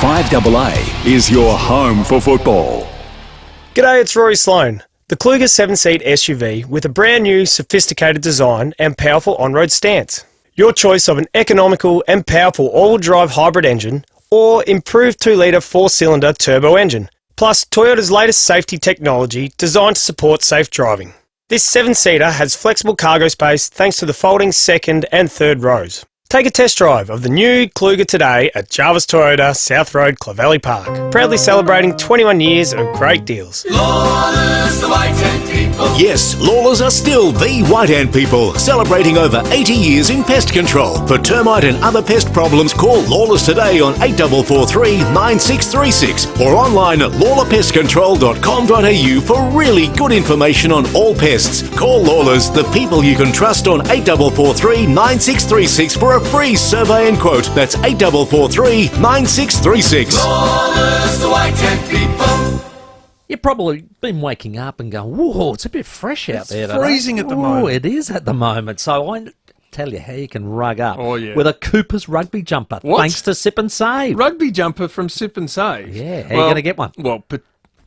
5AA is your home for football. G'day, it's Rory Sloane. The Kluger 7-seat SUV with a brand new sophisticated design and powerful on-road stance. Your choice of an economical and powerful all-wheel drive hybrid engine or improved 2-litre 4-cylinder turbo engine. Plus Toyota's latest safety technology designed to support safe driving. This 7-seater has flexible cargo space thanks to the folding second and third rows. Take a test drive of the new Kluger today at Jarvis Toyota, South Road, Clovelly Park. Proudly celebrating 21 years of great deals. Lawlers, the White Ant People. Yes, Lawlers are still the White Ant People, celebrating over 80 years in pest control. For termite and other pest problems, call Lawlers today on 8443 9636 or online at lawlerpestcontrol.com.au for really good information on all pests. Call Lawlers, the people you can trust, on 8443 9636 for a free survey and quote. That's 8443 9636. Lawlers, the White Ant People. You've probably been waking up and going, whoa, it's a bit fresh out there today. It's freezing at the moment. It is at the moment. So I tell you how you can rug up with a Cooper's rugby jumper. What? Thanks to Sip and Save. Rugby jumper from Sip and Save. Yeah, how are you going to get one? Well,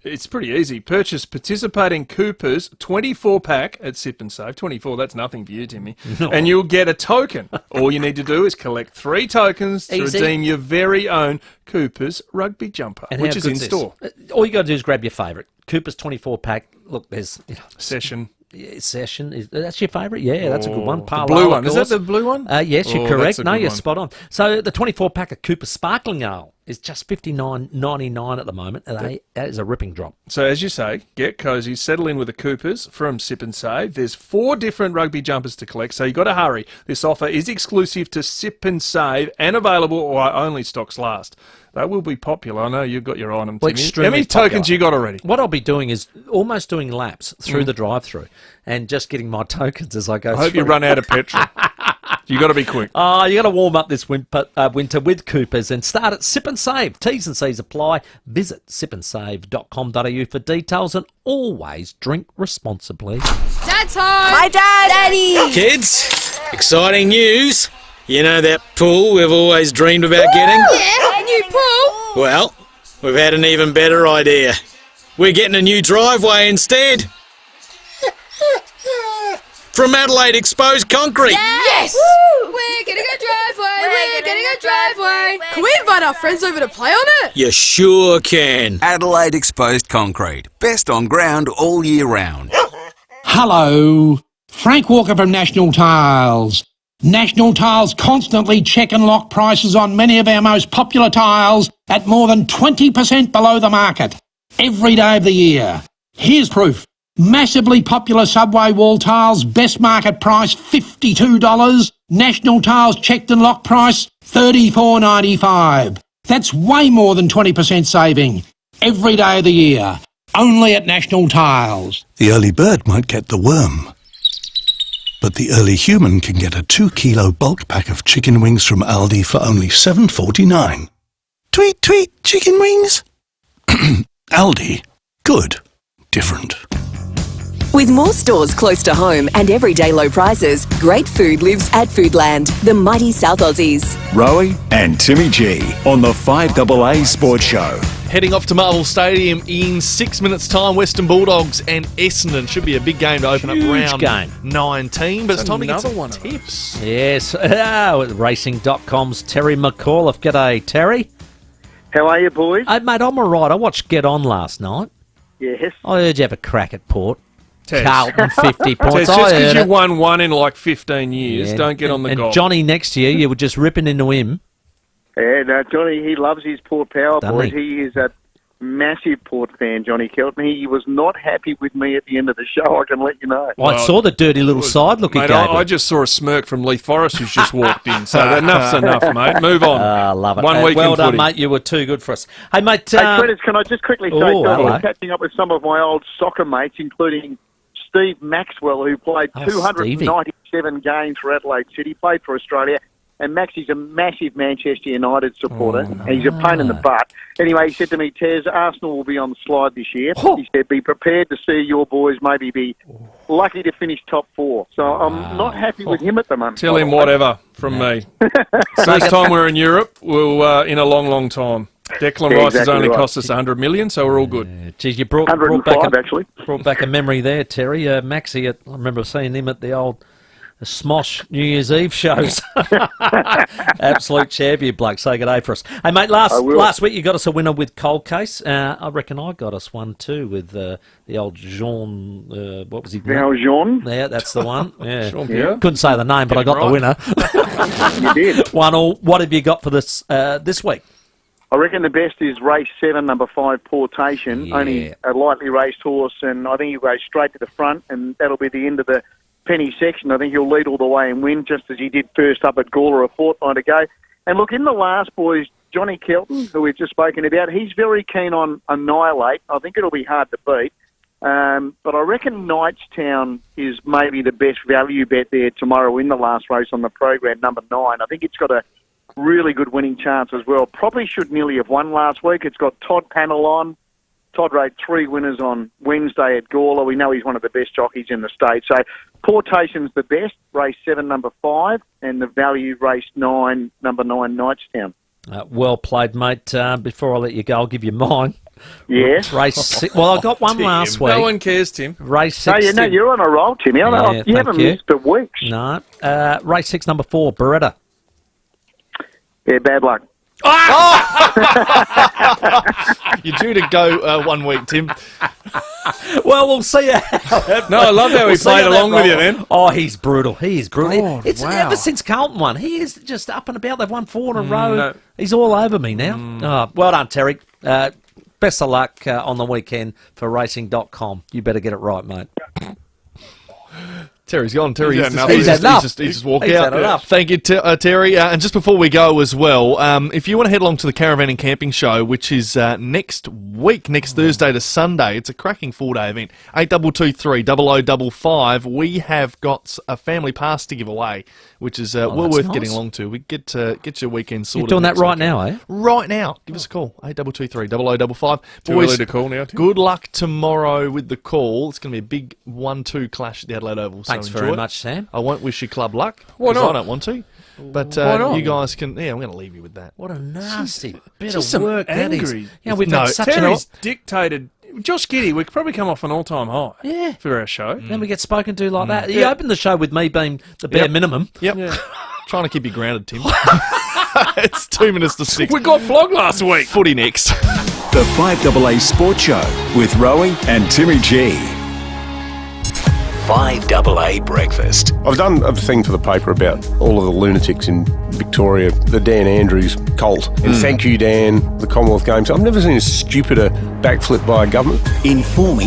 it's pretty easy. Purchase participating Coopers 24-pack at Sip and Save. 24, that's nothing for you, Timmy. No. And you'll get a token. All you need to do is collect 3 tokens to Easy. redeem your very own Coopers rugby jumper, And which how is in good's store. this? All you got to do is grab your favourite. Cooper's 24-pack. Look, there's... Session. Session. That's your favourite? Yeah, that's a good one. The blue one. Is that the blue one? Yes, you're correct. No, you're one. spot on. So the 24-pack of Cooper Sparkling Ale is just $59.99 at the moment. And that is a ripping drop. So as you say, get cosy, settle in with the Coopers from Sip and Save. There's 4 different rugby jumpers to collect, so you've got to hurry. This offer is exclusive to Sip and Save and available while only stocks last. They will be popular. I know you've got your eye on them, Timmy. How many tokens you got already? What I'll be doing is almost doing laps through the drive-through and just getting my tokens as I go through. I hope you run out of petrol. You got to be quick. Oh, you got to warm up this winter with Coopers and start at Sip and Save. T's and C's apply. Visit sipandsave.com.au for details and always drink responsibly. Dad's home. Hi, Dad. Daddy. Kids, exciting news. You know that pool we've always dreamed about getting? Yeah, a new pool. Well, we've had an even better idea. We're getting a new driveway instead. From Adelaide Exposed Concrete. Yes. Woo. We're getting a driveway. We're getting a driveway. Can we invite our friends over to play on it? You sure can. Adelaide Exposed Concrete. Best on ground all year round. Hello. Frank Walker from National Tiles. National Tiles constantly check and lock prices on many of our most popular tiles at more than 20% below the market every day of the year. Here's proof. Massively popular subway wall tiles, best market price $52. National Tiles checked and locked price $34.95. That's way more than 20% saving every day of the year. Only at National Tiles. The early bird might get the worm, but the early human can get a 2-kilo bulk pack of chicken wings from Aldi for only $7.49. Tweet, tweet, chicken wings. Aldi. Good. Different. With more stores close to home and everyday low prices, great food lives at Foodland, the mighty South Aussies. Rowie and Timmy G on the 5AA Sports Show. Heading off to Marvel Stadium in 6 minutes' time, Western Bulldogs and Essendon. Should be a big game to open up round game. 19, but it's time to get another some one. tips. Yes. Racing.com's Terry McAuliffe. G'day, Terry. How are you, boys? Hey, mate, I'm all right. I watched Get On last night. Yes. I heard you have a crack at Port. Tez. Carlton, 50 points. Tez, just because you won one in like 15 years, don't get on the And goal. Johnny next to you were just ripping into him. Yeah, no, Johnny, he loves his Port Power, Doesn't boys. he? He is a massive Port fan, Johnny Kelton. He was not happy with me at the end of the show, I can let you know. I saw the dirty little side look he Mate, gave I him. just saw a smirk from Lee Forrest who's just walked in. So enough's enough, mate. Move on. I love it. 1 week well in done, footy. mate. You were too good for us. Hey, mate. Hey, Credits, can I just quickly say, Oh, I hello. was catching up with some of my old soccer mates, including Steve Maxwell, who played 297 games for Adelaide City, played for Australia. And Maxie's a massive Manchester United supporter. And he's a pain in the butt. Anyway, he said to me, Tez, Arsenal will be on the slide this year. He said, be prepared to see your boys maybe be lucky to finish top 4. So I'm not happy with him at the moment. Tell him whatever from me. First time we're in Europe, we'll in a long, long time. Declan Yeah, Rice has exactly only right. cost us 100 million, so we're all good. Geez, you brought 105, actually. Brought back a memory there, Terry. Maxie, I remember seeing him at the old Smosh New Year's Eve shows. Absolute champion, bloke. Say good day for us. Hey, mate, last week you got us a winner with Cold Case. I reckon I got us one too with the old Jean. What was he? Jean? Yeah, that's the one. Yeah. Jean-Pierre. Couldn't say the name, but I got the winner. You did. 1-1. What have you got for this week? I reckon the best is race 7, number 5, Portation. Only a lightly raced horse, and I think he'll go straight to the front, and that'll be the end of the penny section. I think he'll lead all the way and win, just as he did first up at Gawler a fortnight ago. And look, in the last, boys, Johnny Kelton, who we've just spoken about, he's very keen on Annihilate. I think it'll be hard to beat. But I reckon Knightstown is maybe the best value bet there tomorrow in the last race on the program, number 9. I think it's got a really good winning chance as well. Probably should nearly have won last week. It's got Todd Panel on. Todd rode 3 winners on Wednesday at Gawler. We know he's one of the best jockeys in the state. So Portation's the best, race 7, number 5, and the value, race 9, number 9, Knightstown. Well played, mate. Before I let you go, I'll give you mine. Yes. Race 6. Well, I got one last week. No one cares, Tim. Race 6. You're on a roll, Timmy. You haven't missed for weeks. No. Race 6, number 4, Beretta. Yeah, bad luck. You're due to go 1 week, Tim. Well, we'll see how. No, I love how he played along with you then. Oh, he's brutal. He is brutal. God, It's wow. ever since Carlton won. He is just up and about. They've won 4 in a row. He's all over me now. Oh, well done, Terry. Best of luck on the weekend for racing.com. You better get it right, mate. Terry's gone. Terry, He's he's just walked He's out. had enough. Thank you, Terry. And just before we go as well, if you want to head along to the Caravan and Camping Show, which is next week, next Thursday to Sunday, it's a cracking 4-day event. 8223 0055. We have got a family pass to give away, which is well worth getting along to. We get your weekend sorted. You're doing that right weekend. now, eh? Right now. Give us a call. 8223 0055. Too early to call now, Tim? Good luck tomorrow with the call. It's going to be a big 1-2 clash at the Adelaide Oval. Thanks enjoy very it. much, Sam. I won't wish you club luck. Why 'cause not? I don't want to. But Why not? you guys can. Yeah, I'm going to leave you with that. What a nasty bit Just of some work that is. angry. Yeah, we've No, had such Terry's dictated. Josh Giddey, we could probably come off an all-time high. Yeah. For our show. Then we get spoken to like that. You opened the show with me being the bare minimum. Yep. Trying to keep you grounded, Tim. It's 2 minutes to 6. We got flogged last week. Footy next. The 5AA Sports Show with Rowie and Timmy G. 5AA Breakfast. I've done a thing for the paper about all of the lunatics in Victoria, the Dan Andrews cult. And thank you, Dan, the Commonwealth Games. I've never seen a stupider backflip by a government. Informing